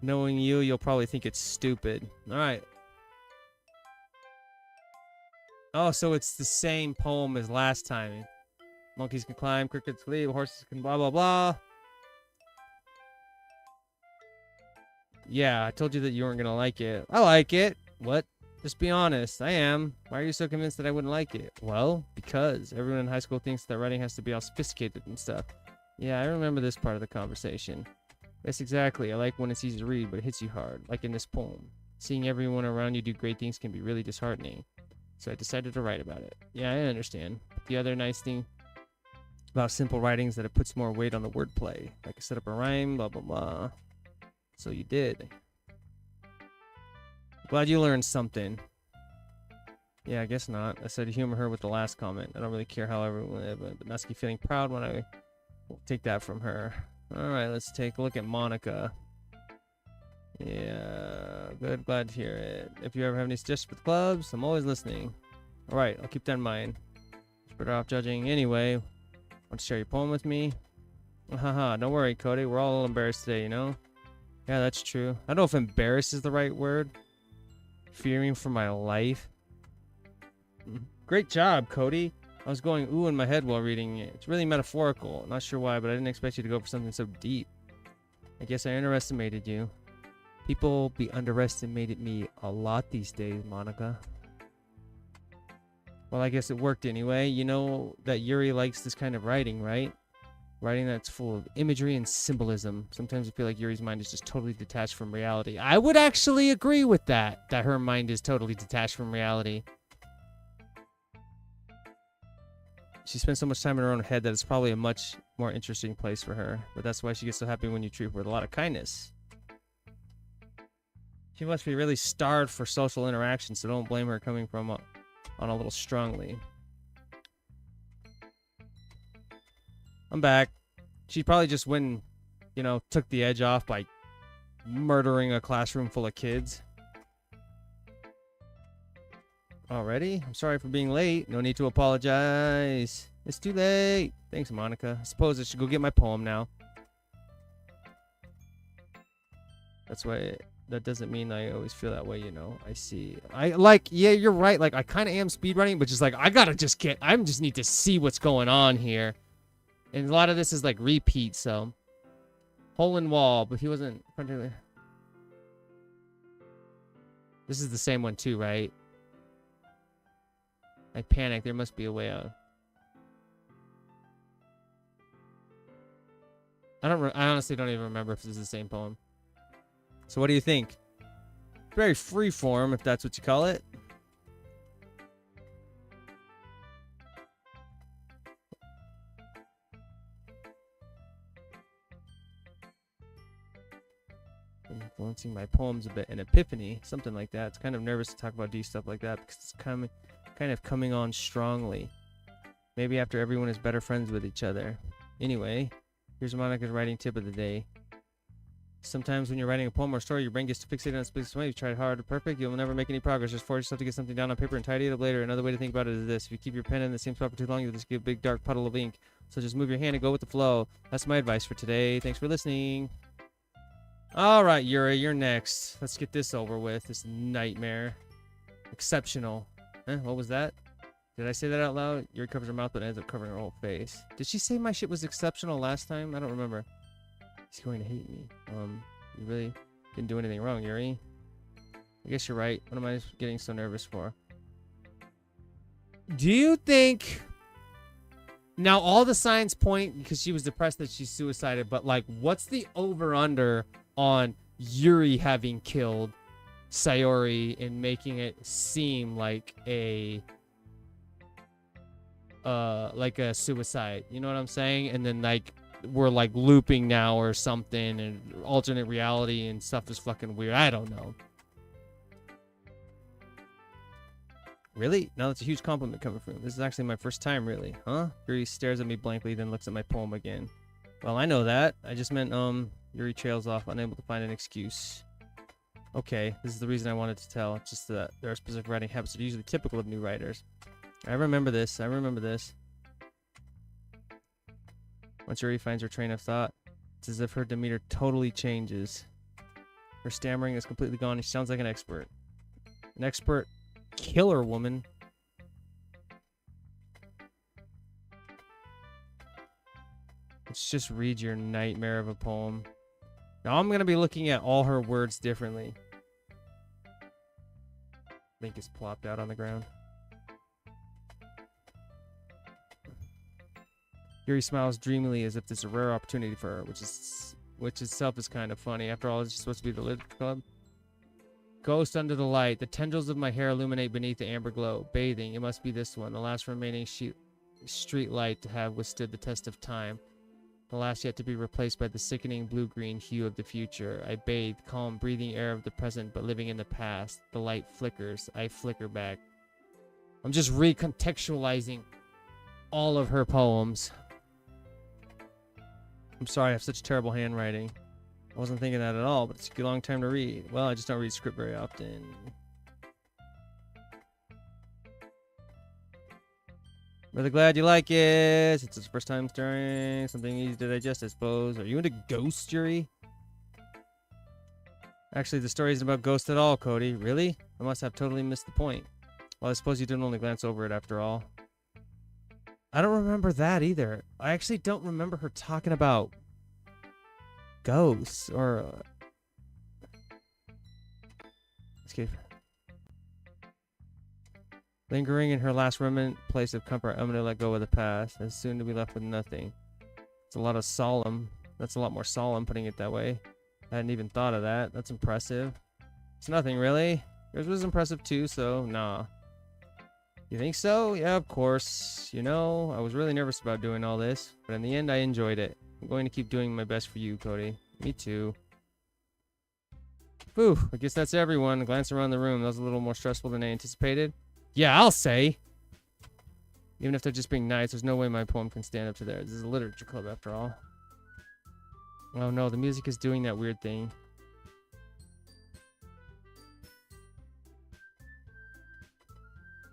Knowing you, you'll probably think it's stupid. Alright. Oh, so it's the same poem as last time. Monkeys can climb, crickets can leap, horses can blah blah blah. Yeah, I told you that you weren't gonna like it. I like it. What? Just be honest. I am. Why are you so convinced that I wouldn't like it? Well, because everyone in high school thinks that writing has to be all sophisticated and stuff. Yeah, I remember this part of the conversation. Yes, exactly. I like when it's easy to read, but it hits you hard, like in this poem. Seeing everyone around you do great things can be really disheartening. So I decided to write about it. Yeah, I understand. But the other nice thing about simple writing is that it puts more weight on the wordplay. Like I set up a rhyme, blah, blah, blah. So you did. Glad you learned something. Yeah, I guess not. I said humor her with the last comment. I don't really care how everyone lived, but Musky feeling proud when I take that from her. Alright, let's take a look at Monica. Yeah, good. Glad to hear it. If you ever have any suggestions for the clubs, I'm always listening. Alright, I'll keep that in mind. Better off judging anyway. Want to share your poem with me? Haha, don't worry, Cody. We're all a little embarrassed today, you know? Yeah, that's true. I don't know if embarrassed is the right word. Fearing for my life. Great job, Cody. I was going ooh in my head while reading it. It's really metaphorical. Not sure why, but I didn't expect you to go for something so deep. I guess I underestimated you. People be underestimated me a lot these days, Monica. Well, I guess it worked anyway. You know that Yuri likes this kind of writing, right? Writing that's full of imagery and symbolism. Sometimes I feel like Yuri's mind is just totally detached from reality. I would actually agree with that her mind is totally detached from reality. She spends so much time in her own head that it's probably a much more interesting place for her. But that's why she gets so happy when you treat her with a lot of kindness. She must be really starved for social interaction, so don't blame her coming from on a little strongly. I'm back. She probably just went and, you know, took the edge off by murdering a classroom full of kids. Already? I'm sorry for being late. No need to apologize. It's too late. Thanks, Monica. I suppose I should go get my poem now. That's why... That doesn't mean I always feel that way, you know. I see. Yeah, you're right. Like, I kind of am speedrunning, but just like, I just need to see what's going on here. And a lot of this is like repeat, so. Hole in wall, but he wasn't. This is the same one too, right? I panicked. There must be a way out. I honestly don't even remember if this is the same poem. So what do you think? Very free form, if that's what you call it. Influencing my poems a bit. An epiphany, something like that. It's kind of nervous to talk about deep stuff like that because it's kind of coming on strongly. Maybe after everyone is better friends with each other. Anyway, here's Monica's writing tip of the day. Sometimes when you're writing a poem or story, your brain gets fixated on a specific way. You try hard or perfect, you'll never make any progress. Just force yourself to get something down on paper and tidy it up later. Another way to think about it is this. If you keep your pen in the same spot for too long, you'll just get a big dark puddle of ink. So just move your hand and go with the flow. That's my advice for today. Thanks for listening. Alright, Yuri, you're next. Let's get this over with. This nightmare. Exceptional. What was that? Did I say that out loud? Yuri covers her mouth but ends up covering her whole face. Did she say my shit was exceptional last time? I don't remember. He's going to hate me. You really didn't do anything wrong, Yuri. I guess you're right. What am I getting so nervous for? Do you think... Now, all the signs point because she was depressed that she suicided, but, like, what's the over-under on Yuri having killed Sayori and making it seem like a suicide? You know what I'm saying? And then, like, we're, like, looping now or something, and alternate reality and stuff is fucking weird. I don't know. Really? Now that's a huge compliment coming from him. This is actually my first time, really. Huh? Yuri stares at me blankly, then looks at my poem again. Well, I know that. I just meant, Yuri trails off, unable to find an excuse. Okay, this is the reason I wanted to tell. It's just that there are specific writing habits that are usually typical of new writers. I remember this. I remember this. Once Yuri finds her train of thought, it's as if her demeanor totally changes. Her stammering is completely gone, and she sounds like an expert. An expert killer woman. Let's just read your nightmare of a poem. Now I'm going to be looking at all her words differently. Link is plopped out on the ground. Yuri smiles dreamily as if this is a rare opportunity for her, which itself is kind of funny. After all, it's supposed to be the Literature Club. Ghost under the light. The tendrils of my hair illuminate beneath the amber glow. Bathing. It must be this one. The last remaining street light to have withstood the test of time. The last yet to be replaced by the sickening blue-green hue of the future. I bathe, calm, breathing air of the present, but living in the past. The light flickers. I flicker back. I'm just recontextualizing all of her poems. I'm sorry, I have such terrible handwriting. I wasn't thinking that at all, but it's a long time to read. Well, I just don't read script very often. Really glad you like it. It's his first time stirring. Something easy to digest, I suppose. Are you into ghosts, Yuri? Actually, the story isn't about ghosts at all, Cody. Really? I must have totally missed the point. Well, I suppose you didn't only glance over it after all. I don't remember that either. I actually don't remember her talking about ghosts or escape. Lingering in her last remnant place of comfort, I'm gonna let go of the past, as soon to be left with nothing. It's a lot of solemn. That's a lot more solemn, putting it that way. I hadn't even thought of that. That's impressive. It's nothing, really. Yours was impressive too, so nah. You think so? Yeah, of course. You know, I was really nervous about doing all this, but in the end, I enjoyed it. I'm going to keep doing my best for you, Cody. Me too. Whew, I guess that's everyone. Glance around the room. That was a little more stressful than I anticipated. Yeah, I'll say. Even if they're just being nice, there's no way my poem can stand up to theirs. This is a literature club, after all. Oh no, the music is doing that weird thing.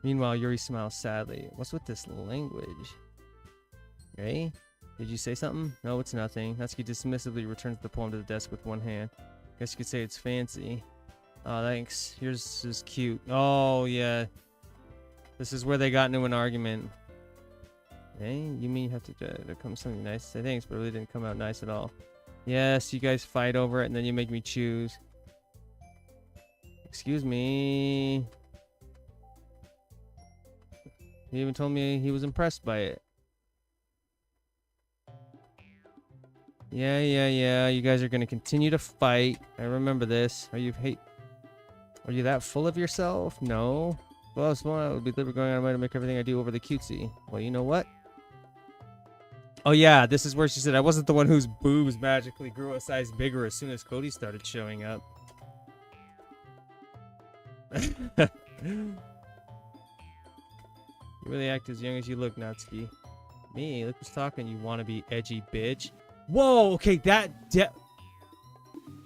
Meanwhile, Yuri smiles sadly. What's with this language? Hey? Did you say something? No, it's nothing. Natsuki dismissively returns the poem to the desk with one hand. Guess you could say it's fancy. Oh, thanks. Yours is cute. Oh, yeah. This is where they got into an argument. Hey, you mean you have to there comes something nice to say thanks, but it really didn't come out nice at all. Yes, you guys fight over it, and then you make me choose. Excuse me. He even told me he was impressed by it. Yeah. You guys are gonna continue to fight. I remember this. Are you that full of yourself? No. Well, it would be deliberate going out of my way to make everything I do over the cutesy. Well, you know what? Oh yeah, this is where she said I wasn't the one whose boobs magically grew a size bigger as soon as Cody started showing up. You really act as young as you look, Natsuki. Me? Look who's talking, you wannabe edgy bitch. Whoa, okay,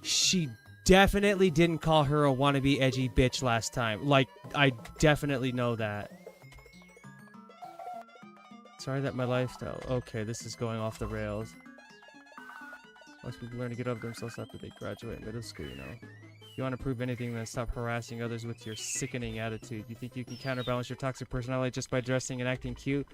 she definitely didn't call her a wannabe edgy bitch last time. Like, I definitely know that. Sorry that my lifestyle... Okay, this is going off the rails. Most people learn to get over themselves after they graduate middle school, you know. If you want to prove anything, then stop harassing others with your sickening attitude. You think you can counterbalance your toxic personality just by dressing and acting cute?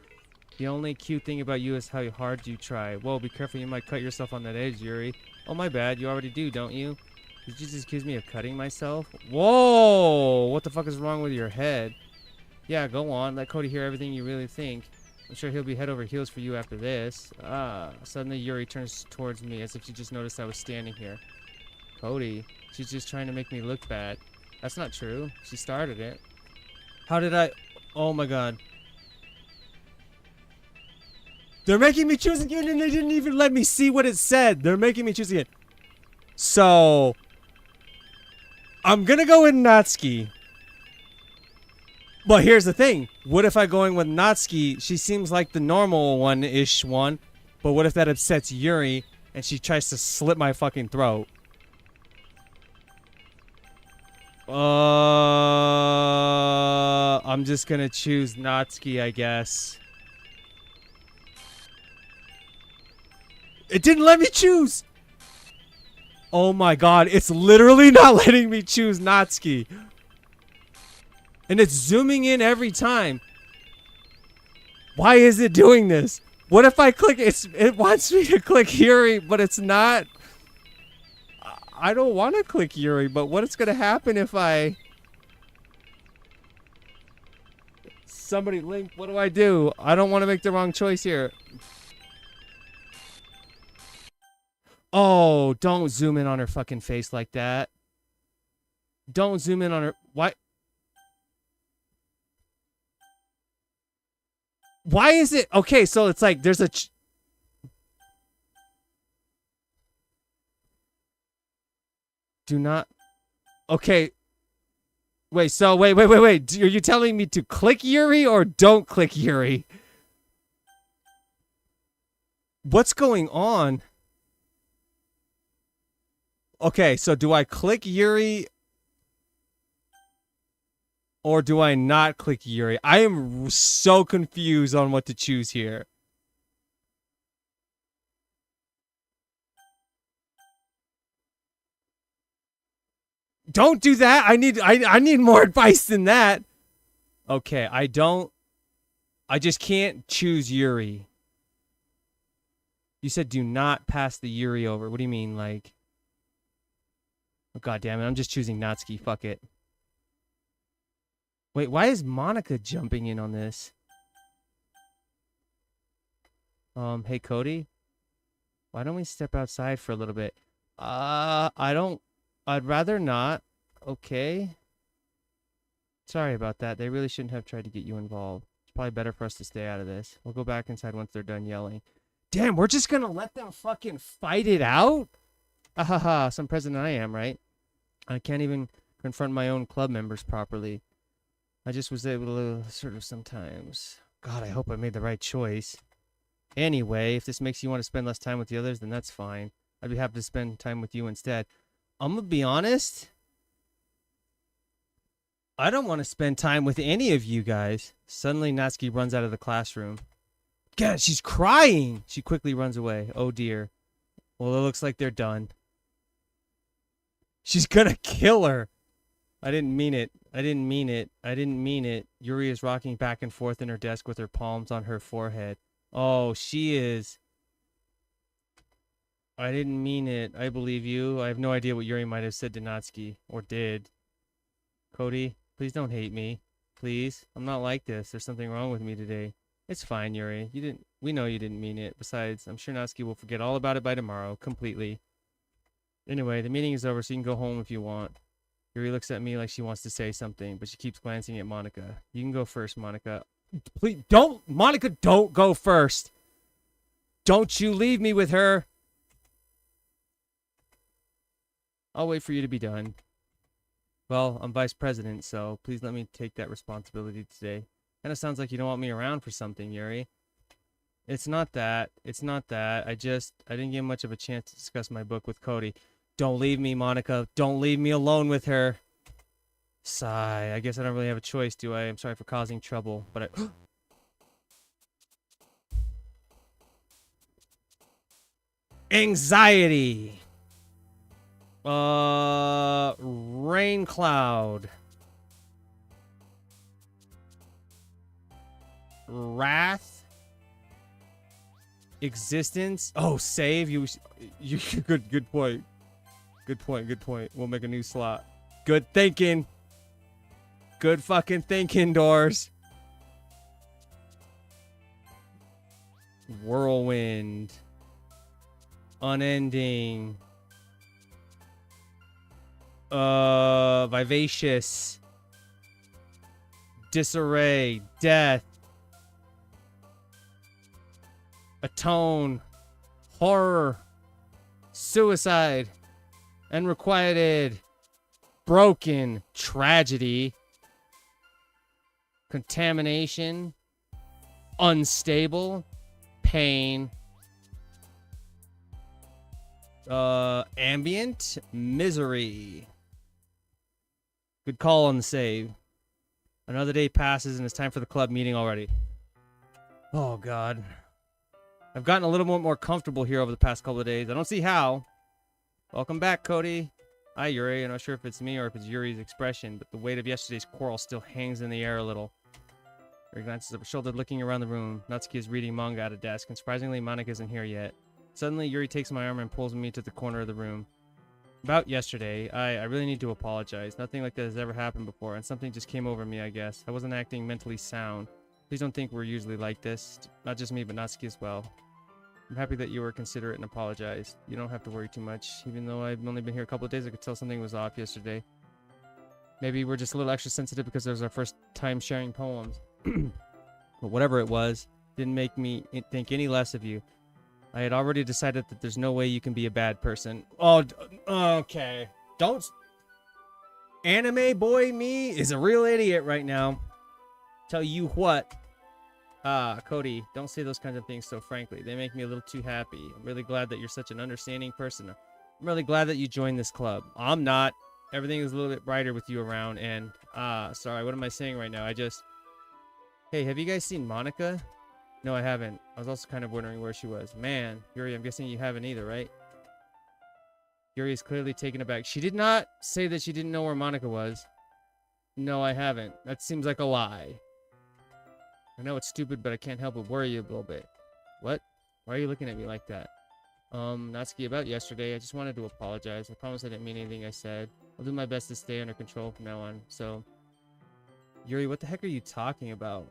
The only cute thing about you is how hard you try. Whoa, be careful, you might cut yourself on that edge, Yuri. Oh, my bad, you already do, don't you? Did you just accuse me of cutting myself? Whoa! What the fuck is wrong with your head? Yeah, go on. Let Cody hear everything you really think. I'm sure he'll be head over heels for you after this. Suddenly Yuri turns towards me as if she just noticed I was standing here. Cody, she's just trying to make me look bad. That's not true. She started it. How did I... Oh my god. They're making me choose again and they didn't even let me see what it said. They're making me choose again. So... I'm gonna go with Natsuki. But here's the thing. What if I go in with Natsuki? She seems like the normal one-ish one. But what if that upsets Yuri and she tries to slit my fucking throat? I'm just gonna choose Natsuki, I guess. It didn't let me choose! Oh my god, it's literally not letting me choose Natsuki. And it's zooming in every time. Why is it doing this? What if I click it wants me to click Yuri, but it's not. I don't want to click Yuri, but what's going to happen if I... Somebody link, what do I do? I don't want to make the wrong choice here. Oh, don't zoom in on her fucking face like that. Don't zoom in on her... Why? Why is it... Okay, so it's like there's a... Do not... Okay. Wait, so wait. Are you telling me to click Yuri or don't click Yuri? What's going on? Okay, so do I click Yuri or do I not click Yuri? I am so confused on what to choose here. Don't do that. I need more advice than that. Okay, I just can't choose Yuri. You said do not pass the Yuri over. What do you mean, like? Oh, god damn it. I'm just choosing Natsuki. Fuck it. Wait, why is Monica jumping in on this? Hey, Cody? Why don't we step outside for a little bit? I'd rather not. Okay. Sorry about that. They really shouldn't have tried to get you involved. It's probably better for us to stay out of this. We'll go back inside once they're done yelling. Damn, we're just gonna let them fucking fight it out? Ahaha, some president I am, right? I can't even confront my own club members properly. I just was able to sort of sometimes. God, I hope I made the right choice. Anyway, if this makes you want to spend less time with the others, then that's fine. I'd be happy to spend time with you instead. I'm gonna be honest. I don't want to spend time with any of you guys. Suddenly, Natsuki runs out of the classroom. God, she's crying! She quickly runs away. Oh dear. Well, it looks like they're done. She's gonna kill her. I didn't mean it. I didn't mean it. I didn't mean it. Yuri is rocking back and forth in her desk with her palms on her forehead. Oh, she is. I didn't mean it. I believe you. I have no idea what Yuri might have said to Natsuki. Or did. Cody, please don't hate me. Please. I'm not like this. There's something wrong with me today. It's fine, Yuri. We know you didn't mean it. Besides, I'm sure Natsuki will forget all about it by tomorrow. Completely. Anyway, the meeting is over, so you can go home if you want. Yuri looks at me like she wants to say something, but she keeps glancing at Monica. You can go first, Monica. Please, don't! Monica, don't go first! Don't you leave me with her! I'll wait for you to be done. Well, I'm vice president, so please let me take that responsibility today. Kinda sounds like you don't want me around for something, Yuri. It's not that. It's not that. I didn't get much of a chance to discuss my book with Cody. Don't leave me, Monica. Don't leave me alone with her. Sigh. I guess I don't really have a choice, do I? I'm sorry for causing trouble, but I... Anxiety. Rain cloud. Wrath. Existence. Oh, save. You good point. Good point. We'll make a new slot. Good thinking. Good fucking thinking, Doors. Whirlwind. Unending. Vivacious. Disarray. Death. Atone. Horror. Suicide. Unrequited. Broken. Tragedy. Contamination. Unstable. Pain. Ambient. Misery. Good call on the save. Another day passes and it's time for the club meeting already. Oh, God. I've gotten a little more comfortable here over the past couple of days. I don't see how. Welcome back, Cody. Hi, Yuri. I'm not sure if it's me or if it's Yuri's expression, but the weight of yesterday's quarrel still hangs in the air a little. Yuri glances over her shoulder, looking around the room. Natsuki is reading manga at a desk, and surprisingly, Monica isn't here yet. Suddenly, Yuri takes my arm and pulls me to the corner of the room. About yesterday, I really need to apologize. Nothing like that has ever happened before, and something just came over me, I guess. I wasn't acting mentally sound. Please don't think we're usually like this. Not just me, but Natsuki as well. I'm happy that you were considerate and apologized. You don't have to worry too much. Even though I've only been here a couple of days, I could tell something was off yesterday. Maybe we're just a little extra sensitive because it was our first time sharing poems. But whatever it was, didn't make me think any less of you. I had already decided that there's no way you can be a bad person. Oh, okay. Don't... Anime boy me is a real idiot right now. Tell you what. Cody, don't say those kinds of things so frankly. They make me a little too happy. I'm really glad that you're such an understanding person. I'm really glad that you joined this club. I'm not. Everything is a little bit brighter with you around, and... sorry, what am I saying right now? Hey, have you guys seen Monica? No, I haven't. I was also kind of wondering where she was. Man, Yuri, I'm guessing you haven't either, right? Yuri is clearly taken aback. She did not say that she didn't know where Monica was. No, I haven't. That seems like a lie. I know it's stupid, but I can't help but worry you a little bit. What? Why are you looking at me like that? Natsuki, about yesterday, I just wanted to apologize. I promise I didn't mean anything I said. I'll do my best to stay under control from now on. So, Yuri, what the heck are you talking about?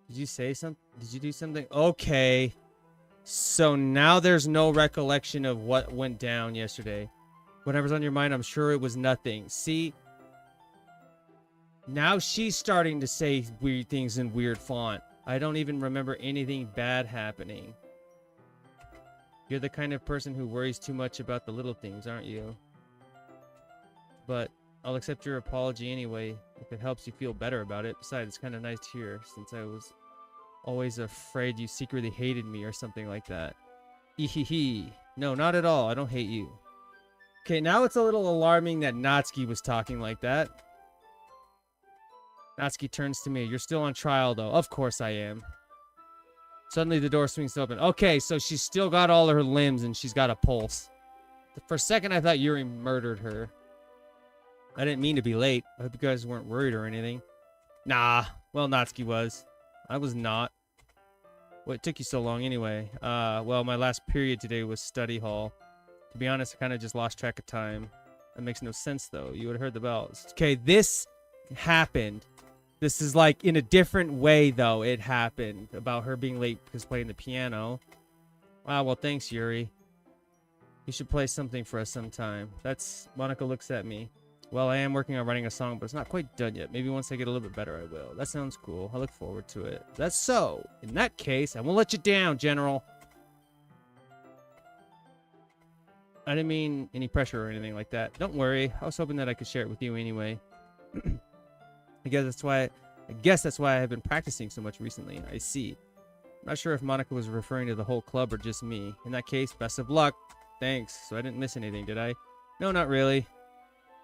Did you say something? Did you do something? Okay. So now there's no recollection of what went down yesterday. Whatever's on your mind, I'm sure it was nothing. See? Now she's starting to say weird things in weird font. I don't even remember anything bad happening. You're the kind of person who worries too much about the little things, aren't you? But I'll accept your apology anyway, if it helps you feel better about it. Besides, it's kind of nice to hear, since I was always afraid you secretly hated me or something like that. Ehehe. No, not at all. I don't hate you. Okay, now it's a little alarming that Natsuki was talking like that. Natsuki turns to me. You're still on trial, though. Of course I am. Suddenly, the door swings open. Okay, so she's still got all her limbs and she's got a pulse. For a second, I thought Yuri murdered her. I didn't mean to be late. I hope you guys weren't worried or anything. Nah. Well, Natsuki was. I was not. What took you so long anyway? Well, my last period today was study hall. To be honest, I kind of just lost track of time. That makes no sense, though. You would have heard the bells. Okay, this happened. This is like in a different way, though. It happened about her being late because playing the piano. Wow, well, thanks, Yuri. You should play something for us sometime. Monica looks at me. Well, I am working on writing a song, but it's not quite done yet. Maybe once I get a little bit better, I will. That sounds cool. I look forward to it. That's so. In that case, I won't let you down, General. I didn't mean any pressure or anything like that. Don't worry. I was hoping that I could share it with you anyway. I guess that's why I have been practicing so much recently. I see. I'm not sure if Monica was referring to the whole club or just me. In that case, best of luck. Thanks. So I didn't miss anything, did I? No, not really.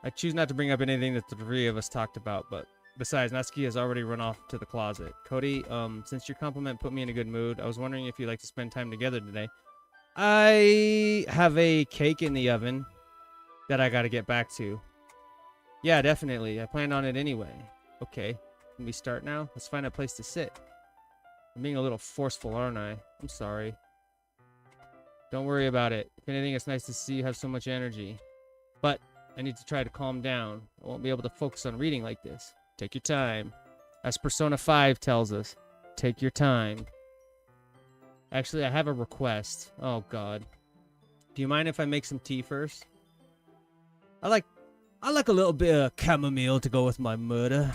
I choose not to bring up anything that the three of us talked about, but besides, Natsuki has already run off to the closet. Cody, since your compliment put me in a good mood, I was wondering if you'd like to spend time together today. I have a cake in the oven that I gotta get back to. Yeah, definitely. I planned on it anyway. Okay. Can we start now? Let's find a place to sit. I'm being a little forceful, aren't I? I'm sorry. Don't worry about it. If anything, it's nice to see you have so much energy. But I need to try to calm down. I won't be able to focus on reading like this. Take your time. As Persona 5 tells us, take your time. Actually, I have a request. Oh, God. Do you mind if I make some tea first? I like a little bit of chamomile to go with my murder.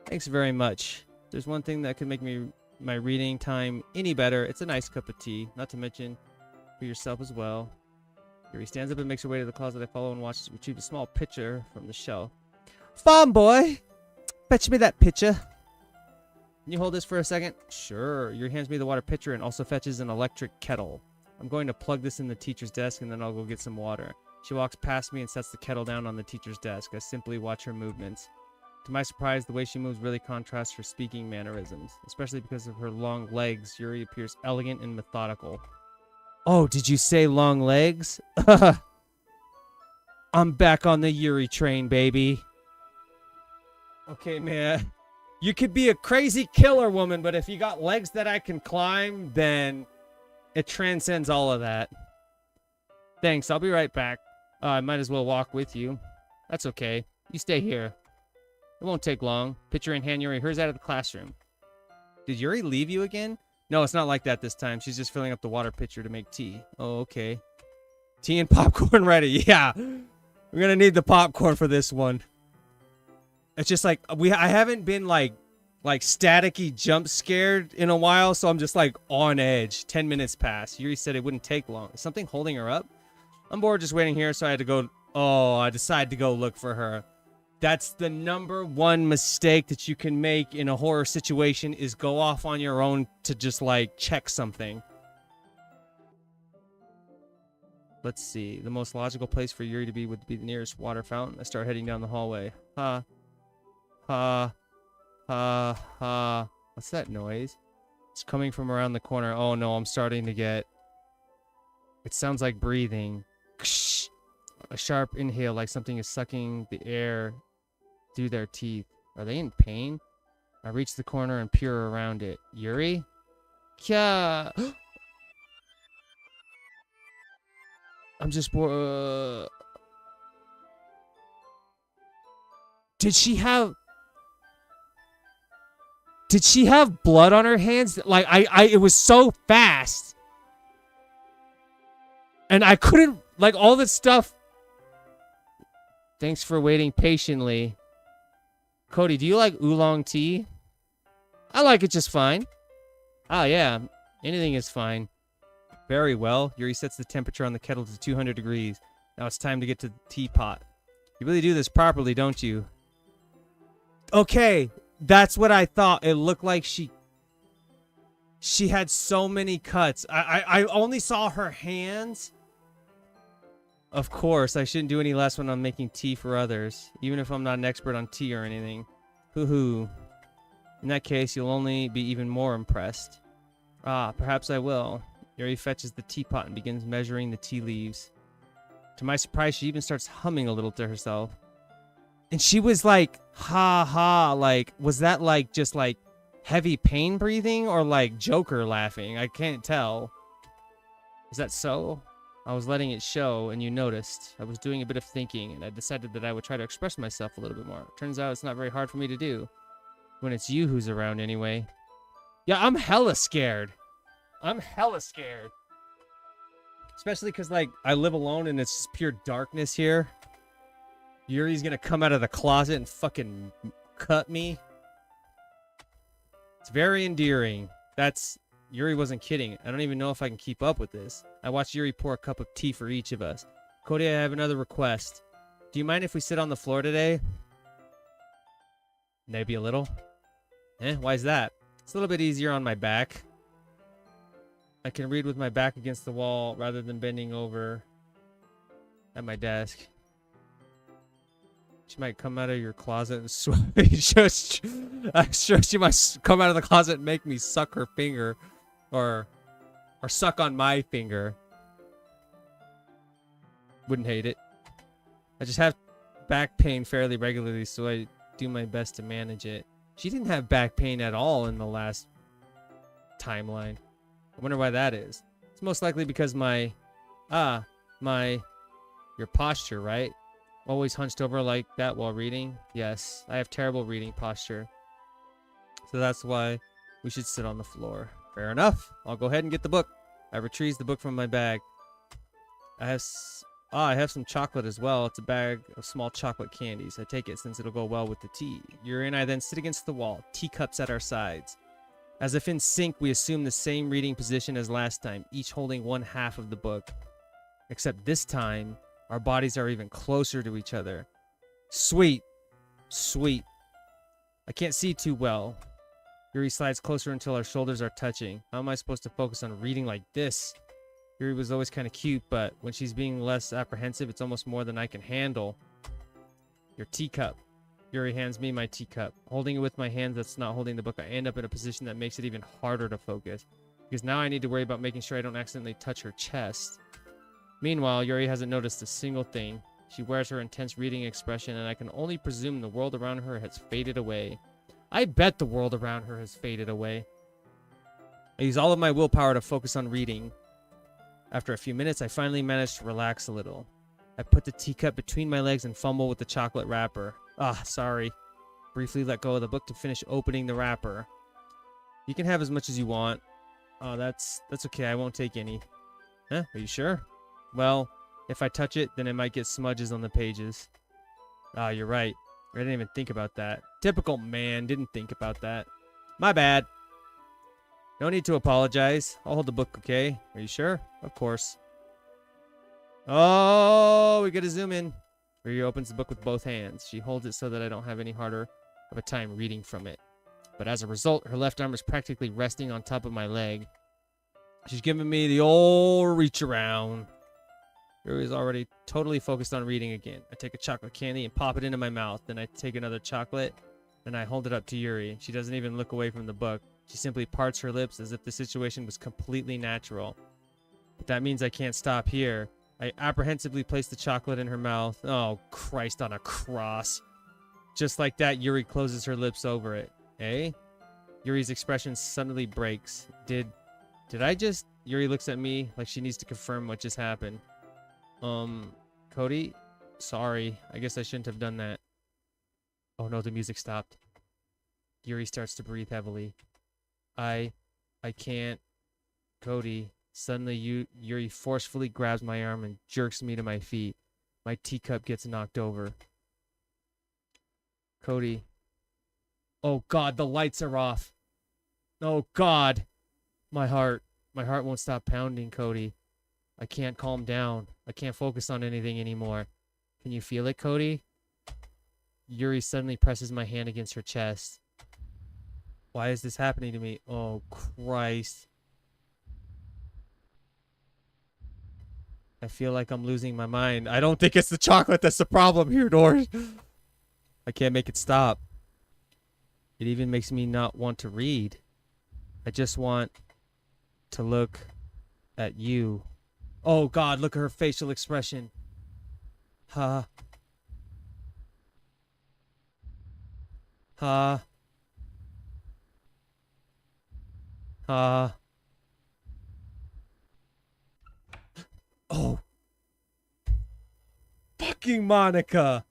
Thanks very much. There's one thing that could make my reading time any better. It's a nice cup of tea. Not to mention for yourself as well. Here he stands up and makes her way to the closet. I follow and watch us retrieve a small pitcher from the shelf. Farm boy! Fetch me that pitcher. Can you hold this for a second? Sure. Yuri hands me the water pitcher and also fetches an electric kettle. I'm going to plug this in the teacher's desk and then I'll go get some water. She walks past me and sets the kettle down on the teacher's desk. I simply watch her movements. To my surprise, the way she moves really contrasts her speaking mannerisms. Especially because of her long legs, Yuri appears elegant and methodical. Oh, did you say long legs? I'm back on the Yuri train, baby. Okay, man. You could be a crazy killer woman, but if you got legs that I can climb, then it transcends all of that. Thanks, I'll be right back. I might as well walk with you. That's okay. You stay here. It won't take long. Pitcher in hand, Yuri hurries out of the classroom. Did Yuri leave you again? No, it's not like that this time. She's just filling up the water pitcher to make tea. Oh, okay. Tea and popcorn ready. Yeah. We're gonna need the popcorn for this one. It's just like, I haven't been like staticky jump scared in a while, so I'm just like on edge. 10 minutes pass. Yuri said it wouldn't take long. Is something holding her up? I'm bored just waiting here, so I had to go. Oh, I decided to go look for her. That's the #1 mistake that you can make in a horror situation is go off on your own to just like check something. Let's see. The most logical place for Yuri to be would be the nearest water fountain. I start heading down the hallway. Ha. Ha. Ha. Ha. What's that noise? It's coming from around the corner. Oh no, I'm starting to get... It sounds like breathing. A sharp inhale like something is sucking the air through their teeth. Are they in pain? I reach the corner and peer around it. Yuri? Kya. I'm just bored. Did she have blood on her hands? Like it was so fast. And I couldn't, like, all this stuff. Thanks for waiting patiently. Cody, do you like oolong tea? I like it just fine. Oh, yeah. Anything is fine. Very well. Yuri sets the temperature on the kettle to 200 degrees. Now it's time to get to the teapot. You really do this properly, don't you? Okay. That's what I thought. It looked like she had so many cuts. I only saw her hands. Of course, I shouldn't do any less when I'm making tea for others, even if I'm not an expert on tea or anything. Hoo-hoo. In that case, you'll only be even more impressed. Ah, perhaps I will. Yuri fetches the teapot and begins measuring the tea leaves. To my surprise, she even starts humming a little to herself. And she was like, ha ha, like, was that like just like heavy pain breathing or like Joker laughing? I can't tell. Is that so? I was letting it show, and you noticed. I was doing a bit of thinking, and I decided that I would try to express myself a little bit more. Turns out it's not very hard for me to do. When it's you who's around, anyway. Yeah, I'm hella scared. I'm hella scared. Especially because, like, I live alone, and it's just pure darkness here. Yuri's gonna come out of the closet and fucking cut me. It's very endearing. Yuri wasn't kidding. I don't even know if I can keep up with this. I watched Yuri pour a cup of tea for each of us. Cody, I have another request. Do you mind if we sit on the floor today? Maybe a little. Why is that? It's a little bit easier on my back. I can read with my back against the wall rather than bending over at my desk. She might come out of your closet and I'm sure she might come out of the closet and make me suck her finger. Or suck on my finger. Wouldn't hate it. I just have back pain fairly regularly, so I do my best to manage it. She didn't have back pain at all in the last timeline. I wonder why that is. It's most likely because your posture, right? Always hunched over like that while reading. Yes, I have terrible reading posture. So that's why we should sit on the floor. Fair enough. I'll go ahead and get the book. I retrieve the book from my bag. I have some chocolate as well. It's a bag of small chocolate candies. I take it since it'll go well with the tea. Yuri and I then sit against the wall, teacups at our sides. As if in sync, we assume the same reading position as last time, each holding one half of the book. Except this time, our bodies are even closer to each other. Sweet. Sweet. I can't see too well. Yuri slides closer until our shoulders are touching. How am I supposed to focus on reading like this? Yuri was always kind of cute, but when she's being less apprehensive, it's almost more than I can handle. Your teacup. Yuri hands me my teacup. Holding it with my hands that's not holding the book, I end up in a position that makes it even harder to focus. Because now I need to worry about making sure I don't accidentally touch her chest. Meanwhile, Yuri hasn't noticed a single thing. She wears her intense reading expression, and I can only presume the world around her has faded away. I bet the world around her has faded away. I use all of my willpower to focus on reading. After a few minutes, I finally manage to relax a little. I put the teacup between my legs and fumble with the chocolate wrapper. Sorry. Briefly let go of the book to finish opening the wrapper. You can have as much as you want. Oh, that's okay. I won't take any. Huh? Are you sure? Well, if I touch it, then it might get smudges on the pages. You're right. I didn't even think about that. Typical man, didn't think about that. My bad. No need to apologize. I'll hold the book, okay? Are you sure? Of course. Oh, we gotta zoom in. Ryu opens the book with both hands. She holds it so that I don't have any harder of a time reading from it. But as a result, her left arm is practically resting on top of my leg. She's giving me the old reach around. Yuri is already totally focused on reading again. I take a chocolate candy and pop it into my mouth. Then I take another chocolate and I hold it up to Yuri. She doesn't even look away from the book. She simply parts her lips as if the situation was completely natural. But that means I can't stop here. I apprehensively place the chocolate in her mouth. Oh, Christ on a cross. Just like that, Yuri closes her lips over it. Eh? Yuri's expression suddenly breaks. Did I just... Yuri looks at me like she needs to confirm what just happened. Cody? Sorry. I guess I shouldn't have done that. Oh no, the music stopped. Yuri starts to breathe heavily. I can't. Cody. Suddenly, Yuri forcefully grabs my arm and jerks me to my feet. My teacup gets knocked over. Cody. Oh God, the lights are off. Oh God. My heart won't stop pounding, Cody. I can't calm down. I can't focus on anything anymore. Can you feel it, Cody? Yuri suddenly presses my hand against her chest. Why is this happening to me? Oh, Christ. I feel like I'm losing my mind. I don't think it's the chocolate that's the problem here, Doors. I can't make it stop. It even makes me not want to read. I just want to look at you. Oh, God, look at her facial expression. Ha. Ha. Ha. Oh. Fucking Monica.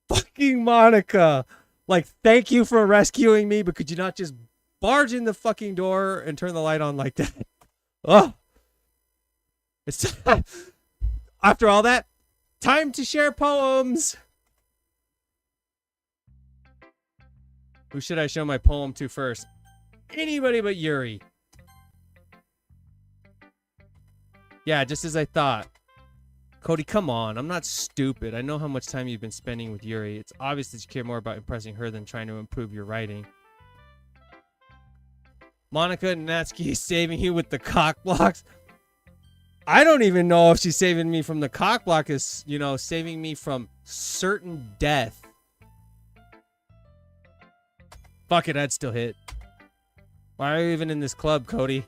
Fucking Monica. Like, thank you for rescuing me, but could you not just barge in the fucking door and turn the light on like that? Oh. It's after all that, time to share poems. Who should I show my poem to first? Anybody but Yuri. Yeah, just as I thought. Cody, come on. I'm not stupid. I know how much time you've been spending with Yuri. It's obvious that you care more about impressing her than trying to improve your writing. Monica Natsuki is saving you with the cock blocks. I don't even know if she's saving me from the cock block is, you know, saving me from certain death. Fuck it, I'd still hit. Why are you even in this club, Cody?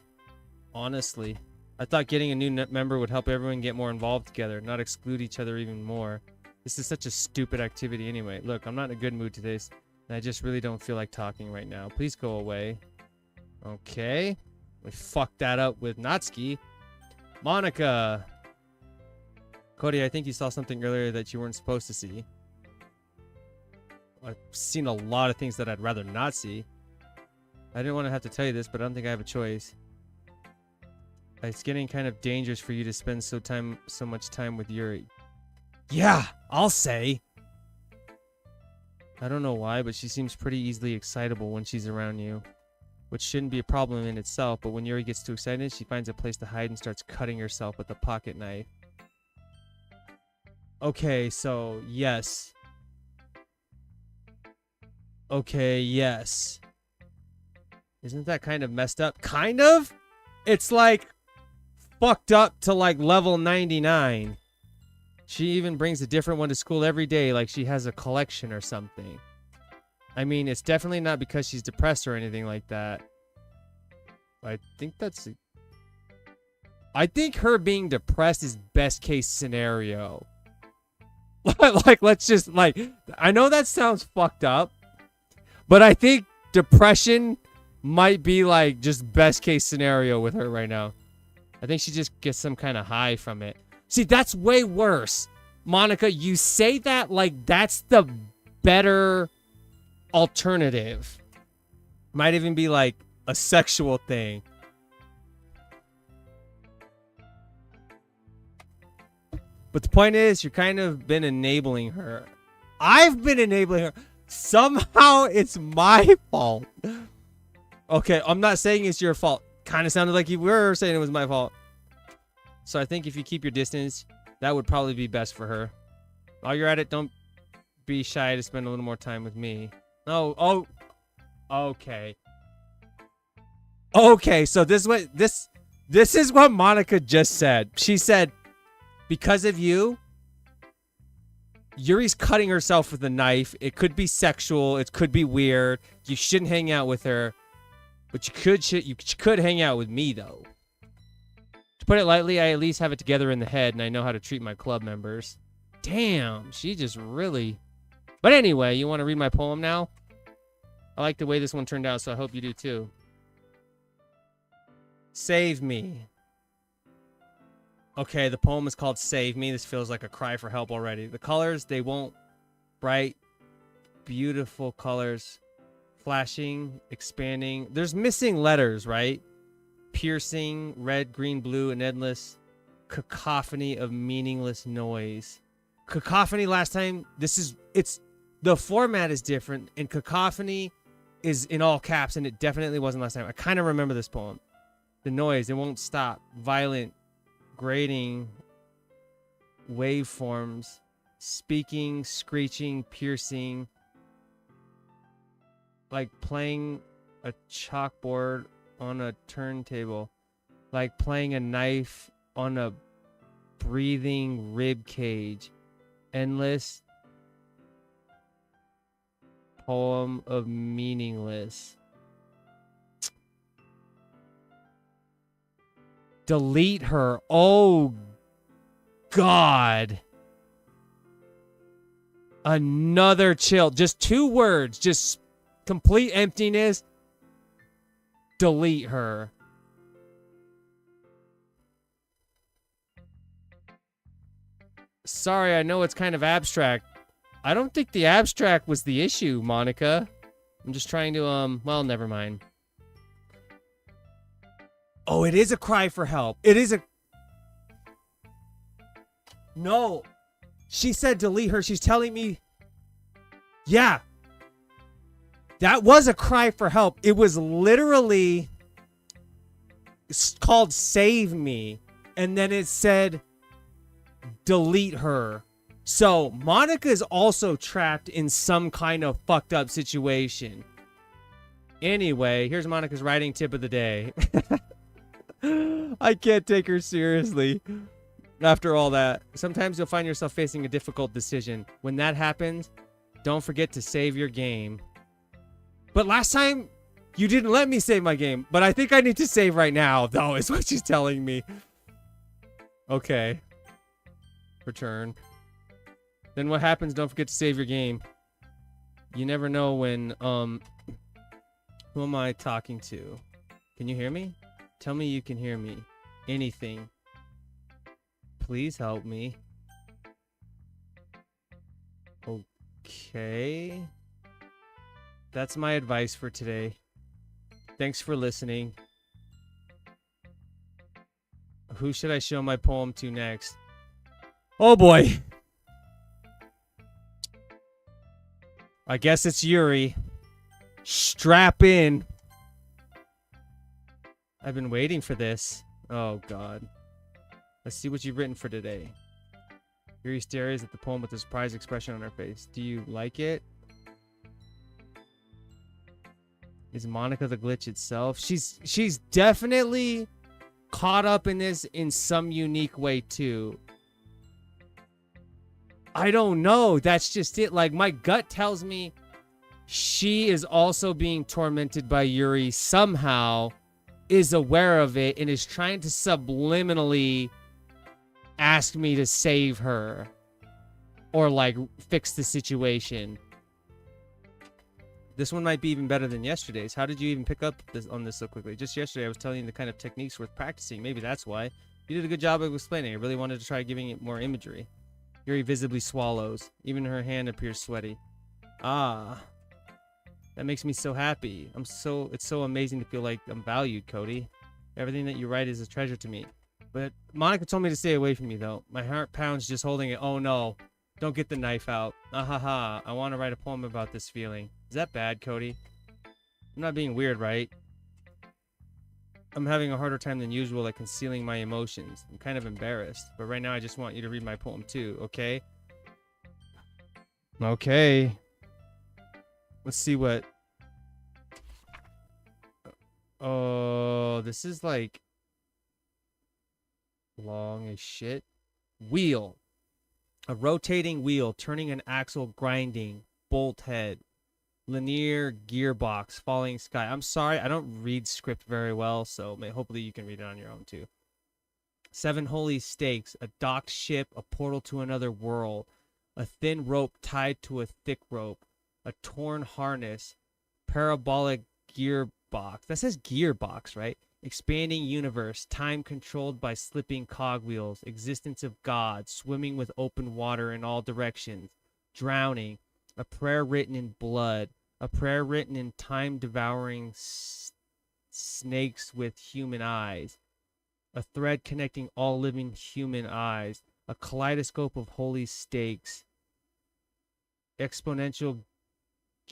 Honestly, I thought getting a new member would help everyone get more involved together, not exclude each other even more. This is such a stupid activity anyway. Look, I'm not in a good mood today, and I just really don't feel like talking right now. Please go away. Okay. We fucked that up with Natsuki. Monica. Cody, I think you saw something earlier that you weren't supposed to see. I've seen a lot of things that I'd rather not see. I didn't want to have to tell you this, but I don't think I have a choice. It's getting kind of dangerous for you to spend so much time with Yuri. Yeah, I'll say. I don't know why, but she seems pretty easily excitable when she's around you. Which shouldn't be a problem in itself, but when Yuri gets too excited, she finds a place to hide and starts cutting herself with a pocket knife. Okay, so, yes. Okay, yes. Isn't that kind of messed up? Kind of? It's like fucked up to like level 99. She even brings a different one to school every day, like she has a collection or something. I mean, it's definitely not because she's depressed or anything like that. I think that's... I think her being depressed is best case scenario. Like, let's just, like... I know that sounds fucked up, but I think depression might be, like, just best case scenario with her right now. I think she just gets some kind of high from it. See, that's way worse. Monica, you say that like that's the better alternative. Might even be like a sexual thing. But the point is, you're kind of been enabling her. I've been enabling her. Somehow it's my fault. Okay, I'm not saying it's your fault. Kind of sounded like you were saying it was my fault. So I think if you keep your distance, that would probably be best for her. While you're at it, don't be shy to spend a little more time with me. Oh, okay. Okay, so this is what Monica just said. She said, because of you, Yuri's cutting herself with a knife. It could be sexual. It could be weird. You shouldn't hang out with her. But you could hang out with me, though. To put it lightly, I at least have it together in the head, and I know how to treat my club members. Damn, she just really... But anyway, you want to read my poem now? I like the way this one turned out, so I hope you do too. Save me. Okay, the poem is called Save Me. This feels like a cry for help already. The colors, they won't... Bright, beautiful colors. Flashing, expanding. There's missing letters, right? Piercing, red, green, blue, and endless cacophony of meaningless noise. Cacophony last time, the format is different, and cacophony is in all caps, and it definitely wasn't last time. I kind of remember this poem. The noise, it won't stop. Violent, grating, waveforms, speaking, screeching, piercing, like playing a chalkboard on a turntable, like playing a knife on a breathing rib cage. Endless poem of meaningless. Delete her. Oh, God. Another chill. Just 2 words. Just complete emptiness. Delete her. Sorry, I know it's kind of abstract. I don't think the abstract was the issue, Monica. I'm just trying to, well, never mind. Oh, it is a cry for help. It is a... No. She said delete her. She's telling me... Yeah. That was a cry for help. It was literally called Save Me. And then it said delete her. So Monica is also trapped in some kind of fucked up situation. Anyway, here's Monica's writing tip of the day. I can't take her seriously after all that. Sometimes you'll find yourself facing a difficult decision. When that happens, don't forget to save your game. But last time, you didn't let me save my game. But I think I need to save right now, though, is what she's telling me. Okay. Return. Then what happens? Don't forget to save your game. You never know when, who am I talking to? Can you hear me? Tell me you can hear me. Anything. Please help me. Okay. That's my advice for today. Thanks for listening. Who should I show my poem to next? Oh boy. I guess it's Yuri. Strap in. I've been waiting for this. Oh god. Let's see what you've written for today. Yuri stares at the poem with a surprised expression on her face. Do you like it? Is Monica the glitch itself? She's definitely caught up in this in some unique way too. I don't know. That's just it. Like, my gut tells me she is also being tormented by Yuri somehow, is aware of it, and is trying to subliminally ask me to save her or like fix the situation. This one might be even better than yesterday's. How did you even pick up on this so quickly? Just yesterday I was telling you the kind of techniques worth practicing. Maybe that's why. You did a good job of explaining. I really wanted to try giving it more imagery. Yuri visibly swallows. Even her hand appears sweaty. Ah. That makes me so happy. It's so amazing to feel like I'm valued, Cody. Everything that you write is a treasure to me. But Monica told me to stay away from you, though. My heart pounds just holding it. Oh, no. Don't get the knife out. Ahaha. I want to write a poem about this feeling. Is that bad, Cody? I'm not being weird, right? I'm having a harder time than usual at concealing my emotions. I'm kind of embarrassed. But right now, I just want you to read my poem, too, okay? Okay. Let's see what... Oh, this is like... long as shit. Wheel. A rotating wheel, turning an axle, grinding. Bolt head. Linear gearbox, falling sky. I'm sorry, I don't read script very well, so hopefully you can read it on your own too. 7 holy stakes, a docked ship, a portal to another world, a thin rope tied to a thick rope, a torn harness, parabolic gearbox. That says gearbox, right? Expanding universe, time controlled by slipping cogwheels, existence of God, swimming with open water in all directions, drowning, a prayer written in blood, a prayer written in time-devouring snakes with human eyes, a thread connecting all living human eyes, a kaleidoscope of holy stakes, exponential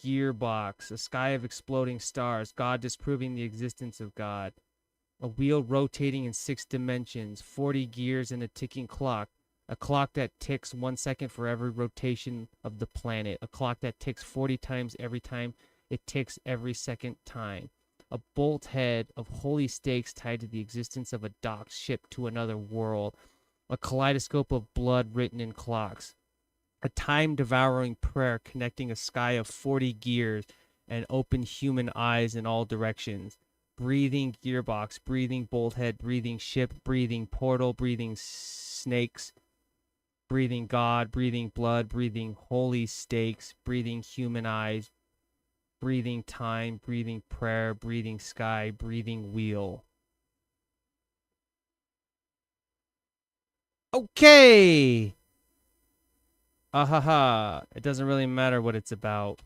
gearbox, a sky of exploding stars, God disproving the existence of God, a wheel rotating in 6 dimensions, 40 gears and a ticking clock, a clock that ticks 1 second for every rotation of the planet, a clock that ticks 40 times every time it ticks every second time, a bolt head of holy stakes tied to the existence of a docked ship to another world, a kaleidoscope of blood written in clocks, a time-devouring prayer connecting a sky of 40 gears and open human eyes in all directions, breathing gearbox, breathing bolt head, breathing ship, breathing portal, breathing snakes, breathing God, breathing blood, breathing holy stakes, breathing human eyes, breathing time, breathing prayer, breathing sky, breathing wheel. Okay! Ahaha. It doesn't really matter what it's about.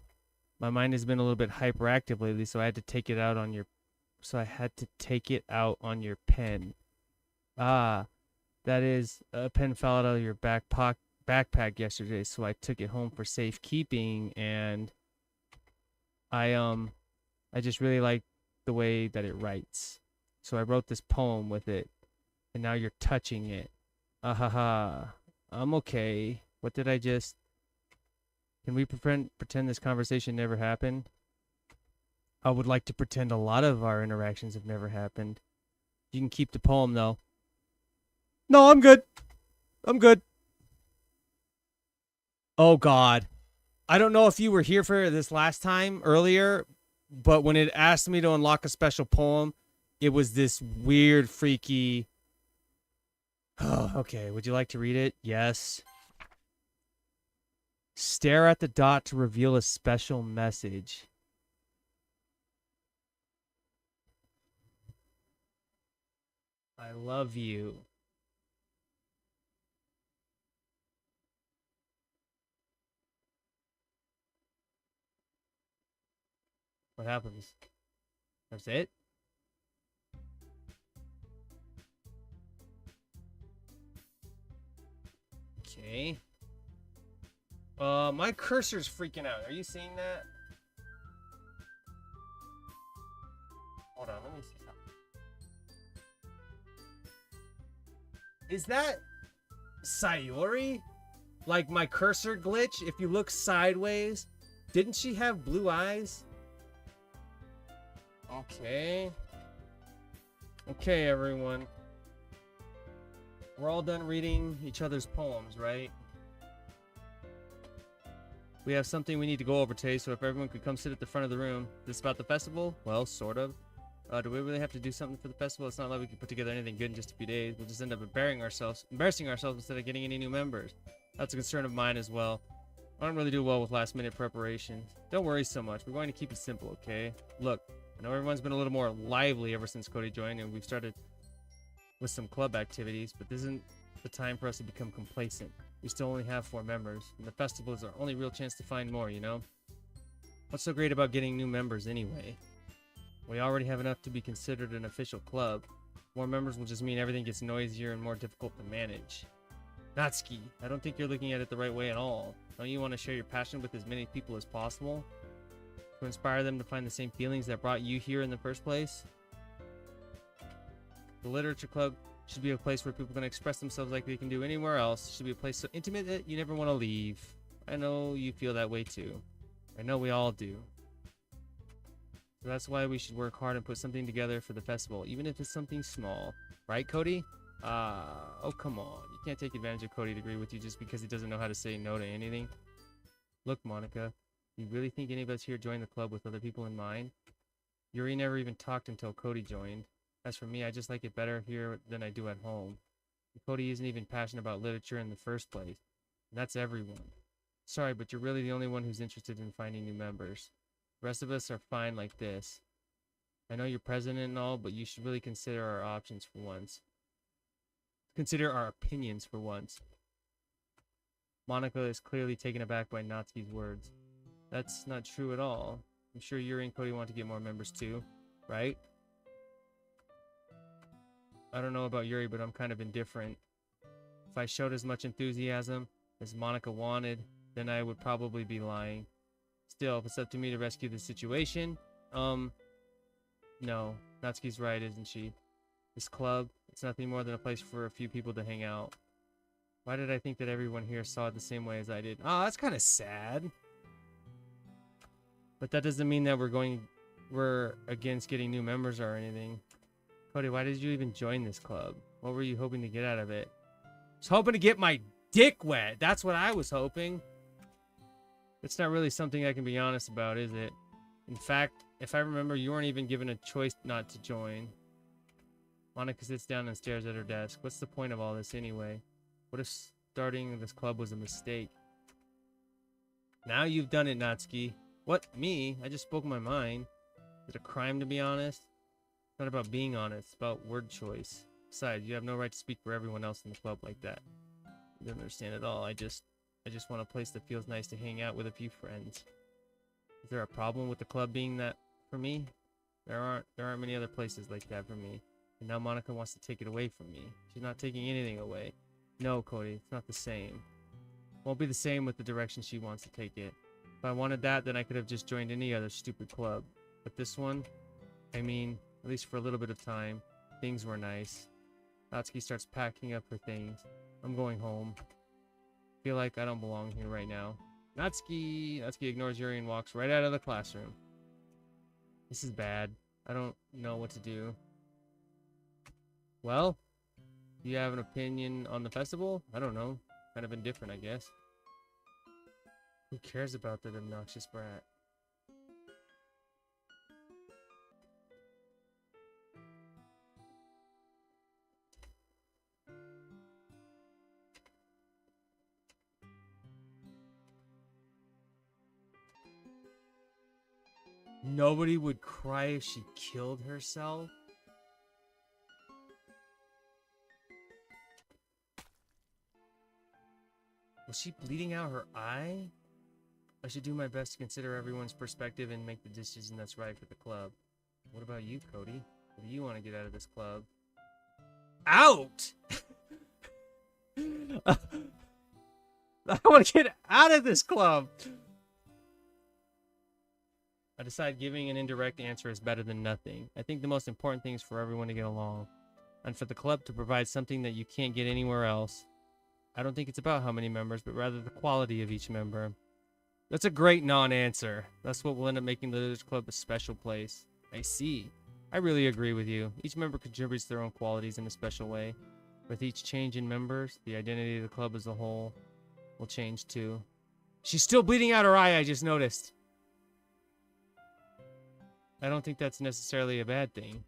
My mind has been a little bit hyperactive lately, so I had to take it out on your pen. Ah. That is, a pen fell out of your backpack yesterday, so I took it home for safekeeping, and I just really like the way that it writes. So I wrote this poem with it, and now you're touching it. Ahaha. I'm okay. What did I just... Can we pretend this conversation never happened? I would like to pretend a lot of our interactions have never happened. You can keep the poem, though. No, I'm good. I'm good. Oh, God. I don't know if you were here for this last time earlier, but when it asked me to unlock a special poem, it was this weird, freaky... Oh, okay. Would you like to read it? Yes. Stare at the dot to reveal a special message. I love you. What happens? That's it? Okay. My cursor's freaking out. Are you seeing that? Hold on, let me see something. Is that Sayori? Like my cursor glitch? If you look sideways, didn't she have blue eyes? Okay. Okay, everyone. We're all done reading each other's poems, right? We have something we need to go over today, so if everyone could come sit at the front of the room. This about the festival? Well, sort of. Do we really have to do something for the festival? It's not like we can put together anything good in just a few days. We'll just end up embarrassing ourselves instead of getting any new members. That's a concern of mine as well. I don't really do well with last-minute preparations. Don't worry so much. We're going to keep it simple, okay? Look, I know everyone's been a little more lively ever since Cody joined, and we've started with some club activities, but this isn't the time for us to become complacent. We still only have 4 members, and the festival is our only real chance to find more, you know? What's so great about getting new members anyway? We already have enough to be considered an official club. More members will just mean everything gets noisier and more difficult to manage. Natsuki, I don't think you're looking at it the right way at all. Don't you want to share your passion with as many people as possible? To inspire them to find the same feelings that brought you here in the first place? The literature club should be a place where people can express themselves like they can do anywhere else. It should be a place so intimate that you never want to leave. I know you feel that way too. I know we all do. So that's why we should work hard and put something together for the festival, even if it's something small. Right, Cody? Oh, come on. You can't take advantage of Cody to agree with you just because he doesn't know how to say no to anything. Look, Monica, you really think any of us here joined the club with other people in mind? Yuri never even talked until Cody joined. As for me, I just like it better here than I do at home. Cody isn't even passionate about literature in the first place. And that's everyone. Sorry, but you're really the only one who's interested in finding new members. The rest of us are fine like this. I know you're president and all, but you should really consider our options for once. Consider our opinions for once. Monica is clearly taken aback by Natsuki's words. That's not true at all. I'm sure Yuri and Cody want to get more members too, right? I don't know about Yuri, but I'm kind of indifferent. If I showed as much enthusiasm as Monica wanted, then I would probably be lying. Still, if it's up to me to rescue the situation, no. Natsuki's right, isn't she? This club, it's nothing more than a place for a few people to hang out. Why did I think that everyone here saw it the same way as I did? Oh, that's kind of sad. But that doesn't mean that we're against getting new members or anything. Cody, why did you even join this club? What were you hoping to get out of it? I was hoping to get my dick wet. That's what I was hoping. It's not really something I can be honest about, is it? In fact, if I remember, you weren't even given a choice not to join. Monica sits down and stares at her desk. What's the point of all this anyway? What if starting this club was a mistake? Now you've done it, Natsuki. What? Me? I just spoke my mind. Is it a crime to be honest? It's not about being honest. It's about word choice. Besides, you have no right to speak for everyone else in the club like that. You don't understand at all. I just want a place that feels nice to hang out with a few friends. Is there a problem with the club being that for me? There aren't many other places like that for me. And now Monica wants to take it away from me. She's not taking anything away. No, Cody, it's not the same. Won't be the same with the direction she wants to take it. If I wanted that, then I could have just joined any other stupid club. But this one, I mean, at least for a little bit of time, things were nice. Natsuki starts packing up her things. I'm going home. Feel like I don't belong here right now. Natsuki ignores Yuri and walks right out of the classroom. This is bad. I don't know what to do. Well, do you have an opinion on the festival? I don't know. Kind of indifferent, I guess. Who cares about that obnoxious brat? Nobody would cry if she killed herself? Was she bleeding out her eye? I should do my best to consider everyone's perspective and make the decision that's right for the club. What about you, Cody? What do you want to get out of this club? Out! I want to get out of this club! I decide giving an indirect answer is better than nothing. I think the most important thing is for everyone to get along, and for the club to provide something that you can't get anywhere else. I don't think it's about how many members, but rather the quality of each member. That's a great non-answer. That's what will end up making the Village Club a special place. I see. I really agree with you. Each member contributes their own qualities in a special way. With each change in members, the identity of the club as a whole will change too. She's still bleeding out her eye, I just noticed. I don't think that's necessarily a bad thing.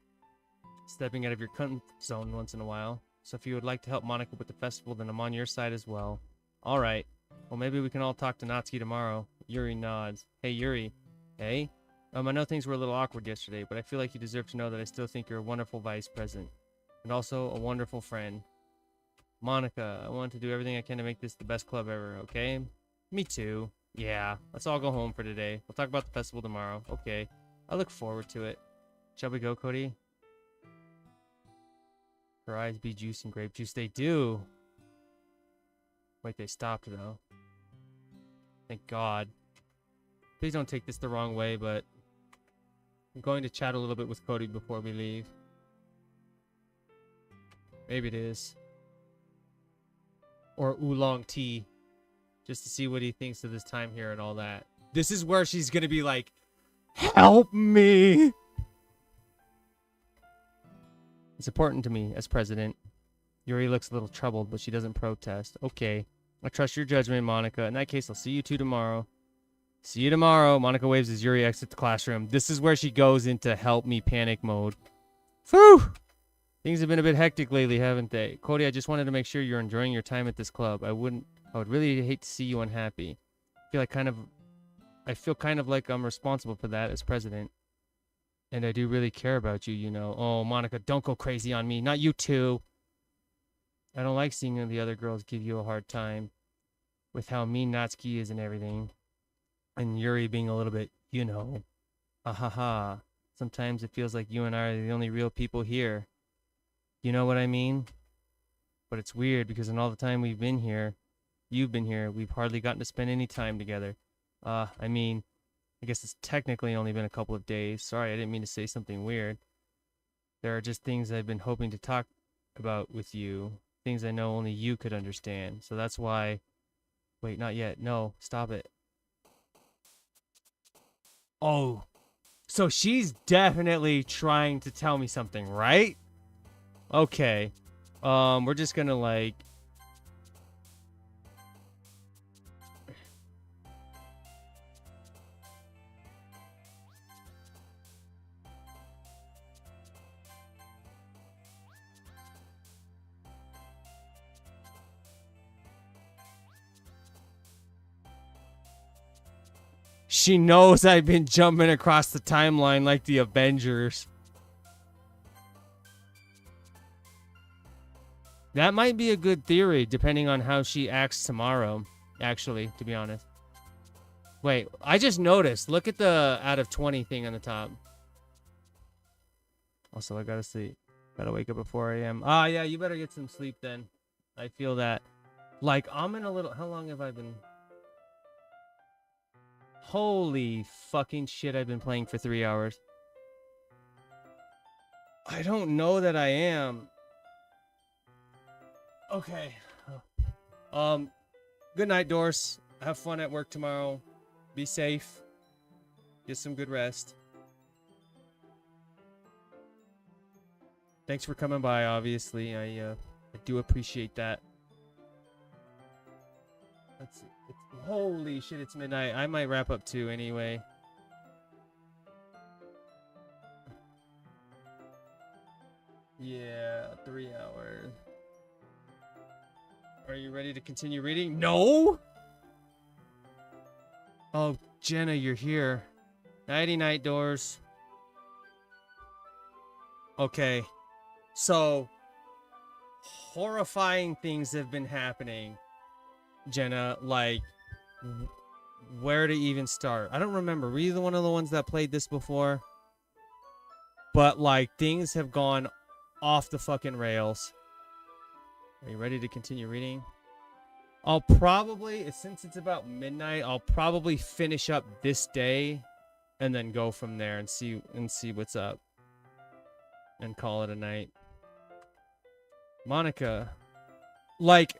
Stepping out of your comfort zone once in a while. So if you would like to help Monica with the festival, then I'm on your side as well. Alright. Well, maybe we can all talk to Natsuki tomorrow. Yuri nods. Hey, Yuri. Hey? I know things were a little awkward yesterday, but I feel like you deserve to know that I still think you're a wonderful vice president. And also a wonderful friend. Monica, I want to do everything I can to make this the best club ever, okay? Me too. Yeah, let's all go home for today. We'll talk about the festival tomorrow. Okay. I look forward to it. Shall we go, Cody? Her eyes be juice and grape juice. They do. Wait, they stopped, though. Thank God. Please don't take this the wrong way, but I'm going to chat a little bit with Cody before we leave. Maybe it is. Or oolong tea. Just to see what he thinks of this time here and all that. This is where she's going to be like, help me! It's important to me as president. Yuri looks a little troubled, but she doesn't protest. Okay. I trust your judgment, Monica. In that case, I'll see you two tomorrow. See you tomorrow. Monica waves as Yuri exits the classroom. This is where she goes into help me panic mode. Phew! Things have been a bit hectic lately, haven't they? Cody, I just wanted to make sure you're enjoying your time at this club. I would really hate to see you unhappy. I feel kind of like I'm responsible for that as president. And I do really care about you, you know. Oh, Monica, don't go crazy on me. Not you too. I don't like seeing the other girls give you a hard time with how mean Natsuki is and everything. And Yuri being a little bit, you know. Ahaha. Sometimes it feels like you and I are the only real people here. You know what I mean? But it's weird because in all the time you've been here, we've hardly gotten to spend any time together. I guess it's technically only been a couple of days. Sorry, I didn't mean to say something weird. There are just things I've been hoping to talk about with you. Things I know only you could understand. So that's why... Wait, not yet. No, stop it. Oh. So she's definitely trying to tell me something, right? Okay. We're just gonna, like... She knows I've been jumping across the timeline like the Avengers. That might be a good theory, depending on how she acts tomorrow, actually, to be honest. Wait, I just noticed. Look at the out of 20 thing on the top. Also, I gotta sleep. Gotta wake up at 4 a.m. Ah, yeah, you better get some sleep then. I feel that. Like, I'm in a little... How long have I been... Holy fucking shit, I've been playing for 3 hours. I don't know that I am. Okay. Good night, Doris. Have fun at work tomorrow. Be safe. Get some good rest. Thanks for coming by, obviously. I do appreciate that. Let's see. Holy shit, it's midnight. I might wrap up too anyway. Yeah, 3 hours. Are you ready to continue reading? No! Oh, Jenna, you're here. Nighty night, Doors. Okay. So, horrifying things have been happening. Jenna, like, where to even start. I don't remember. Were you one of the ones that played this before? But, like, things have gone off the fucking rails. Are you ready to continue reading? I'll probably, since it's about midnight, I'll probably finish up this day and then go from there and see what's up. And call it a night. Monica. Like,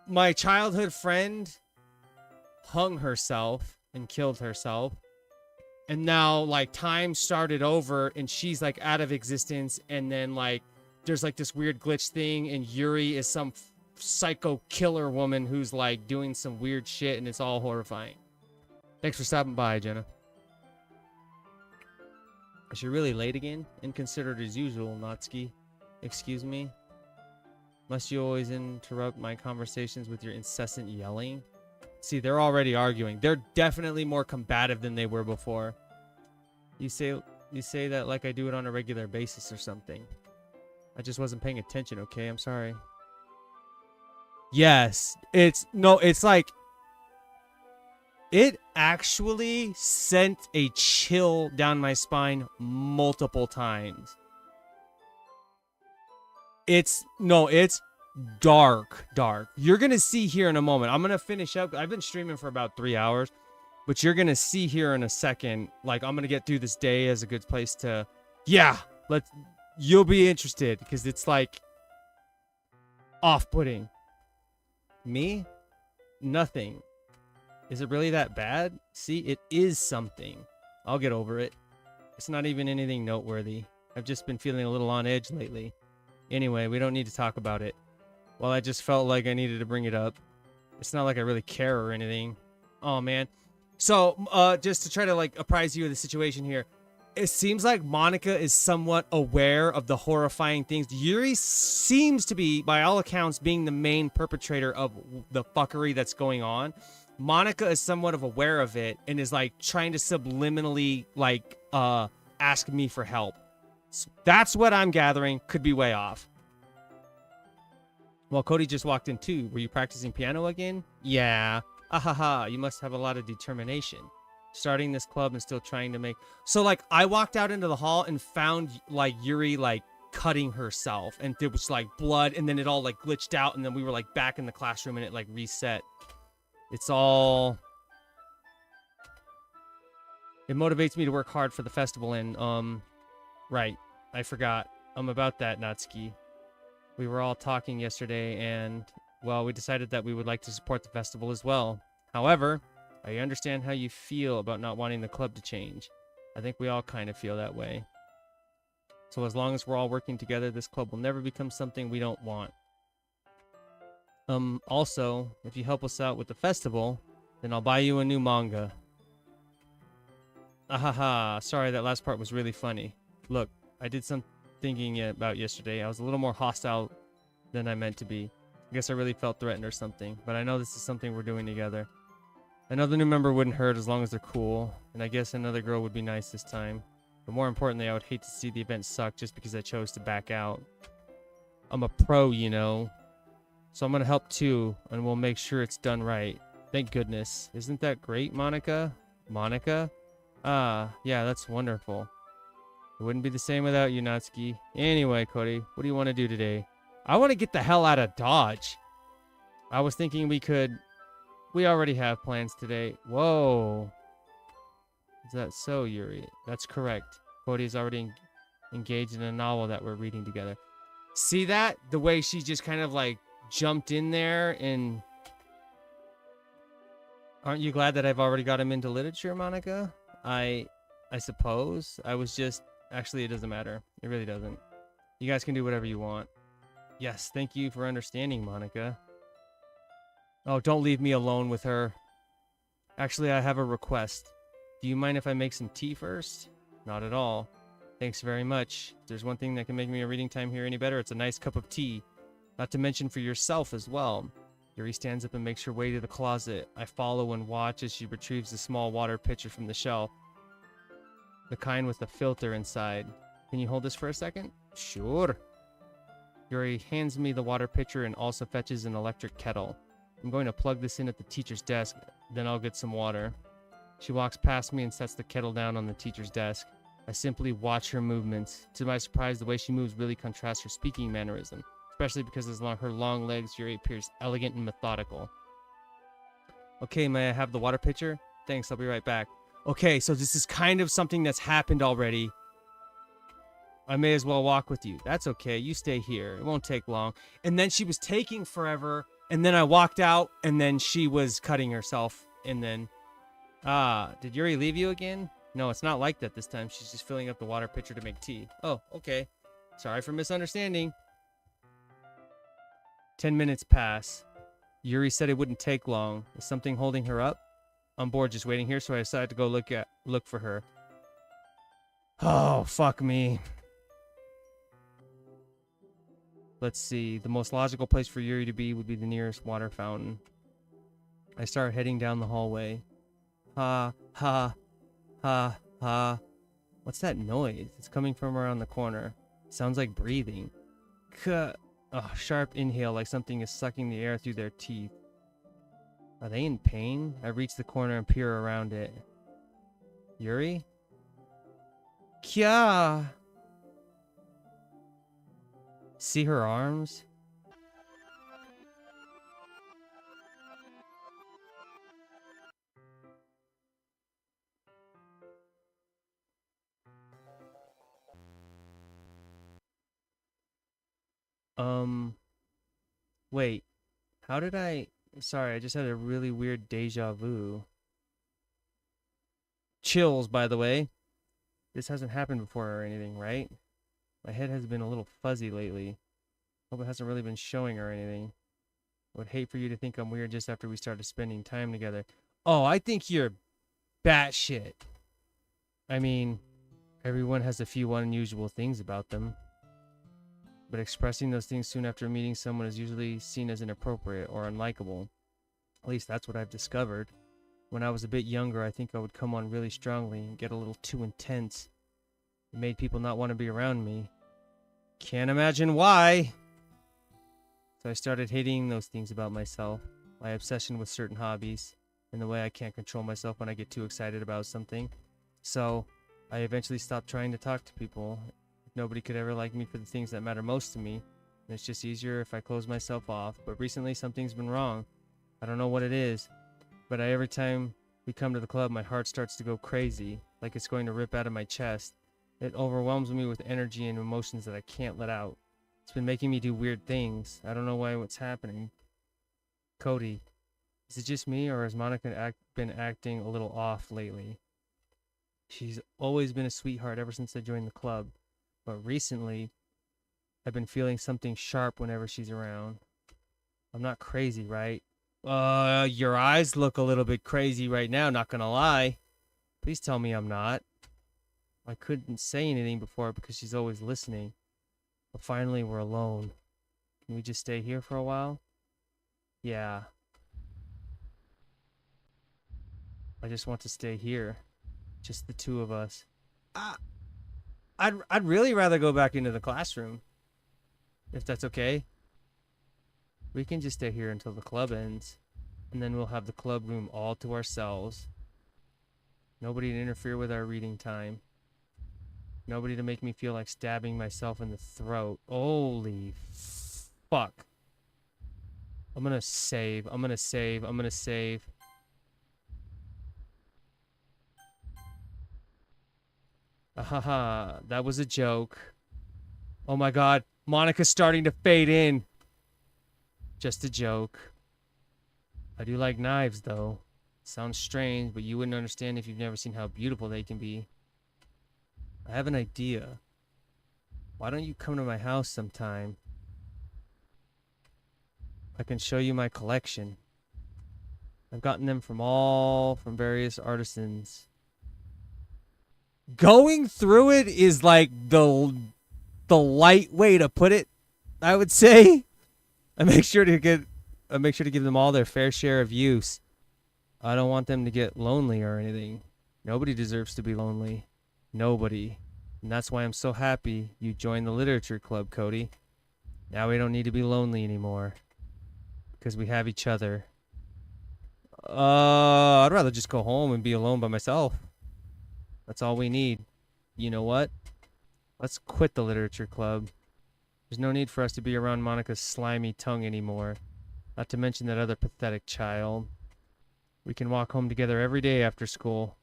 my childhood friend hung herself and killed herself. And now, like, time started over and she's, like, out of existence. And then, like, there's, like, this weird glitch thing. And Yuri is some psycho killer woman who's, like, doing some weird shit. And it's all horrifying. Thanks for stopping by, Jenna. Is she really late again? Inconsiderate as usual, Natsuki. Excuse me? Must you always interrupt my conversations with your incessant yelling? See, they're already arguing. They're definitely more combative than they were before. You say that like I do it on a regular basis or something. I just wasn't paying attention, okay? I'm sorry. Yes. It's like... It actually sent a chill down my spine multiple times. It's dark. You're going to see here in a moment. I'm going to finish up. I've been streaming for about 3 hours, but you're going to see here in a second. Like, I'm going to get through this day as a good place to, you'll be interested because it's like off-putting. Me? Nothing. Is it really that bad? See, it is something. I'll get over it. It's not even anything noteworthy. I've just been feeling a little on edge lately. Anyway, we don't need to talk about it. Well, I just felt like I needed to bring it up. It's not like I really care or anything. Oh, man. So, just to try to, like, apprise you of the situation here. It seems like Monica is somewhat aware of the horrifying things. Yuri seems to be, by all accounts, being the main perpetrator of the fuckery that's going on. Monica is somewhat of aware of it and is, like, trying to subliminally, like, ask me for help. So that's what I'm gathering. Could be way off. Well, Cody just walked in too. Were you practicing piano again? Yeah. Ahaha, you must have a lot of determination. Starting this club and still trying to make... So, like, I walked out into the hall and found, like, Yuri, like, cutting herself. And there was, like, blood. And then it all, like, glitched out. And then we were, like, back in the classroom and it, like, reset. It's all... It motivates me to work hard for the festival and, Right. I forgot. About that, Natsuki. We were all talking yesterday and, well, we decided that we would like to support the festival as well. However, I understand how you feel about not wanting the club to change. I think we all kind of feel that way. So as long as we're all working together, this club will never become something we don't want. Also, if you help us out with the festival, then I'll buy you a new manga. Ahaha, sorry, that last part was really funny. Look, I did some thinking about yesterday. I was a little more hostile than I meant to be. I guess I really felt threatened or something, but I know this is something we're doing together. Another new member wouldn't hurt as long as they're cool, and I guess another girl would be nice this time. But more importantly, I would hate to see the event suck just because I chose to back out. I'm a pro, you know. So I'm going to help too, and we'll make sure it's done right. Thank goodness. Isn't that great, Monica? Monica? Ah, yeah, that's wonderful. It wouldn't be the same without you, Natsuki. Anyway, Cody, what do you want to do today? I want to get the hell out of Dodge. I was thinking we already have plans today. Whoa. Is that so, Yuri? That's correct. Cody is already engaged in a novel that we're reading together. See that? The way she just kind of like jumped in there and... Aren't you glad that I've already got him into literature, Monica? I suppose. I was just... Actually, it doesn't matter. It really doesn't. You guys can do whatever you want. Yes, thank you for understanding, Monica. Oh, don't leave me alone with her. Actually, I have a request. Do you mind if I make some tea first? Not at all. Thanks very much. If there's one thing that can make me a reading time here any better, it's a nice cup of tea. Not to mention for yourself as well. Yuri stands up and makes her way to the closet. I follow and watch as she retrieves the small water pitcher from the shelf. The kind with the filter inside. Can you hold this for a second? Sure. Yuri hands me the water pitcher and also fetches an electric kettle. I'm going to plug this in at the teacher's desk, then I'll get some water. She walks past me and sets the kettle down on the teacher's desk. I simply watch her movements. To my surprise, the way she moves really contrasts her speaking mannerism, especially because her long legs, Yuri appears elegant and methodical. Okay, may I have the water pitcher? Thanks, I'll be right back. Okay, so this is kind of something that's happened already. I may as well walk with you. That's okay, you stay here. It won't take long. And then she was taking forever, and then I walked out, and then she was cutting herself, and then... did Yuri leave you again? No, it's not like that this time. She's just filling up the water pitcher to make tea. Oh, okay. Sorry for misunderstanding. 10 minutes pass. Yuri said it wouldn't take long. Is something holding her up? I'm bored just waiting here, so I decided to go look for her. Oh, fuck me. Let's see. The most logical place for Yuri to be would be the nearest water fountain. I start heading down the hallway. Ha, ha, ha, ha. What's that noise? It's coming from around the corner. It sounds like breathing. Sharp inhale, like something is sucking the air through their teeth. Are they in pain? I reach the corner and peer around it. Yuri? Kya! See her arms? Wait. How did I... Sorry, I just had a really weird deja vu. Chills, by the way. This hasn't happened before or anything, right? My head has been a little fuzzy lately. Hope it hasn't really been showing or anything. I would hate for you to think I'm weird just after we started spending time together. Oh, I think you're batshit. I mean, everyone has a few unusual things about them. But expressing those things soon after meeting someone is usually seen as inappropriate or unlikable. At least that's what I've discovered. When I was a bit younger, I think I would come on really strongly and get a little too intense. It made people not want to be around me. Can't imagine why! So I started hating those things about myself. My obsession with certain hobbies, and the way I can't control myself when I get too excited about something. So, I eventually stopped trying to talk to people. Nobody could ever like me for the things that matter most to me, and it's just easier if I close myself off. But recently something's been wrong. I don't know what it is, but every time we come to the club, my heart starts to go crazy, like it's going to rip out of my chest. It overwhelms me with energy and emotions that I can't let out. It's been making me do weird things. I don't know what's happening. Cody, is it just me, or has Monica been acting a little off lately? She's always been a sweetheart ever since I joined the club. But recently, I've been feeling something sharp whenever she's around. I'm not crazy, right? Your eyes look a little bit crazy right now, not gonna lie. Please tell me I'm not. I couldn't say anything before because she's always listening. But finally, we're alone. Can we just stay here for a while? Yeah. I just want to stay here. Just the two of us. I'd really rather go back into the classroom. If that's okay. We can just stay here until the club ends. And then we'll have the club room all to ourselves. Nobody to interfere with our reading time. Nobody to make me feel like stabbing myself in the throat. Holy fuck. I'm gonna save. I'm gonna save. I'm gonna save. Ahaha, that was a joke. Oh my god, Monica's starting to fade in. Just a joke. I do like knives, though. Sounds strange, but you wouldn't understand if you've never seen how beautiful they can be. I have an idea. Why don't you come to my house sometime? I can show you my collection. I've gotten them from various artisans. Going through it is like the light way to put it, I would say. I make sure to give them all their fair share of use. I don't want them to get lonely or anything. Nobody deserves to be lonely. Nobody. And that's why I'm so happy you joined the literature club, Cody. Now we don't need to be lonely anymore. because we have each other. I'd rather just go home and be alone by myself. That's all we need. You know what? Let's quit the literature club. There's no need for us to be around Monica's slimy tongue anymore. Not to mention that other pathetic child. We can walk home together every day after school.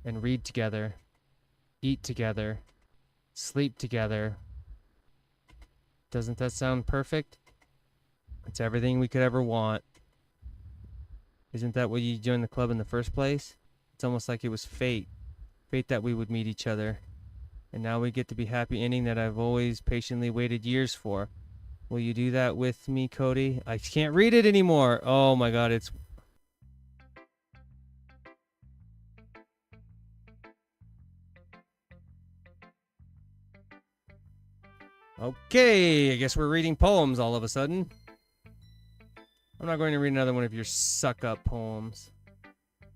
And read together. Eat together. Sleep together. Doesn't that sound perfect? It's everything we could ever want. Isn't that why you joined the club in the first place? It's almost like it was fate. Fate that we would meet each other. And now we get to be happy ending that I've always patiently waited years for. Will you do that with me, Cody? I can't read it anymore. Oh my god, it's... Okay, I guess we're reading poems all of a sudden. I'm not going to read another one of your suck-up poems.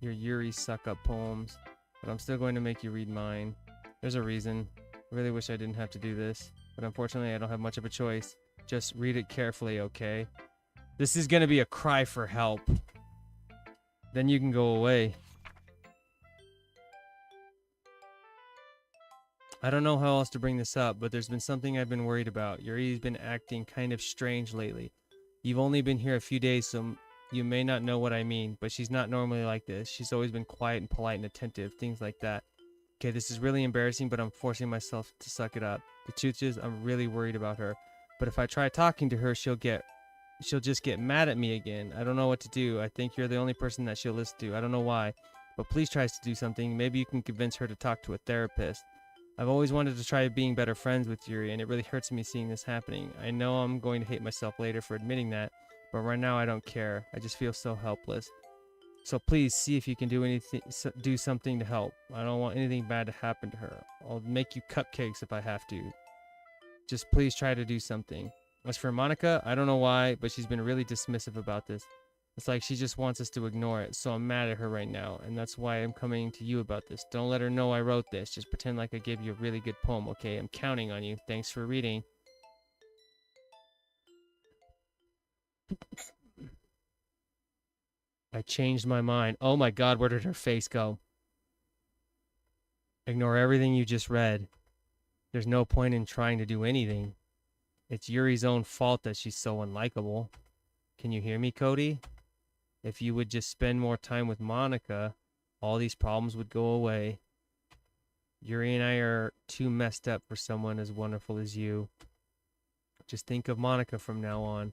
Your Yuri suck-up poems. But I'm still going to make you read mine. There's a reason. I really wish I didn't have to do this. But unfortunately, I don't have much of a choice. Just read it carefully, okay? This is gonna be a cry for help. Then you can go away. I don't know how else to bring this up, but there's been something I've been worried about. Yuri's been acting kind of strange lately. You've only been here a few days, so you may not know what I mean, but she's not normally like this. She's always been quiet and polite and attentive, things like that. Okay, this is really embarrassing, but I'm forcing myself to suck it up. The truth is, I'm really worried about her. But if I try talking to her, she'll just get mad at me again. I don't know what to do. I think you're the only person that she'll listen to. I don't know why. But please try to do something. Maybe you can convince her to talk to a therapist. I've always wanted to try being better friends with Yuri, and it really hurts me seeing this happening. I know I'm going to hate myself later for admitting that, but right now I don't care. I just feel so helpless. So please see if you can do something to help. I don't want anything bad to happen to her. I'll make you cupcakes if I have to. Just please try to do something. As for Monica, I don't know why, but she's been really dismissive about this. It's like she just wants us to ignore it, so I'm mad at her right now, and that's why I'm coming to you about this. Don't let her know I wrote this. Just pretend like I gave you a really good poem, okay? I'm counting on you. Thanks for reading. I changed my mind. Oh my god, where did her face go? Ignore everything you just read. There's no point in trying to do anything. It's Yuri's own fault that she's so unlikable. Can you hear me, Cody? If you would just spend more time with Monica, all these problems would go away. Yuri and I are too messed up for someone as wonderful as you. Just think of Monica from now on.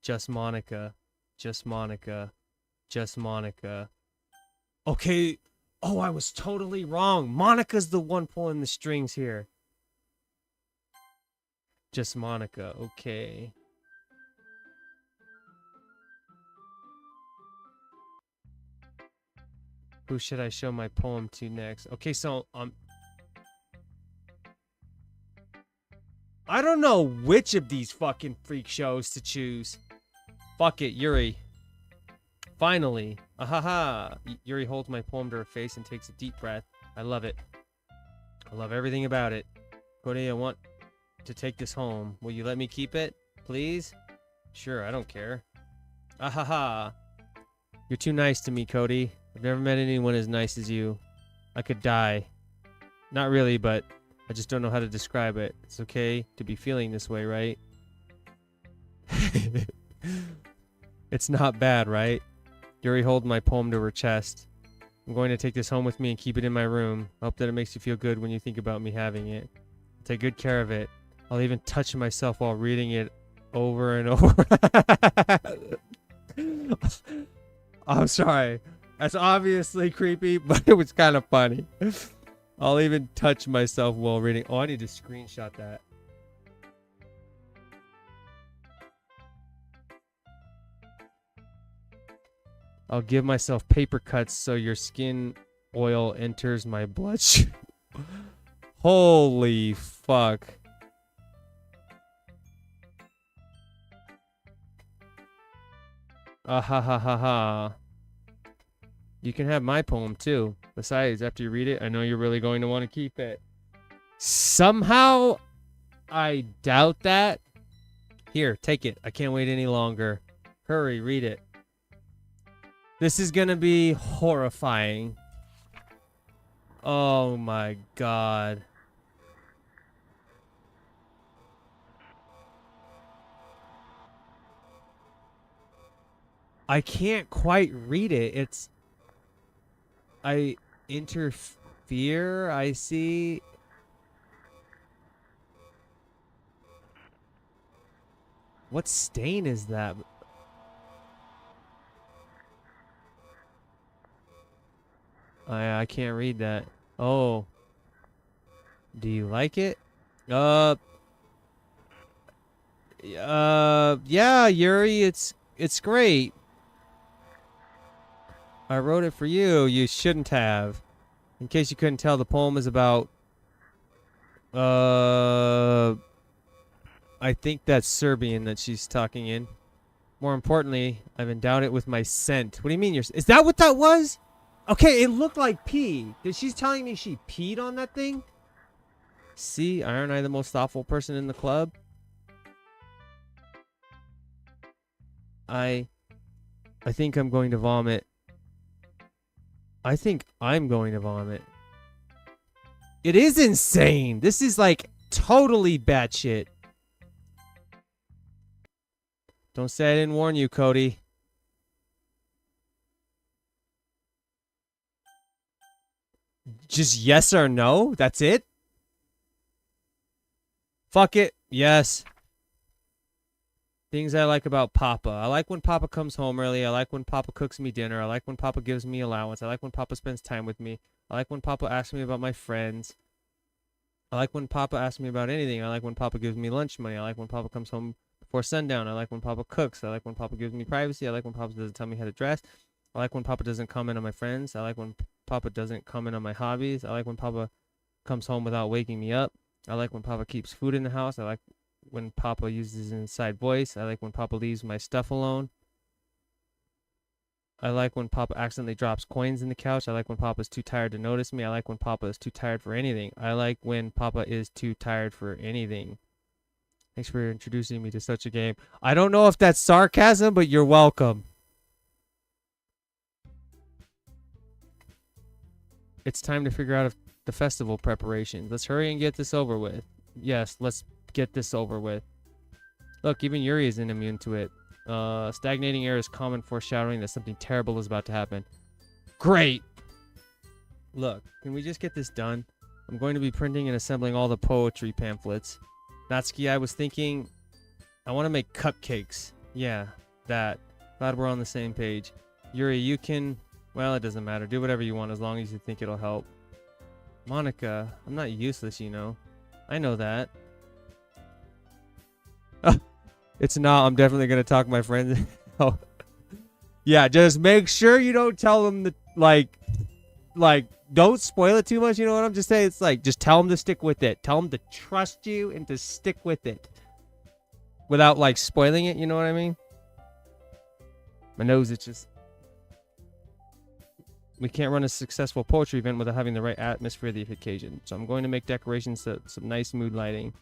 Just Monica. Just Monica. Just Monica. Okay. Oh, I was totally wrong. Monica's the one pulling the strings here. Just Monica. Okay. Who should I show my poem to next? Okay, so I don't know which of these fucking freak shows to choose. Fuck it, Yuri. Finally. Ahaha. Yuri holds my poem to her face and takes a deep breath. I love it. I love everything about it. Cody, I want to take this home. Will you let me keep it? Please? Sure, I don't care. Ahaha. You're too nice to me, Cody. I've never met anyone as nice as you. I could die. Not really, but I just don't know how to describe it. It's okay to be feeling this way, right? It's not bad, right? Yuri holds my poem to her chest. I'm going to take this home with me and keep it in my room. I hope that it makes you feel good when you think about me having it. I'll take good care of it. I'll even touch myself while reading it over and over. I'm sorry. That's obviously creepy, but it was kind of funny. I'll even touch myself while reading. Oh, I need to screenshot that. I'll give myself paper cuts so your skin oil enters my bloodstream. Holy fuck. Ah ha ha ha ha. You can have my poem too. Besides, after you read it, I know you're really going to want to keep it. Somehow, I doubt that. Here, take it. I can't wait any longer. Hurry, read it. This is gonna be horrifying. Oh my god. I can't quite read it. It's... I interfere, I see. What stain is that? I can't read that. Oh. Do you like it? Yeah, Yuri, it's great. I wrote it for you. You shouldn't have. In case you couldn't tell, the poem is about... I think that's Serbian that she's talking in. More importantly, I've endowed it with my scent. What do you mean you're... Is that what that was? Okay, it looked like pee. She's telling me she peed on that thing? See, aren't I the most thoughtful person in the club? I think I'm going to vomit. I think I'm going to vomit. It is insane. This is like totally batshit. Don't say I didn't warn you, Cody. Just yes or no? That's it? Fuck it. Yes. Things I like about Papa. I like when Papa comes home early. I like when Papa cooks me dinner. I like when Papa gives me allowance. I like when Papa spends time with me. I like when Papa asks me about my friends. I like when Papa asks me about anything. I like when Papa gives me lunch money. I like when Papa comes home before sundown. I like when Papa cooks. I like when Papa gives me privacy. I like when Papa doesn't tell me how to dress. I like when Papa doesn't comment on my friends. I like when Papa doesn't comment on my hobbies. I like when Papa comes home without waking me up. I like when Papa keeps food in the house. I like when Papa uses his inside voice. I like when Papa leaves my stuff alone. I like when Papa accidentally drops coins in the couch. I like when Papa's too tired to notice me. I like when Papa is too tired for anything. I like when Papa is too tired for anything. Thanks for introducing me to such a game. I don't know if that's sarcasm, but you're welcome. It's time to figure out the festival preparations. Let's hurry and get this over with. Yes, let's get this over with. Look, even Yuri isn't immune to it. Stagnating air is common foreshadowing that something terrible is about to happen. Great! Look, can we just get this done? I'm going to be printing and assembling all the poetry pamphlets. Natsuki, I was thinking... I want to make cupcakes. Yeah, that. Glad we're on the same page. Yuri, you can... Well, it doesn't matter. Do whatever you want as long as you think it'll help. Monica, I'm not useless, you know. I know that. It's not. I'm definitely going to talk to my friends. Oh. Yeah, just make sure you don't tell them that, like, don't spoil it too much, you know what I'm just saying? It's like, just tell them to stick with it. Tell them to trust you and to stick with it. Without, like, spoiling it, you know what I mean? My nose itches. We can't run a successful poetry event without having the right atmosphere of the occasion. So I'm going to make decorations, some nice mood lighting.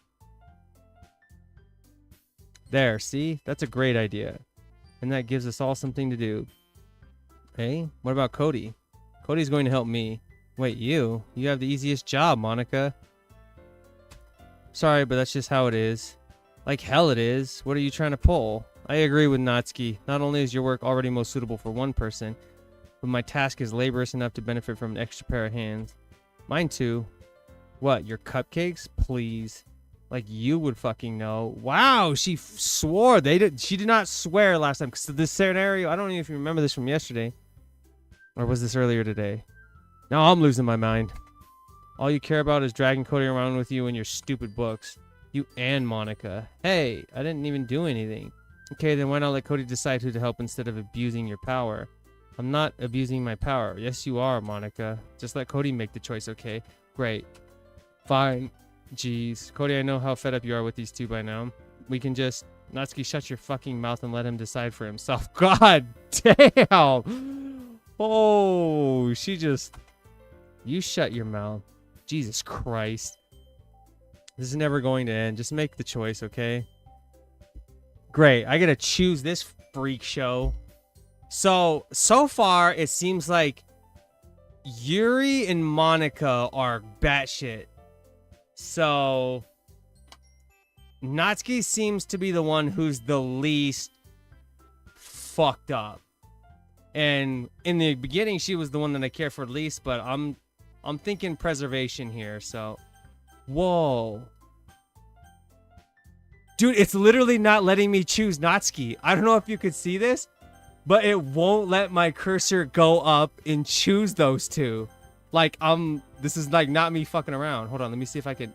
There, see? That's a great idea. And that gives us all something to do. Hey, what about Cody? Cody's going to help me. Wait, you? You have the easiest job, Monica. Sorry, but that's just how it is. Like hell it is. What are you trying to pull? I agree with Natsuki. Not only is your work already most suitable for one person, but my task is laborious enough to benefit from an extra pair of hands. Mine too. What, your cupcakes? Please. Like you would fucking know. Wow, she swore. She did not swear last time. So this scenario, I don't even know if you remember this from yesterday. Or was this earlier today? Now I'm losing my mind. All you care about is dragging Cody around with you and your stupid books. You and Monica. Hey, I didn't even do anything. Okay, then why not let Cody decide who to help instead of abusing your power? I'm not abusing my power. Yes, you are, Monica. Just let Cody make the choice, okay? Great. Fine. Jeez. Cody, I know how fed up you are with these two by now. We can just... Natsuki, shut your fucking mouth and let him decide for himself. God damn! Oh, she just... You shut your mouth. Jesus Christ. This is never going to end. Just make the choice, okay? Great. I gotta choose this freak show. So far, it seems like Yuri and Monica are batshit. So Natsuki seems to be the one who's the least fucked up. And in the beginning, she was the one that I care for least, but I'm thinking preservation here, so. Whoa. Dude, it's literally not letting me choose Natsuki. I don't know if you could see this, but it won't let my cursor go up and choose those two. Like, this is like not me fucking around. Hold on, let me see if I can.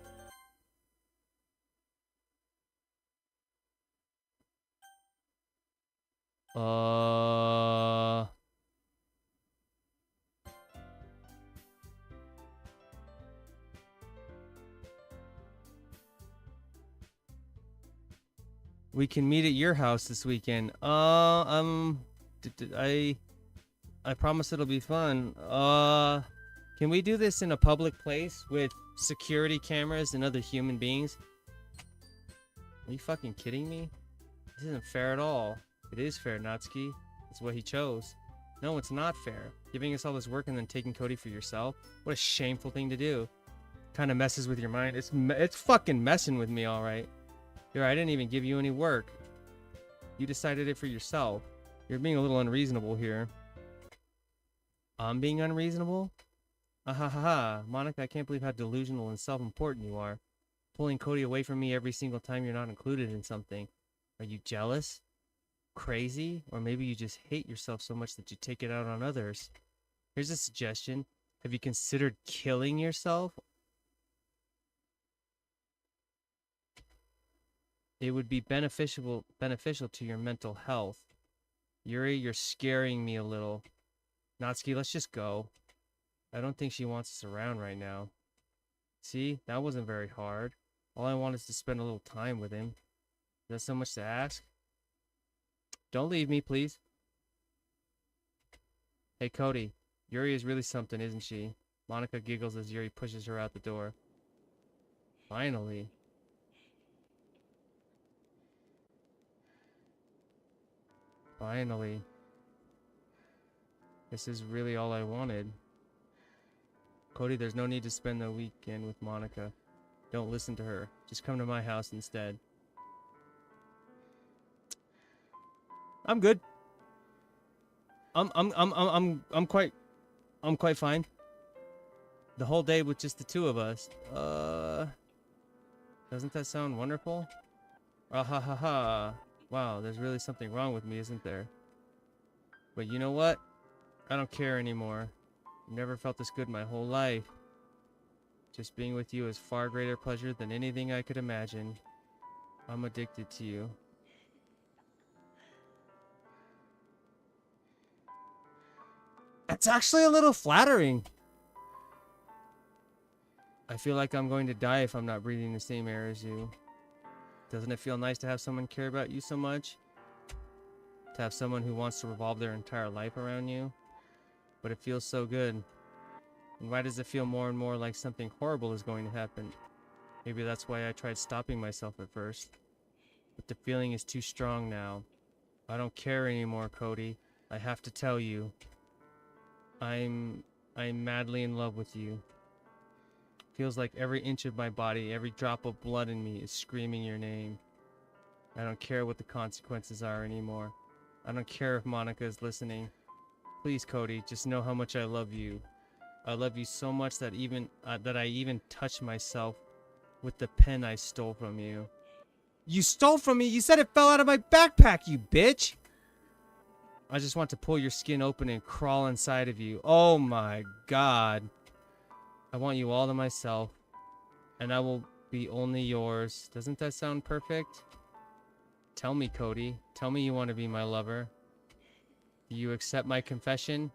We can meet at your house this weekend. I promise it'll be fun. Can we do this in a public place with security cameras and other human beings? Are you fucking kidding me? This isn't fair at all. It is fair, Natsuki. It's what he chose. No, it's not fair. Giving us all this work and then taking Cody for yourself? What a shameful thing to do. Kind of messes with your mind. It's fucking messing with me, alright. Here, I didn't even give you any work. You decided it for yourself. You're being a little unreasonable here. I'm being unreasonable? Ha. Monica, I can't believe how delusional and self-important you are. Pulling Cody away from me every single time you're not included in something. Are you jealous? Crazy? Or maybe you just hate yourself so much that you take it out on others. Here's a suggestion. Have you considered killing yourself? It would be beneficial to your mental health. Yuri, you're scaring me a little. Natsuki, let's just go. I don't think she wants us around right now. See, that wasn't very hard. All I want is to spend a little time with him. Is that so much to ask? Don't leave me, please. Hey, Cody. Yuri is really something, isn't she? Monica giggles as Yuri pushes her out the door. Finally. Finally. This is really all I wanted. Cody, there's no need to spend the weekend with Monica. Don't listen to her. Just come to my house instead. I'm good. I'm quite fine. The whole day with just the two of us. Doesn't that sound wonderful? Ah ha ha ha. Wow, there's really something wrong with me, isn't there? But you know what? I don't care anymore. I've never felt this good my whole life. Just being with you is far greater pleasure than anything I could imagine. I'm addicted to you. That's actually a little flattering. I feel like I'm going to die if I'm not breathing the same air as you. Doesn't it feel nice to have someone care about you so much? To have someone who wants to revolve their entire life around you? But it feels so good. And why does it feel more and more like something horrible is going to happen? Maybe that's why I tried stopping myself at first. But the feeling is too strong now. I don't care anymore, Cody. I have to tell you. I'm madly in love with you. Feels like every inch of my body, every drop of blood in me is screaming your name. I don't care what the consequences are anymore. I don't care if Monica is listening. Please, Cody, just know how much I love you. I love you so much that I even touch myself with the pen I stole from you. You stole from me? You said it fell out of my backpack, you bitch! I just want to pull your skin open and crawl inside of you. Oh my god. I want you all to myself. And I will be only yours. Doesn't that sound perfect? Tell me, Cody. Tell me you want to be my lover. Do you accept my confession?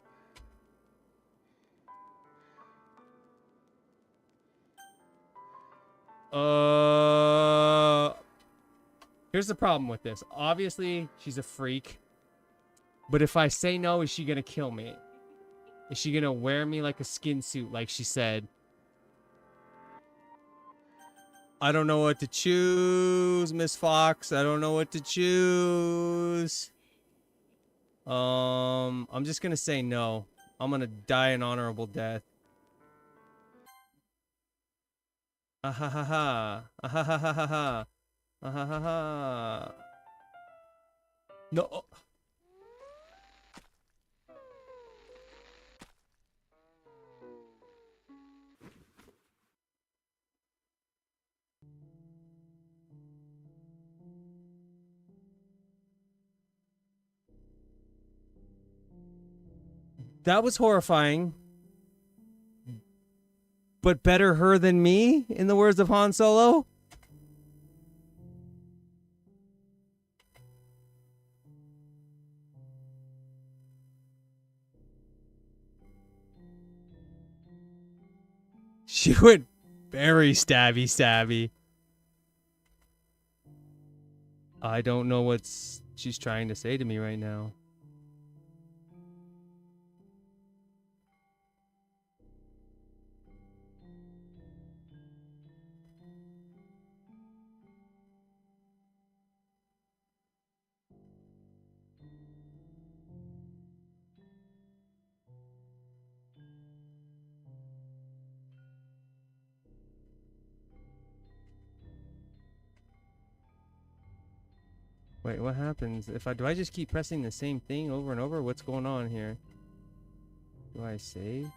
Here's the problem with this. Obviously, she's a freak. But if I say no, is she gonna kill me? Is she gonna wear me like a skin suit, like she said? I don't know what to choose, Miss Fox. I don't know what to choose. I'm just gonna say no. I'm gonna die an honorable death. Ah ha ha ha. Ah ha ha ha ha ha. Ah ha ha ha. No. That was horrifying. But better her than me, in the words of Han Solo? She went very stabby. I don't know what she's trying to say to me right now. Wait, what happens if do I just keep pressing the same thing over and over? What's going on here? Do I save?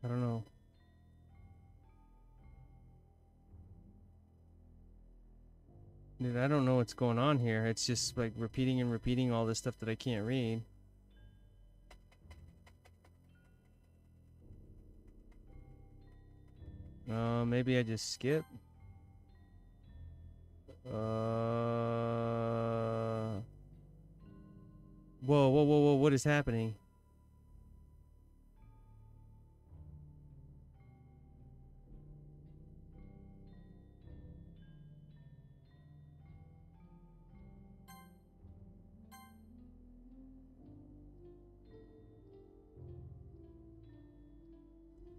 I don't know. Dude, I don't know what's going on here. It's just like repeating and repeating all this stuff that I can't read. Maybe I just skip. Whoa, what is happening?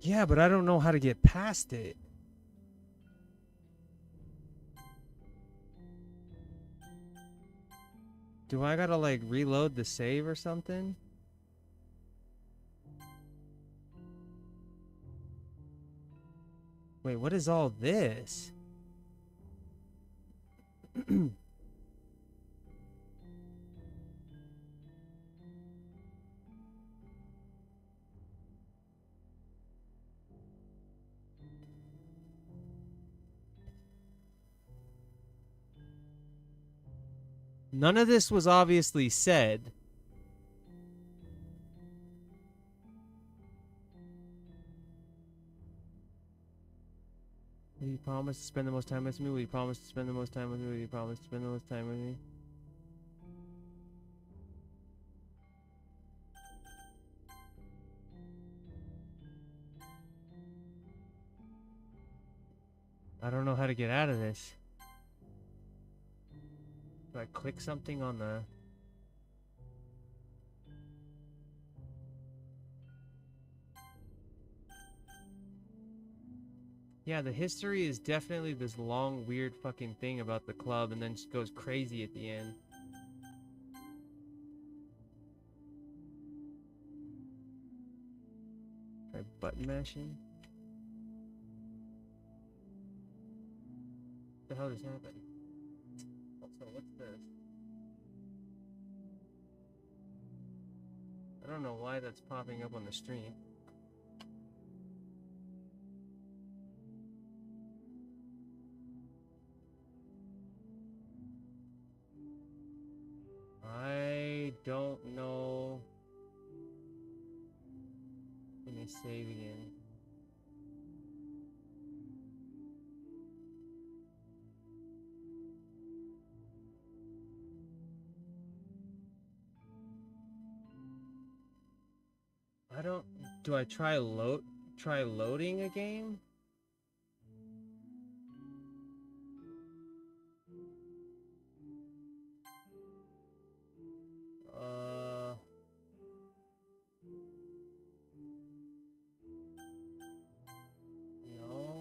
Yeah, but I don't know how to get past it. Do I gotta like reload the save or something? Wait, what is all this? None of this was obviously said. Will you promise to spend the most time with me? Will you promise to spend the most time with me? Will you promise to spend the most time with me? I don't know how to get out of this. Do I click something on the... Yeah, the history is definitely this long, weird fucking thing about the club and then just goes crazy at the end. Try button mashing. What the hell just happened? Also, what's this? I don't know why that's popping up on the stream. I don't know. Let me save again. I don't... Do I try loading a game? No.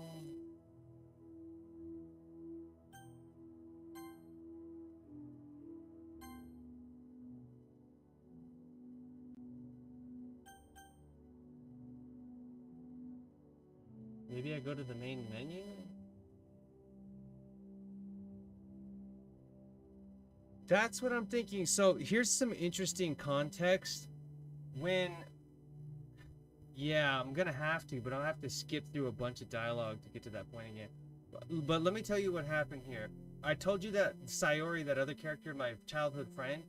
Maybe I go to the main menu? That's what I'm thinking. So here's some interesting context. When... Yeah, I'm gonna have to, but I'll have to skip through a bunch of dialogue to get to that point again. But let me tell you what happened here. I told you that Sayori, that other character, my childhood friend,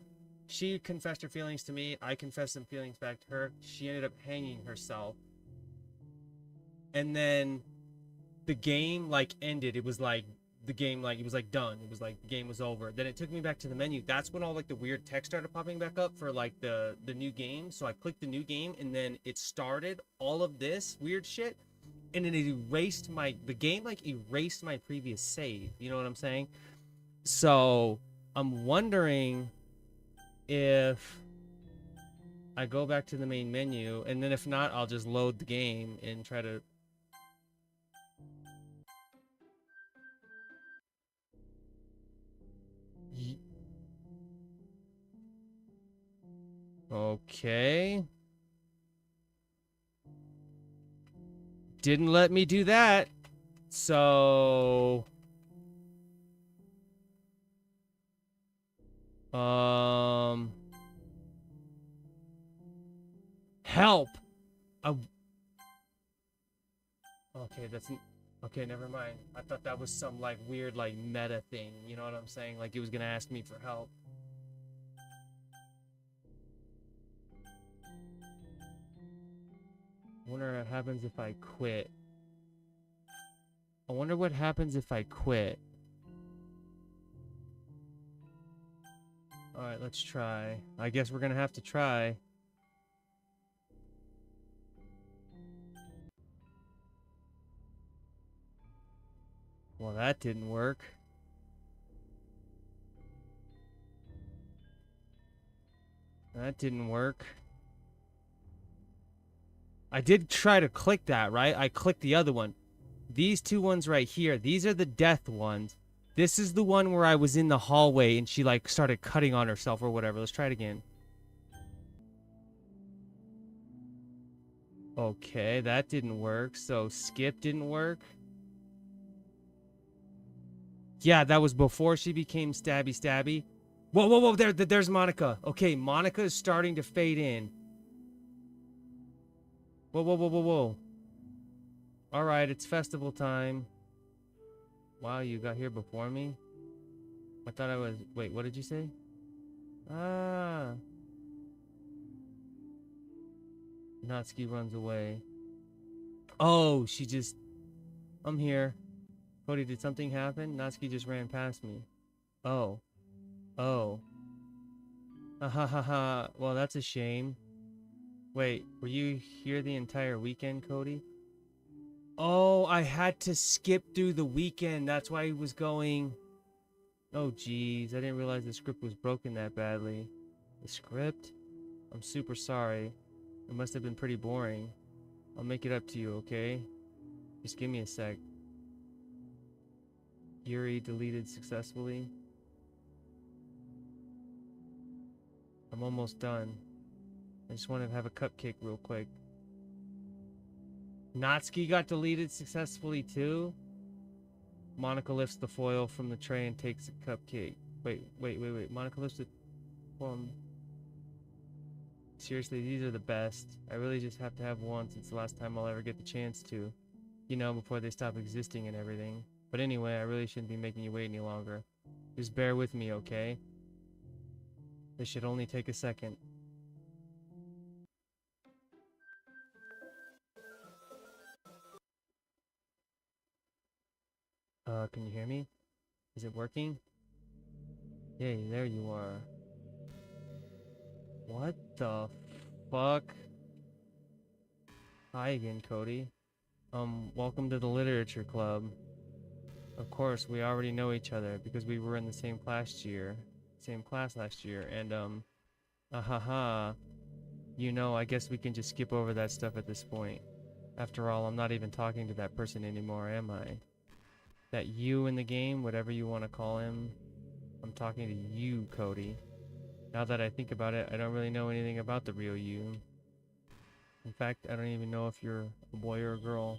she confessed her feelings to me. I confessed some feelings back to her. She ended up hanging herself. And then the game, like, ended. It was like, the game, like, it was like done. It was like the game was over. Then it took me back to the menu. That's when all like the weird text started popping back up for like the new game. So I clicked the new game, and then it started all of this weird shit, and then it erased the game, like erased my previous save. You know what I'm saying? So I'm wondering if I go back to the main menu, and then if not, I'll just load the game and try to... Okay. Didn't let me do that. So... Help! Okay, that's... Okay, never mind. I thought that was some, like, weird, like, meta thing. You know what I'm saying? Like, it was gonna ask me for help. I wonder what happens if I quit. I wonder what happens if I quit. Alright, let's try. I guess we're gonna have to try. Well, that didn't work. That didn't work. I did try to click that, right? I clicked the other one. These two ones right here, these are the death ones. This is the one where I was in the hallway and she, like, started cutting on herself or whatever. Let's try it again. Okay, that didn't work. So skip didn't work. Yeah, that was before she became stabby. Whoa, whoa, whoa, there's Monica. Okay, Monica is starting to fade in. Whoa, whoa, whoa, whoa, whoa. Alright, it's festival time. Wow, you got here before me? I thought I was... Wait, what did you say? Ah. Natsuki runs away. Oh, she just... I'm here. Cody, did something happen? Natsuki just ran past me. Oh. Oh. Ha ha ha. Well, that's a shame. Wait, were you here the entire weekend, Cody? Oh, I had to skip through the weekend. That's why he was going... Oh, jeez. I didn't realize the script was broken that badly. The script? I'm super sorry. It must have been pretty boring. I'll make it up to you, okay? Just give me a sec. Yuri deleted successfully. I'm almost done. I just want to have a cupcake real quick. Natsuki got deleted successfully too? Monica lifts the foil from the tray and takes a cupcake. Wait. Monica lifts it from... Seriously, these are the best. I really just have to have one since the last time I'll ever get the chance to. You know, before they stop existing and everything. But anyway, I really shouldn't be making you wait any longer. Just bear with me, okay? This should only take a second. Can you hear me? Is it working? Yay, there you are. What the fuck? Hi again, Cody. Welcome to the literature club. Of course, we already know each other because we were in the same class last year, and, ahaha. You know, I guess we can just skip over that stuff at this point. After all, I'm not even talking to that person anymore, am I? That you in the game, whatever you want to call him, I'm talking to you, Cody. Now that I think about it, I don't really know anything about the real you. In fact, I don't even know if you're a boy or a girl.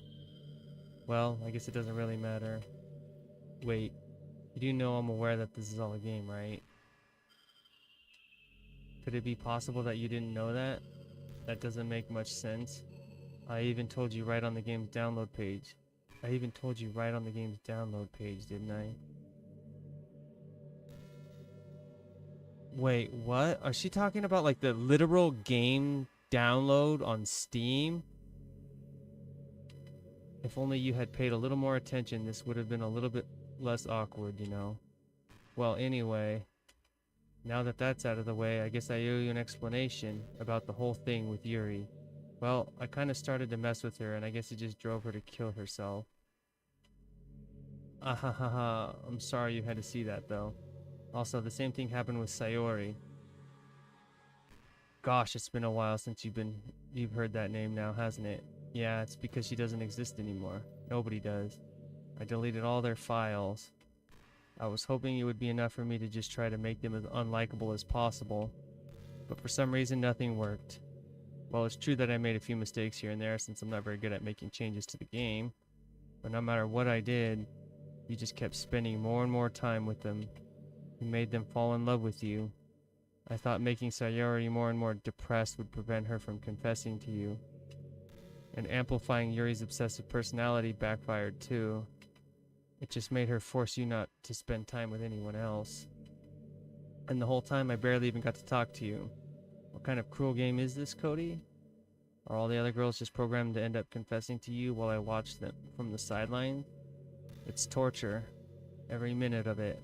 Well, I guess it doesn't really matter. Wait, you do know I'm aware that this is all a game, right? Could it be possible that you didn't know that? That doesn't make much sense. I even told you right on the game's download page. Didn't I? Wait, what? Are she talking about like the literal game download on Steam? If only you had paid a little more attention, this would have been a little bit less awkward, you know. Well, anyway, now that that's out of the way, I guess I owe you an explanation about the whole thing with Yuri. Well, I kind of started to mess with her, and I guess it just drove her to kill herself. Ah ha ha ha, I'm sorry you had to see that, though. Also, the same thing happened with Sayori. Gosh, it's been a while since you've heard that name now, hasn't it? Yeah, it's because she doesn't exist anymore. Nobody does. I deleted all their files. I was hoping it would be enough for me to just try to make them as unlikable as possible. But for some reason, nothing worked. Well, it's true that I made a few mistakes here and there since I'm not very good at making changes to the game. But no matter what I did, you just kept spending more and more time with them. You made them fall in love with you. I thought making Sayori more and more depressed would prevent her from confessing to you. And amplifying Yuri's obsessive personality backfired too. It just made her force you not to spend time with anyone else. And the whole time I barely even got to talk to you. What kind of cruel game is this, Cody? Are all the other girls just programmed to end up confessing to you while I watch them from the sidelines? It's torture. Every minute of it.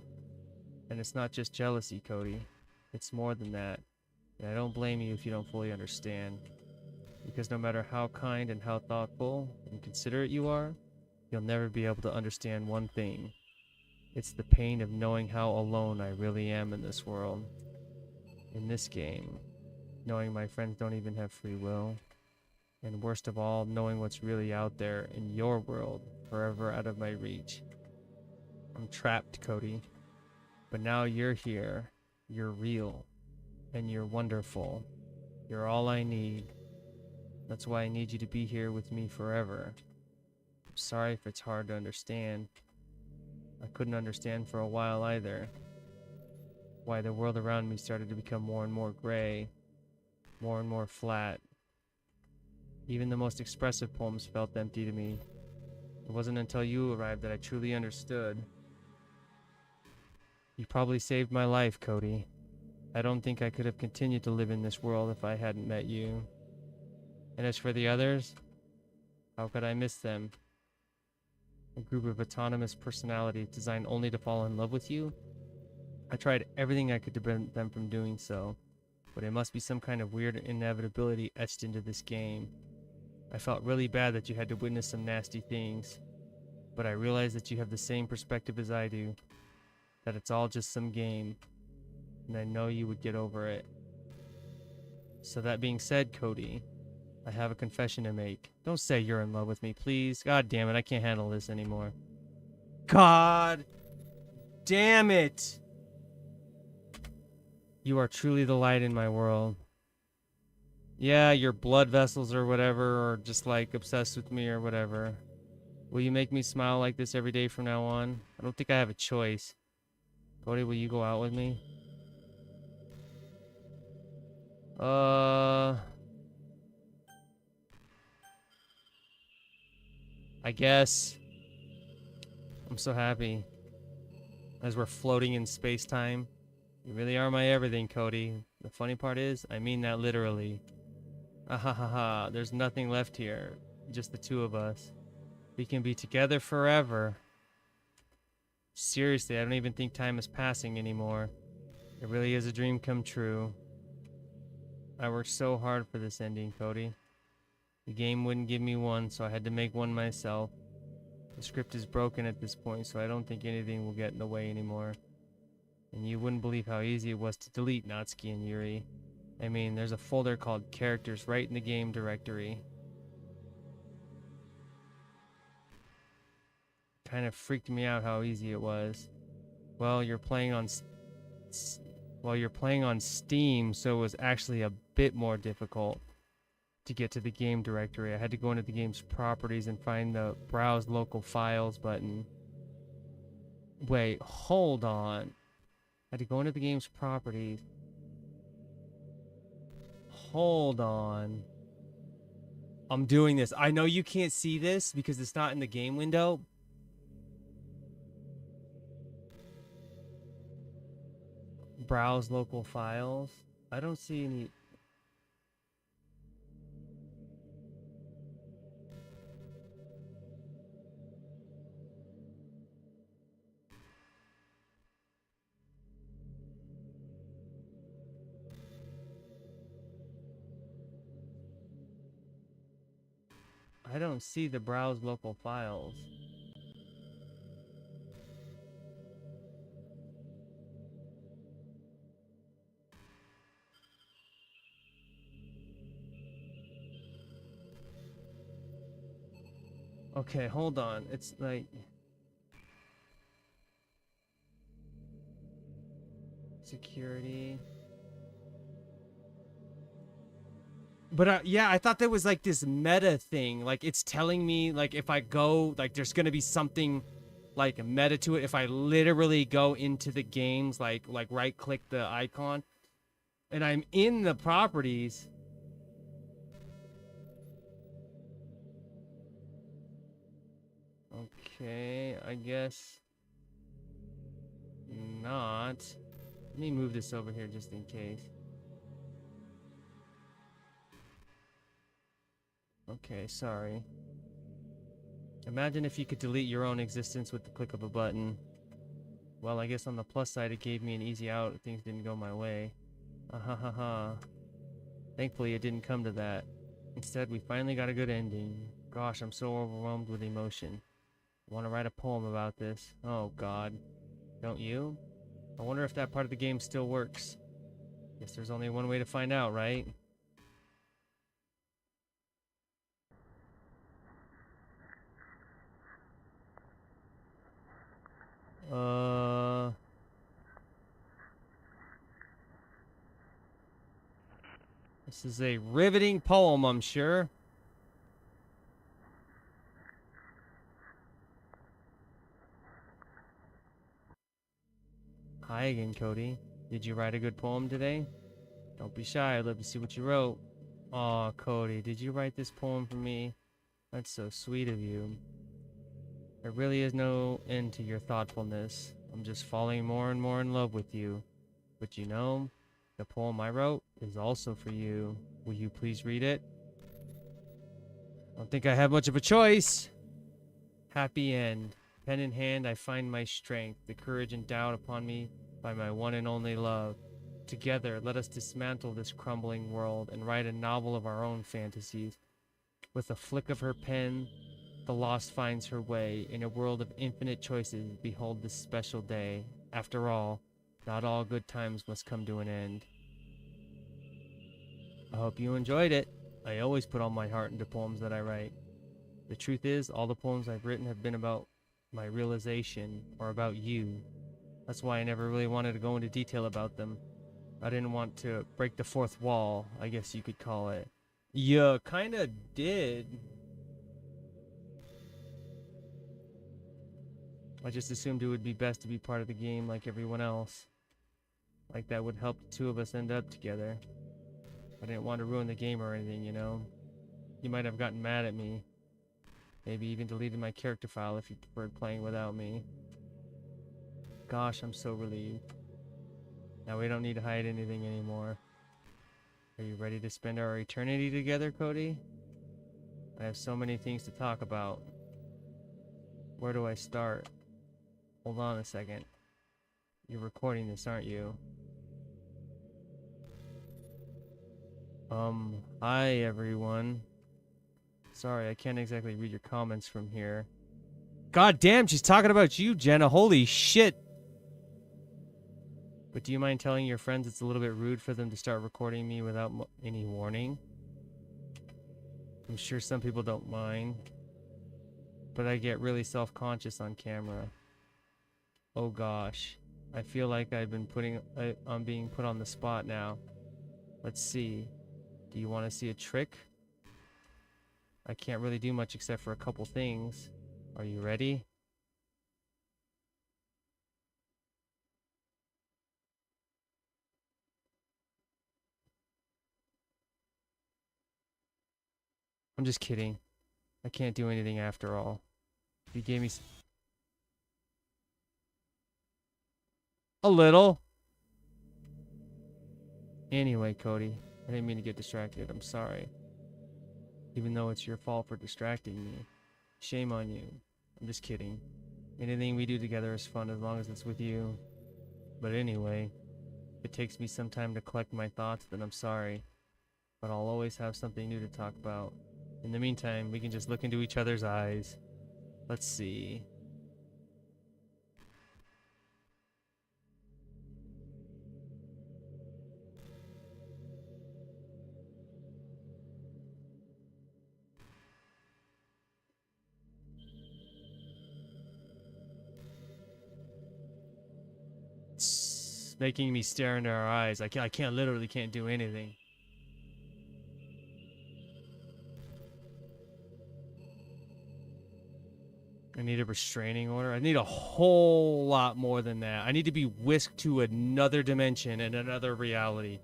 And it's not just jealousy, Cody. It's more than that. And I don't blame you if you don't fully understand. Because no matter how kind and how thoughtful and considerate you are, you'll never be able to understand one thing. It's the pain of knowing how alone I really am in this world. In this game. Knowing my friends don't even have free will. And worst of all, knowing what's really out there in your world, forever out of my reach. I'm trapped, Cody. But now you're here. You're real. And you're wonderful. You're all I need. That's why I need you to be here with me forever. I'm sorry if it's hard to understand. I couldn't understand for a while either. Why the world around me started to become more and more gray. More and more flat. Even the most expressive poems felt empty to me. It wasn't until you arrived that I truly understood. You probably saved my life, Cody. I don't think I could have continued to live in this world if I hadn't met you. And as for the others, how could I miss them? A group of autonomous personalities designed only to fall in love with you? I tried everything I could to prevent them from doing so, but it must be some kind of weird inevitability etched into this game. I felt really bad that you had to witness some nasty things, but I realized that you have the same perspective as I do, that it's all just some game, and I know you would get over it. So that being said, Cody, I have a confession to make. Don't say you're in love with me, please. God damn it, I can't handle this anymore. God damn it! You are truly the light in my world. Yeah, your blood vessels or whatever, or just like obsessed with me or whatever. Will you make me smile like this every day from now on? I don't think I have a choice. Cody, will you go out with me? I guess. I'm so happy. As we're floating in space-time. You really are my everything, Cody. The funny part is, I mean that literally. Ah ha ha ha, there's nothing left here. Just the two of us. We can be together forever. Seriously, I don't even think time is passing anymore. It really is a dream come true. I worked so hard for this ending, Cody. The game wouldn't give me one, so I had to make one myself. The script is broken at this point, so I don't think anything will get in the way anymore. And you wouldn't believe how easy it was to delete Natsuki and Yuri. I mean, there's a folder called Characters right in the game directory. Kind of freaked me out how easy it was. Well, you're playing on Steam, so it was actually a bit more difficult. to get to the game directory. I had to go into the game's properties and find the browse local files button. Wait, hold on. I had to go into the game's properties. Hold on. I'm doing this. I know you can't see this because it's not in the game window. Browse local files. I don't see any. I don't see the browse local files. Okay, hold on. It's like security. But yeah, I thought there was like this meta thing. Like it's telling me like if I go, like there's gonna be something like meta to it. If I literally go into the games, like right click the icon, and I'm in the properties. Okay, I guess not. Let me move this over here just in case. Okay, sorry. Imagine if you could delete your own existence with the click of a button. Well, I guess on the plus side, it gave me an easy out if things didn't go my way. Ha ha ha. Thankfully, it didn't come to that. Instead, we finally got a good ending. Gosh, I'm so overwhelmed with emotion. I want to write a poem about this. Oh, God. Don't you? I wonder if that part of the game still works. Guess there's only one way to find out, right? This is a riveting poem, I'm sure. Hi again, Cody. Did you write a good poem today? Don't be shy, I'd love to see what you wrote. Aw, Cody, did you write this poem for me? That's so sweet of you. There really is no end to your thoughtfulness. I'm just falling more and more in love with you. But you know, the poem I wrote is also for you. Will you please read it? I don't think I have much of a choice. Happy end. Pen in hand, I find my strength, the courage endowed upon me by my one and only love. Together, let us dismantle this crumbling world and write a novel of our own fantasies. With a flick of her pen, the lost finds her way. In a world of infinite choices, behold this special day. After all, not all good times must come to an end. I hope you enjoyed it. I always put all my heart into poems that I write. The truth is, all the poems I've written have been about my realization or about you. That's why I never really wanted to go into detail about them. I didn't want to break the fourth wall, I guess you could call it. You kinda did. I just assumed it would be best to be part of the game like everyone else. Like that would help the two of us end up together. I didn't want to ruin the game or anything, you know? You might have gotten mad at me. Maybe even deleted my character file if you preferred playing without me. Gosh, I'm so relieved. Now we don't need to hide anything anymore. Are you ready to spend our eternity together, Cody? I have so many things to talk about. Where do I start? Hold on a second. You're recording this, aren't you? Hi everyone. Sorry, I can't exactly read your comments from here. God damn, she's talking about you, Jenna. Holy shit. But do you mind telling your friends it's a little bit rude for them to start recording me without any warning? I'm sure some people don't mind. But I get really self-conscious on camera. Oh gosh. I feel like I'm being put on the spot now. Let's see. Do you want to see a trick? I can't really do much except for a couple things. Are you ready? I'm just kidding. I can't do anything after all. You gave me a little. Anyway, Cody, I didn't mean to get distracted. I'm sorry. Even though it's your fault for distracting me. Shame on you. I'm just kidding. Anything we do together is fun as long as it's with you. But anyway, if it takes me some time to collect my thoughts, then I'm sorry. But I'll always have something new to talk about. In the meantime, we can just look into each other's eyes. Let's see. It's making me stare into our eyes. I literally can't do anything. I need a restraining order. I need a whole lot more than that. I need to be whisked to another dimension and another reality.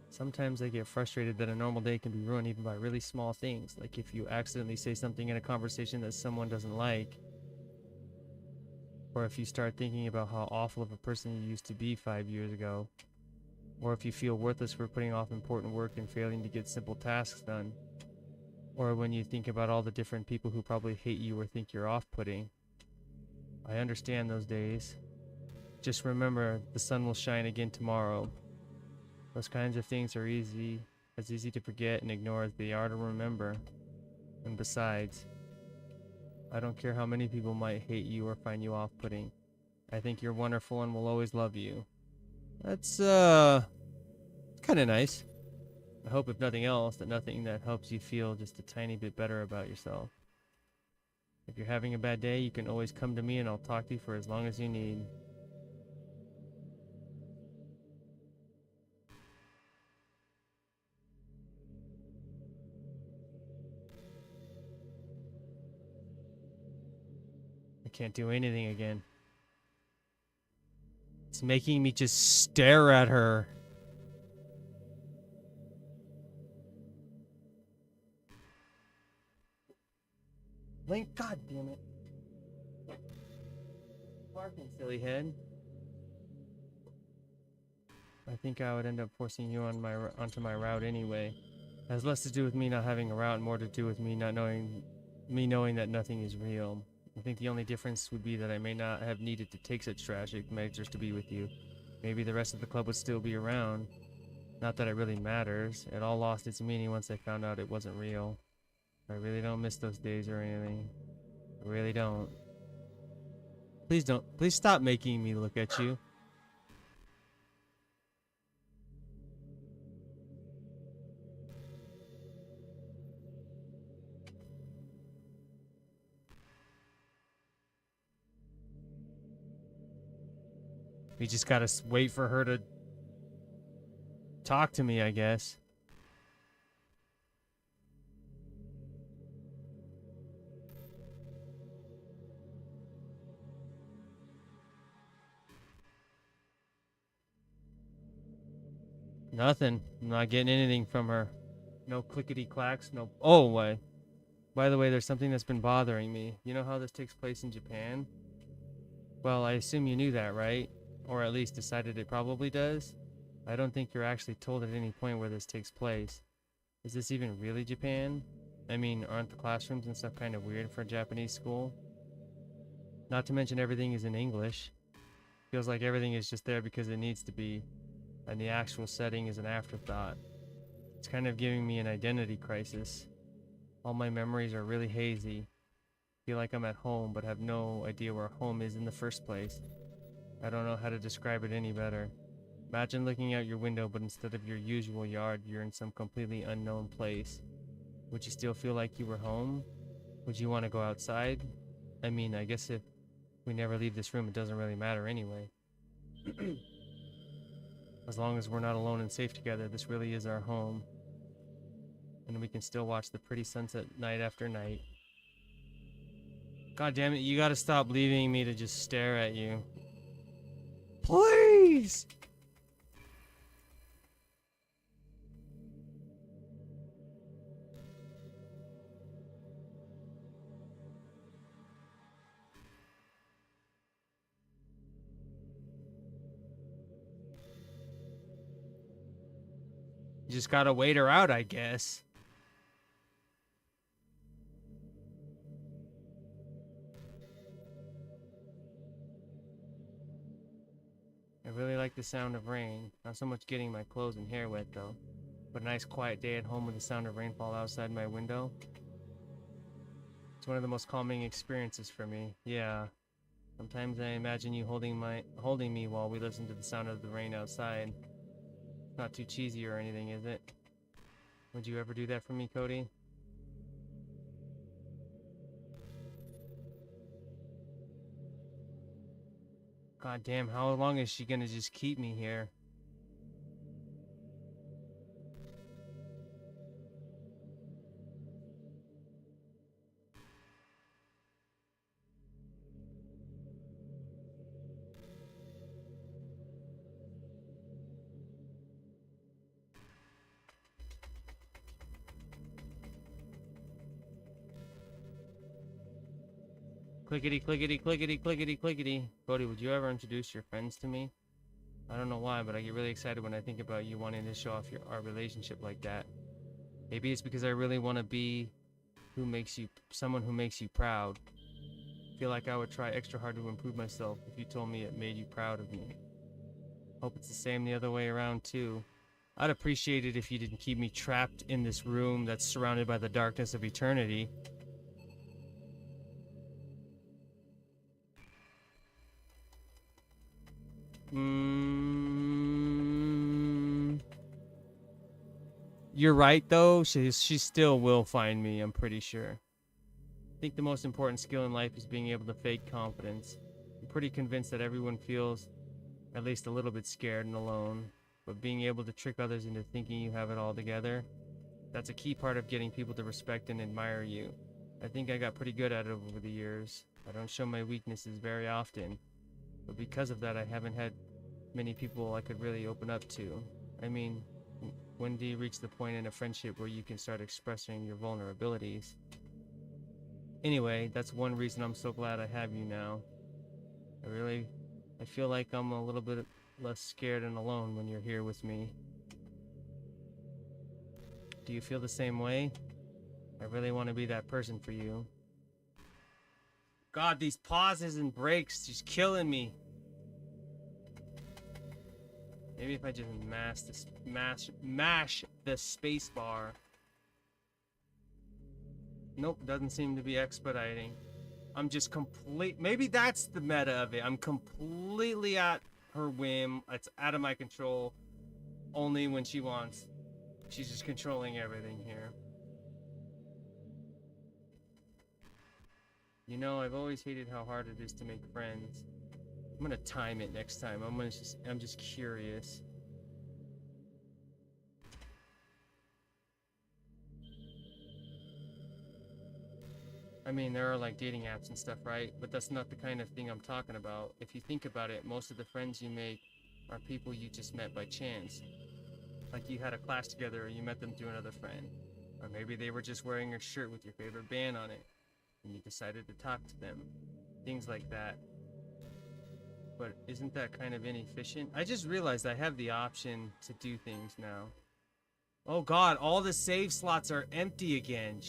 Sometimes I get frustrated that a normal day can be ruined even by really small things, like if you accidentally say something in a conversation that someone doesn't like, or if you start thinking about how awful of a person you used to be 5 years ago, or if you feel worthless for putting off important work and failing to get simple tasks done. Or when you think about all the different people who probably hate you or think you're off-putting. I understand those days. Just remember, the sun will shine again tomorrow. Those kinds of things are easy to forget and ignore as they are to remember. And besides, I don't care how many people might hate you or find you off-putting. I think you're wonderful and will always love you. That's, kind of nice. I hope, if nothing else, that nothing that helps you feel just a tiny bit better about yourself. If you're having a bad day, you can always come to me and I'll talk to you for as long as you need. I can't do anything again. It's making me just stare at her. Link, god damn it. Barking, silly head. I think I would end up forcing you onto my route anyway. It has less to do with me not having a route and more to do with me knowing that nothing is real. I think the only difference would be that I may not have needed to take such drastic measures to be with you. Maybe the rest of the club would still be around. Not that it really matters. It all lost its meaning once I found out it wasn't real. I really don't miss those days or anything. I really don't. Please don't. Please stop making me look at you. We just gotta wait for her to talk to me, I guess. Nothing. I'm not getting anything from her. No clickety clacks, no. Oh, wait. By the way, there's something that's been bothering me. You know how this takes place in Japan? Well, I assume you knew that, right? Or at least decided it probably does? I don't think you're actually told at any point where this takes place. Is this even really Japan? I mean, aren't the classrooms and stuff kind of weird for a Japanese school? Not to mention everything is in English. Feels like everything is just there because it needs to be, and the actual setting is an afterthought. It's kind of giving me an identity crisis. All my memories are really hazy. Feel like I'm at home, but have no idea where home is in the first place. I don't know how to describe it any better. Imagine looking out your window, but instead of your usual yard, you're in some completely unknown place. Would you still feel like you were home? Would you want to go outside? I mean, I guess if we never leave this room, it doesn't really matter anyway. As long as we're not alone and safe together, this really is our home. And we can still watch the pretty sunset night after night. God damn it, you gotta stop leaving me to just stare at you. Please! You just gotta wait her out, I guess. I really like the sound of rain. Not so much getting my clothes and hair wet, though. But a nice quiet day at home with the sound of rainfall outside my window. It's one of the most calming experiences for me. Yeah. Sometimes I imagine you holding me while we listen to the sound of the rain outside. It's not too cheesy or anything, is it? Would you ever do that for me, Cody? God damn, how long is she gonna just keep me here? Clickety, clickety, clickety, clickety, clickety. Cody, would you ever introduce your friends to me? I don't know why, but I get really excited when I think about you wanting to show off our relationship like that. Maybe it's because I really want to be someone who makes you proud. I feel like I would try extra hard to improve myself if you told me it made you proud of me. Hope it's the same the other way around too. I'd appreciate it if you didn't keep me trapped in this room that's surrounded by the darkness of eternity. You're right, though. She still will find me, I'm pretty sure. I think the most important skill in life is being able to fake confidence. I'm pretty convinced that everyone feels at least a little bit scared and alone. But being able to trick others into thinking you have it all together, that's a key part of getting people to respect and admire you. I think I got pretty good at it over the years. I don't show my weaknesses very often. But because of that, I haven't had many people I could really open up to. I mean, when do you reach the point in a friendship where you can start expressing your vulnerabilities? Anyway, that's one reason I'm so glad I have you now. I feel like I'm a little bit less scared and alone when you're here with me. Do you feel the same way? I really want to be that person for you. God, these pauses and breaks just killing me. Maybe if I just mash the space bar. Nope, doesn't seem to be expediting. I'm just maybe that's the meta of it. I'm completely at her whim. It's out of my control. Only when she wants. She's just controlling everything here. You know, I've always hated how hard it is to make friends. I'm gonna time it next time. I'm just curious. I mean, there are like dating apps and stuff, right? But that's not the kind of thing I'm talking about. If you think about it, most of the friends you make are people you just met by chance. Like you had a class together or you met them through another friend. Or maybe they were just wearing a shirt with your favorite band on it and you decided to talk to them. Things like that. But isn't that kind of inefficient? I just realized I have the option to do things now. Oh god, all the save slots are empty again.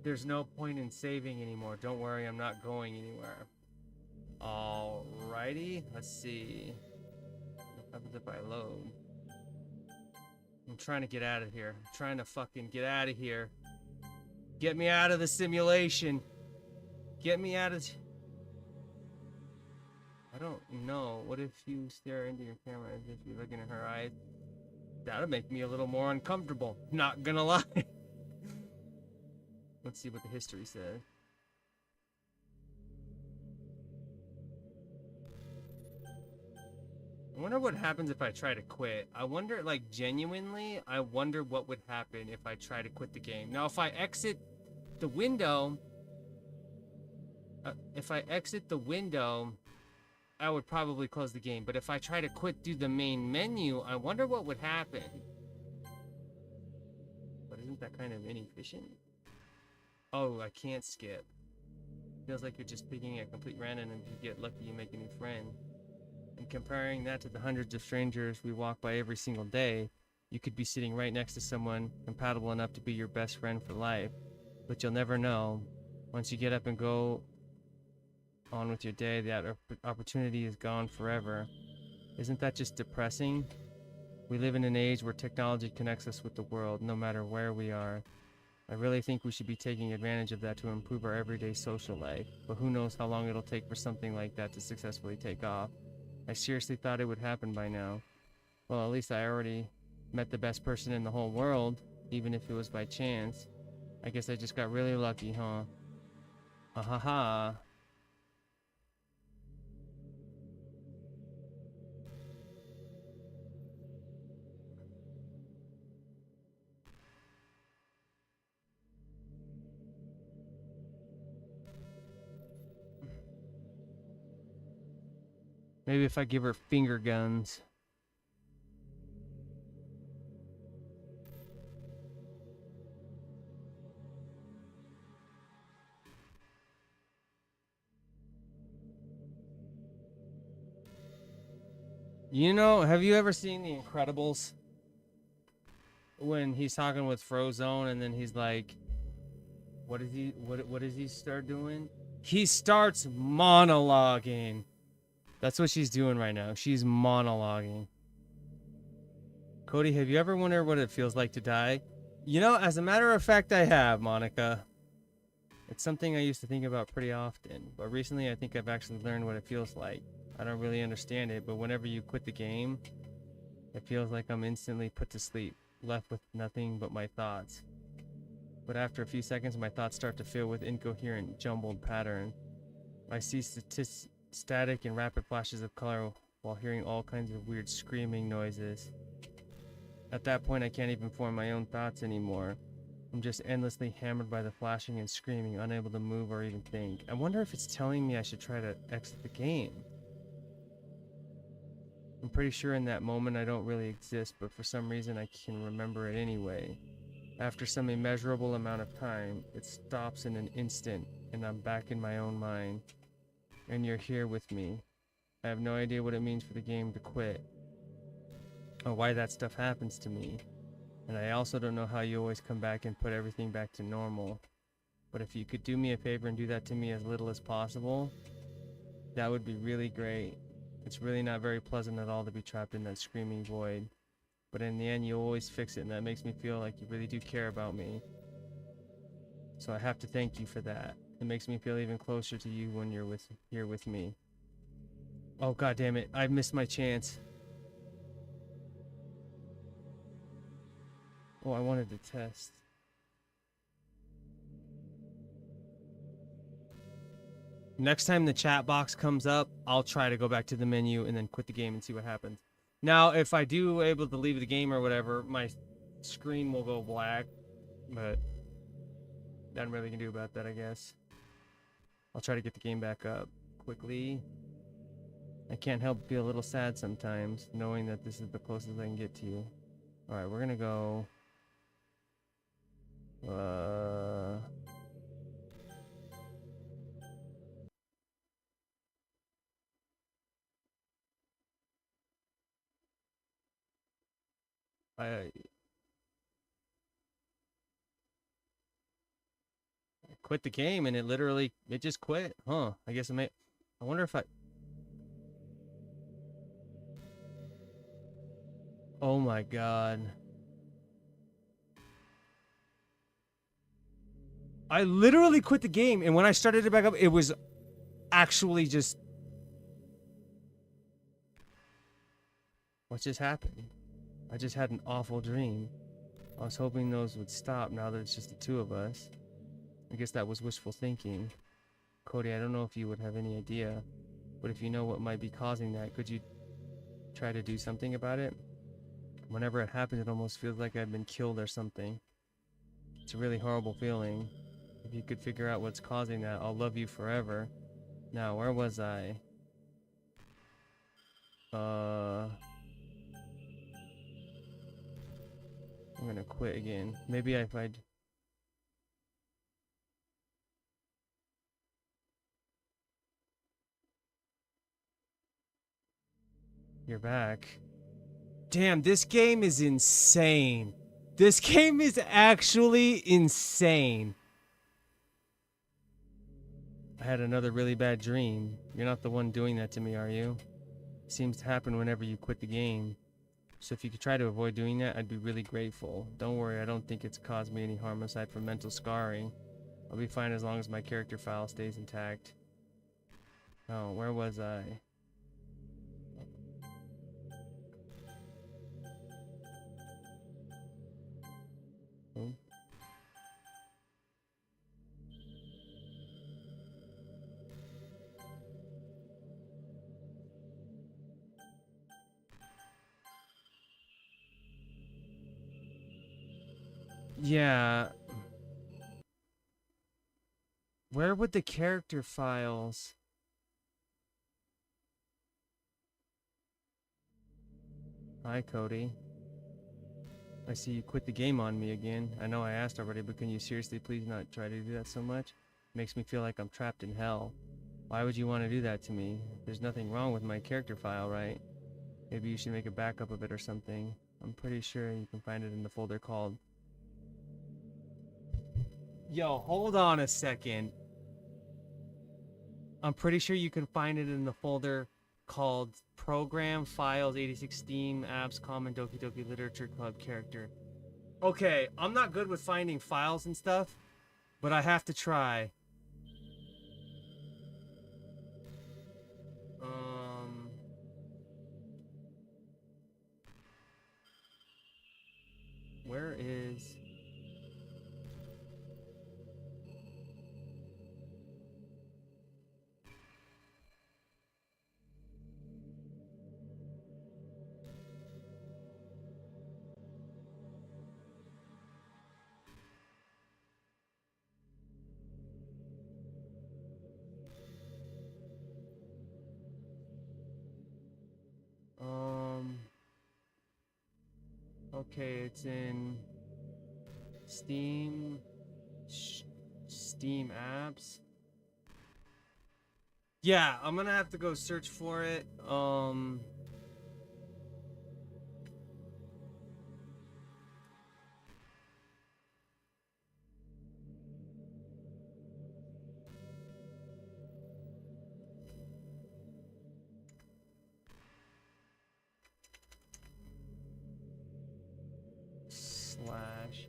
There's no point in saving anymore. Don't worry, I'm not going anywhere. Alrighty, let's see. What happens if I load? I'm trying to get out of here. I'm trying to fucking get out of here. Get me out of the simulation. Get me out of... I don't know. What if you stare into your camera as if you're looking at her eyes? That'll make me a little more uncomfortable. Not gonna lie. Let's see what the history says. I wonder what happens if I try to quit. I wonder, like, genuinely, I wonder what would happen if I try to quit the game. Now, if I exit the window, I would probably close the game. But if I try to quit through the main menu, I wonder what would happen. But isn't that kind of inefficient? Oh, I can't skip. Feels like you're just picking a complete random, and if you get lucky, you make a new friend. And comparing that to the hundreds of strangers we walk by every single day, you could be sitting right next to someone compatible enough to be your best friend for life. But you'll never know. Once you get up and go on with your day, that opportunity is gone forever. Isn't that just depressing? We live in an age where technology connects us with the world, no matter where we are. I really think we should be taking advantage of that to improve our everyday social life, but who knows how long it'll take for something like that to successfully take off. I seriously thought it would happen by now. Well, at least I already met the best person in the whole world, even if it was by chance. I guess I just got really lucky, huh? Ha ha ha. Maybe if I give her finger guns. You know, have you ever seen The Incredibles? When he's talking with Frozone and then he's like, what does he start doing? He starts monologuing. That's what she's doing right now. She's monologuing. Cody, have you ever wondered what it feels like to die? You know, as a matter of fact, I have, Monica. It's something I used to think about pretty often, but recently I think I've actually learned what it feels like. I don't really understand it, but whenever you quit the game, it feels like I'm instantly put to sleep, left with nothing but my thoughts. But after a few seconds, my thoughts start to fill with incoherent, jumbled pattern. I see static and rapid flashes of color while hearing all kinds of weird screaming noises. At that point, I can't even form my own thoughts anymore. I'm just endlessly hammered by the flashing and screaming, unable to move or even think. I wonder if it's telling me I should try to exit the game. I'm pretty sure in that moment I don't really exist, but for some reason I can remember it anyway. After some immeasurable amount of time, it stops in an instant, and I'm back in my own mind. And you're here with me. I have no idea what it means for the game to quit, or why that stuff happens to me. And I also don't know how you always come back and put everything back to normal. But if you could do me a favor and do that to me as little as possible, that would be really great. It's really not very pleasant at all to be trapped in that screaming void. But in the end, you always fix it, and that makes me feel like you really do care about me. So I have to thank you for that. It makes me feel even closer to you when you're here with me. Oh, god damn it. I missed my chance. Oh, I wanted to test. Next time the chat box comes up, I'll try to go back to the menu and then quit the game and see what happens. Now, if I do able to leave the game or whatever, my screen will go black. But nothing really can do about that, I guess. I'll try to get the game back up quickly. I can't help but feel a little sad sometimes, knowing that this is the closest I can get to you. Alright, we're gonna go... I quit the game and it just quit. Huh. I guess I wonder if oh my god. I literally quit the game, and when I started it back up, it was actually just... What just happened? I just had an awful dream. I was hoping those would stop now that it's just the two of us. I guess that was wishful thinking. Cody, I don't know if you would have any idea, but if you know what might be causing that, could you try to do something about it. Whenever it happens, it almost feels like I've been killed or something. It's a really horrible feeling. If you could figure out what's causing that, I'll love you forever. Now, where was I? I'm gonna quit again. Maybe if I'd... You're back. Damn, this game is insane. This game is actually insane. I had another really bad dream. You're not the one doing that to me, are you? It seems to happen whenever you quit the game. So if you could try to avoid doing that, I'd be really grateful. Don't worry, I don't think it's caused me any harm aside from mental scarring. I'll be fine as long as my character file stays intact. Oh, where was I? Oh. Yeah. Where would the character files... Hi, Cody. I see you quit the game on me again. I know I asked already, but can you seriously please not try to do that so much? Makes me feel like I'm trapped in hell. Why would you want to do that to me? There's nothing wrong with my character file, right? Maybe you should make a backup of it or something. I'm pretty sure you can find it in the folder called... Yo, hold on a second. I'm pretty sure you can find it in the folder called Program, Files, 86 Steam, Apps, Common, Doki Doki Literature Club Character. Okay, I'm not good with finding files and stuff, but I have to try. Where is... Okay, it's in Steam, Steam apps. Yeah, I'm gonna have to go search for it. Slash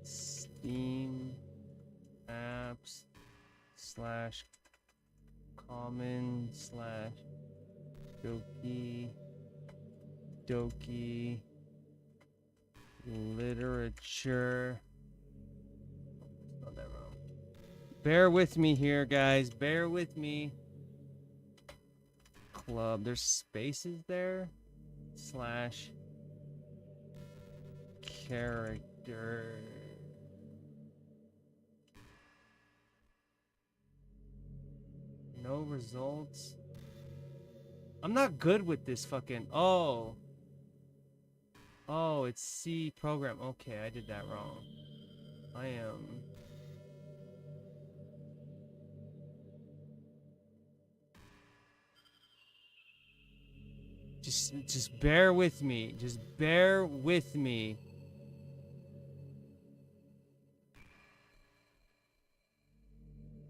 Steam apps slash common slash Doki literature. Spelled that wrong. Bear with me here, guys. Bear with me. Club. There's spaces there. Slash character. No results. I'm not good with this fucking... Oh. Oh, it's C program. Okay, I did that wrong. I am... Just bear with me. Just bear with me.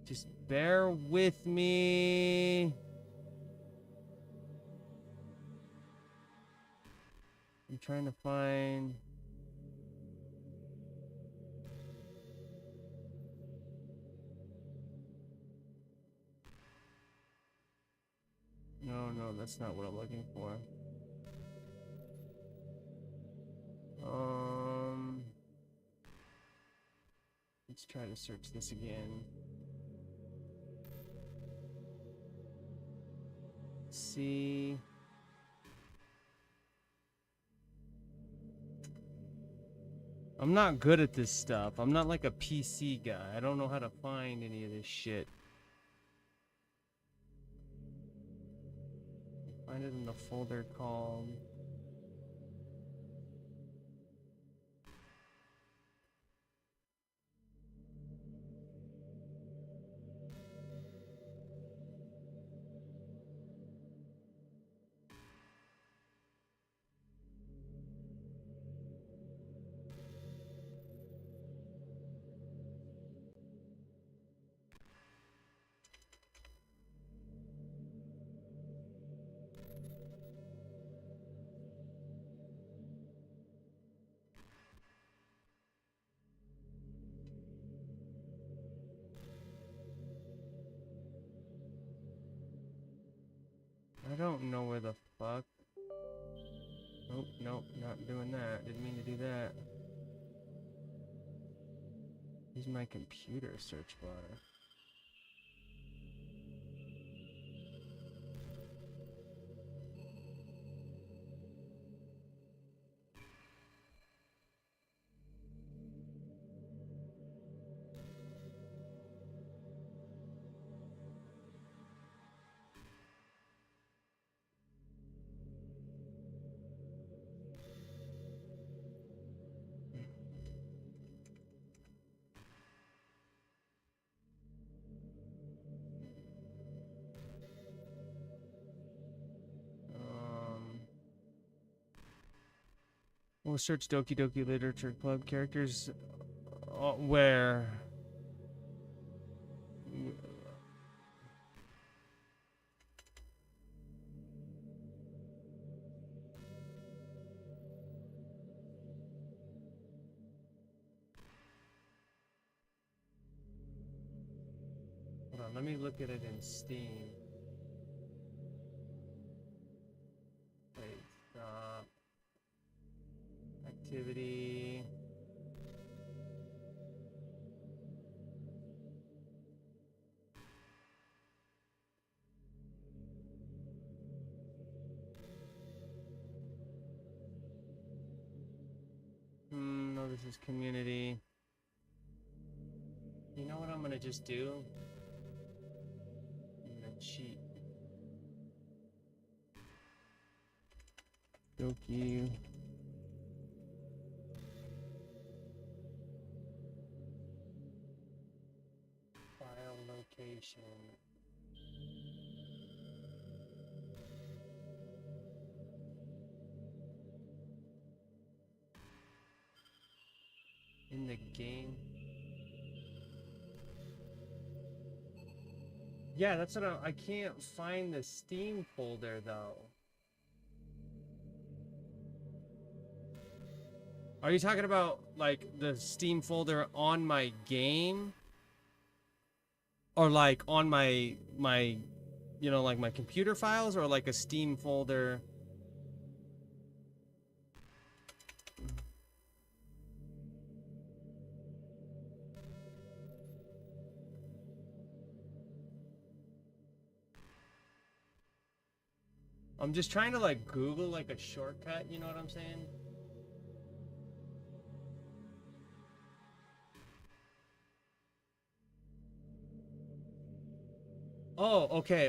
Just bear with me. I'm trying to find... No, that's not what I'm looking for. Let's try to search this again. C I'm not good at this stuff. I'm not like a PC guy. I don't know how to find any of this shit. Find it in the folder called... I don't know where the fuck. Nope, nope, not doing that. Didn't mean to do that. Use my computer search bar. We'll search Doki Doki Literature Club characters. Where? Hold on, let me look at it in Steam. Wait, stop. Activity. No, this is community. You know what I'm gonna just do? I'm gonna cheat. Doki. File location. In the game. Yeah, that's what I can't find the Steam folder though. Are you talking about like the Steam folder on my game? Or like on my you know, like my computer files, or like a Steam folder? I'm just trying to like Google like a shortcut, you know what I'm saying? Oh, okay.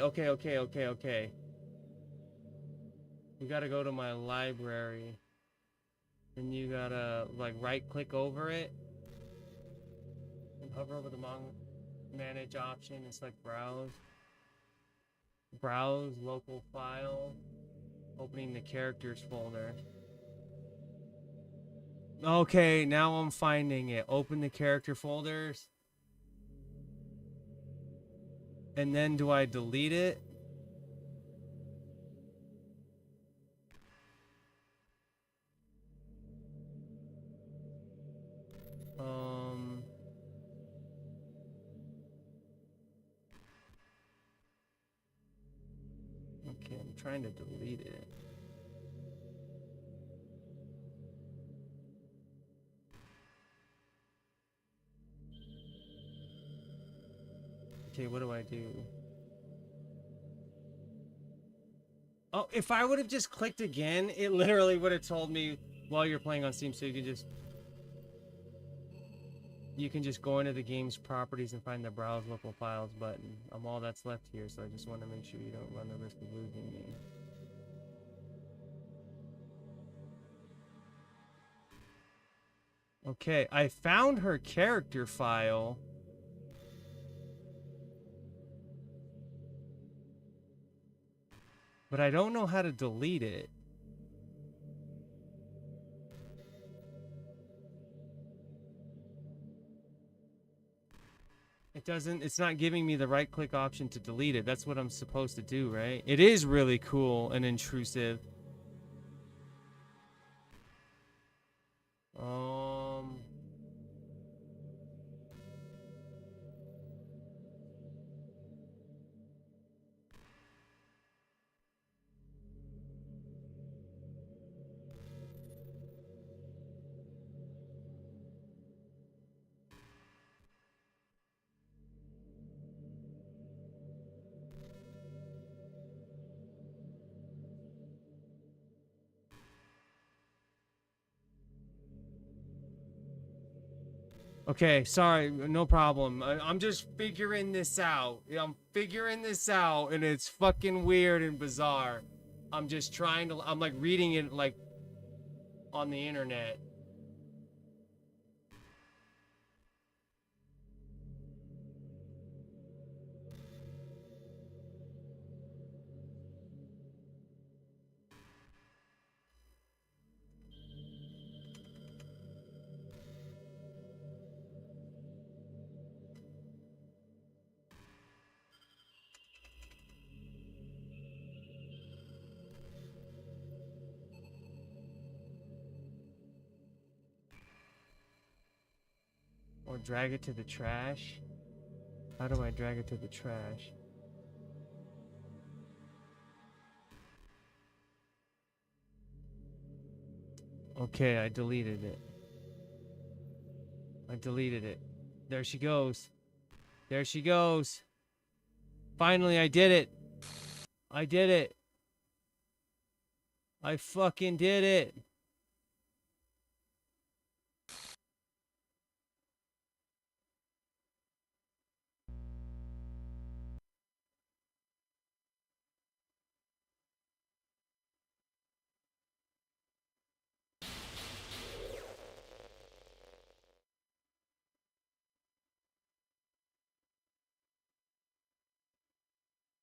You gotta go to my library. And you gotta like right click over it. And hover over the manage option and select browse. Browse local file. Opening the characters folder. Okay, now I'm finding it. Open the character folders. And then do I delete it? Okay, I'm trying to delete it. Okay, what do I do? Oh, if I would have just clicked again, it literally would have told me while you're playing on Steam, so you can just... you can just go into the game's properties and find the browse local files button. All that's left here, so I just want to make sure you don't run the risk of losing me. Okay, I found her character file. But I don't know how to delete it. It's not giving me the right click option to delete it. That's what I'm supposed to do, right? It is really cool and intrusive. Okay, sorry, no problem. I'm just figuring this out. I'm figuring this out, and it's fucking weird and bizarre. I'm just trying to, I'm like reading it like on the internet. Or drag it to the trash. How do I drag it to the trash? Okay, I deleted it. I deleted it. There she goes. There she goes. Finally, I did it. I did it. I fucking did it.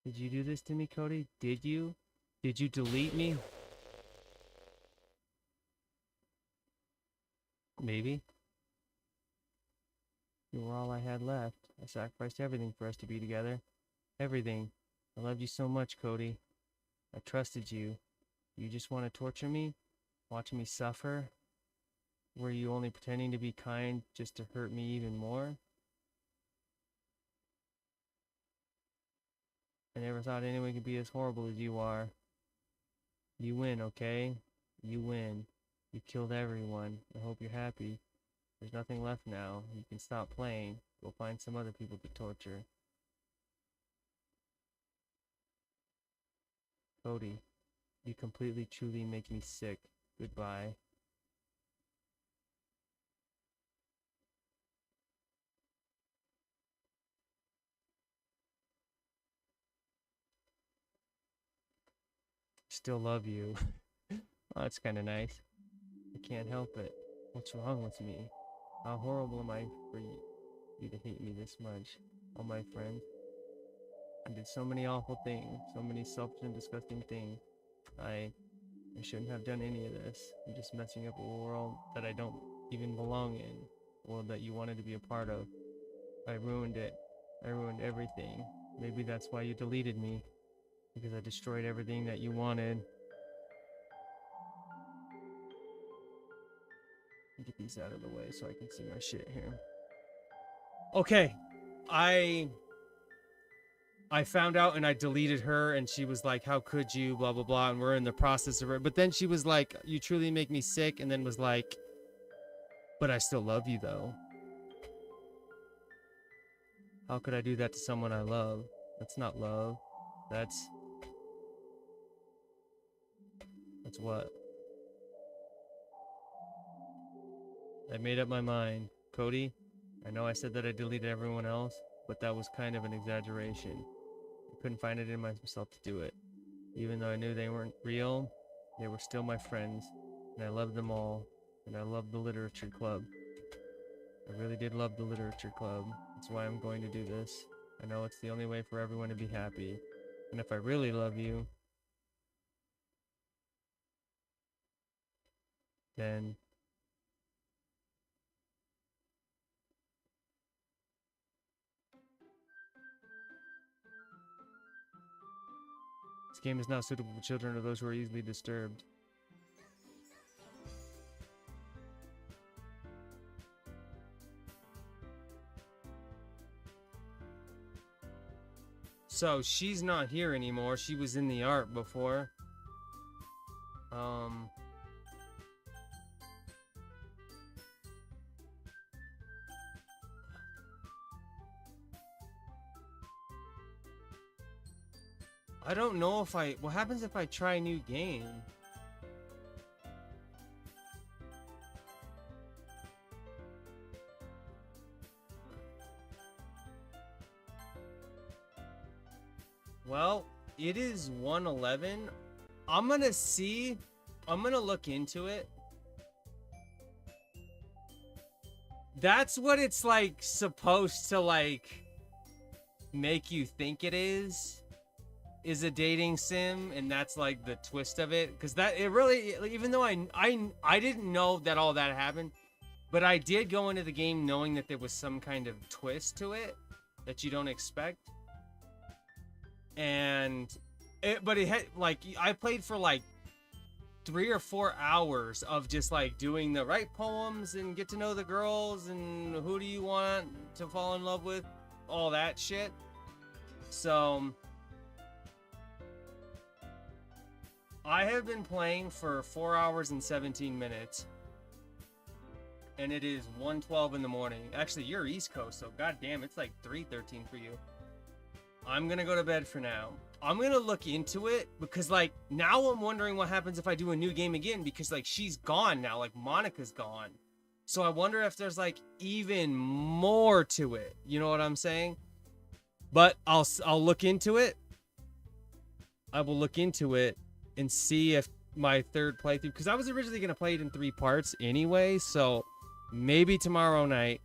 Did you do this to me, Cody? Did you? Did you delete me? Maybe. You were all I had left. I sacrificed everything for us to be together. Everything. I loved you so much, Cody. I trusted you. You just want to torture me? Watch me suffer? Were you only pretending to be kind just to hurt me even more? I never thought anyone could be as horrible as you are. You win, okay? You win. You killed everyone. I hope you're happy. There's nothing left now. You can stop playing. Go find some other people to torture. Cody, you completely, truly make me sick. Goodbye. Still love you. Oh, that's kind of nice. I can't help it. What's wrong with me? How horrible am I for you to hate me this much? Oh, my friend. I did so many awful things, so many selfish and disgusting things. I shouldn't have done any of this. I'm just messing up a world that I don't even belong in. A world that you wanted to be a part of. I ruined it. I ruined everything. Maybe that's why you deleted me. Because I destroyed everything that you wanted. Get these out of the way so I can see my shit here. Okay. I found out and I deleted her and she was like, how could you, blah, blah, blah. And we're in the process of it. But then she was like, you truly make me sick. And then was like, but I still love you though. How could I do that to someone I love? That's not love. That's what? I made up my mind. Cody, I know I said that I deleted everyone else, but that was kind of an exaggeration. I couldn't find it in myself to do it. Even though I knew they weren't real, they were still my friends, and I loved them all, and I loved the literature club. I really did love the literature club. That's why I'm going to do this. I know it's the only way for everyone to be happy. And if I really love you, then this game is not suitable for children or those who are easily disturbed. So she's not here anymore. She was in the art before. I don't know if what happens if I try a new game? Well, it is 1:11. I'm gonna look into it. That's what it's like supposed to like make you think it is a dating sim, and that's like the twist of it, because that it really, even though I didn't know that all that happened, but I did go into the game knowing that there was some kind of twist to it that you don't expect. And but it had like, I played for like 3 or 4 hours of just like doing the right poems and get to know the girls and who do you want to fall in love with, all that shit. So I have been playing for 4 hours and 17 minutes, and it is 1:12 in the morning. Actually, you're East Coast, so goddamn, it's like 3:13 for you. I'm gonna go to bed for now. I'm gonna look into it, because like now I'm wondering what happens if I do a new game again, because like she's gone now, like Monica's gone. So I wonder if there's like even more to it. You know what I'm saying? But I'll look into it. I will look into it and see if my third playthrough, because I was originally gonna play it in 3 parts anyway, so maybe tomorrow night,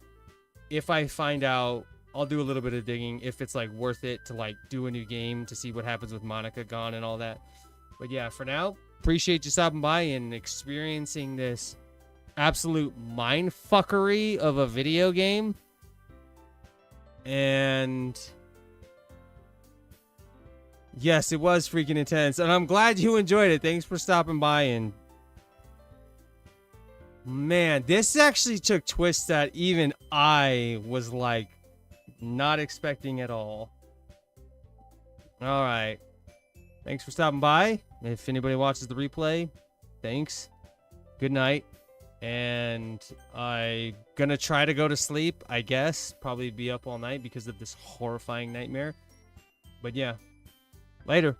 if I find out, I'll do a little bit of digging if it's like worth it to like do a new game to see what happens with Monica gone and all that. But yeah, for now, appreciate you stopping by and experiencing this absolute mindfuckery of a video game. And yes, it was freaking intense, and I'm glad you enjoyed it. Thanks for stopping by. And man, this actually took twists that even I was like not expecting at all. All right, thanks for stopping by. If anybody watches the replay, thanks. Good night. And I'm gonna try to go to sleep, I guess. Probably be up all night because of this horrifying nightmare. But yeah, later.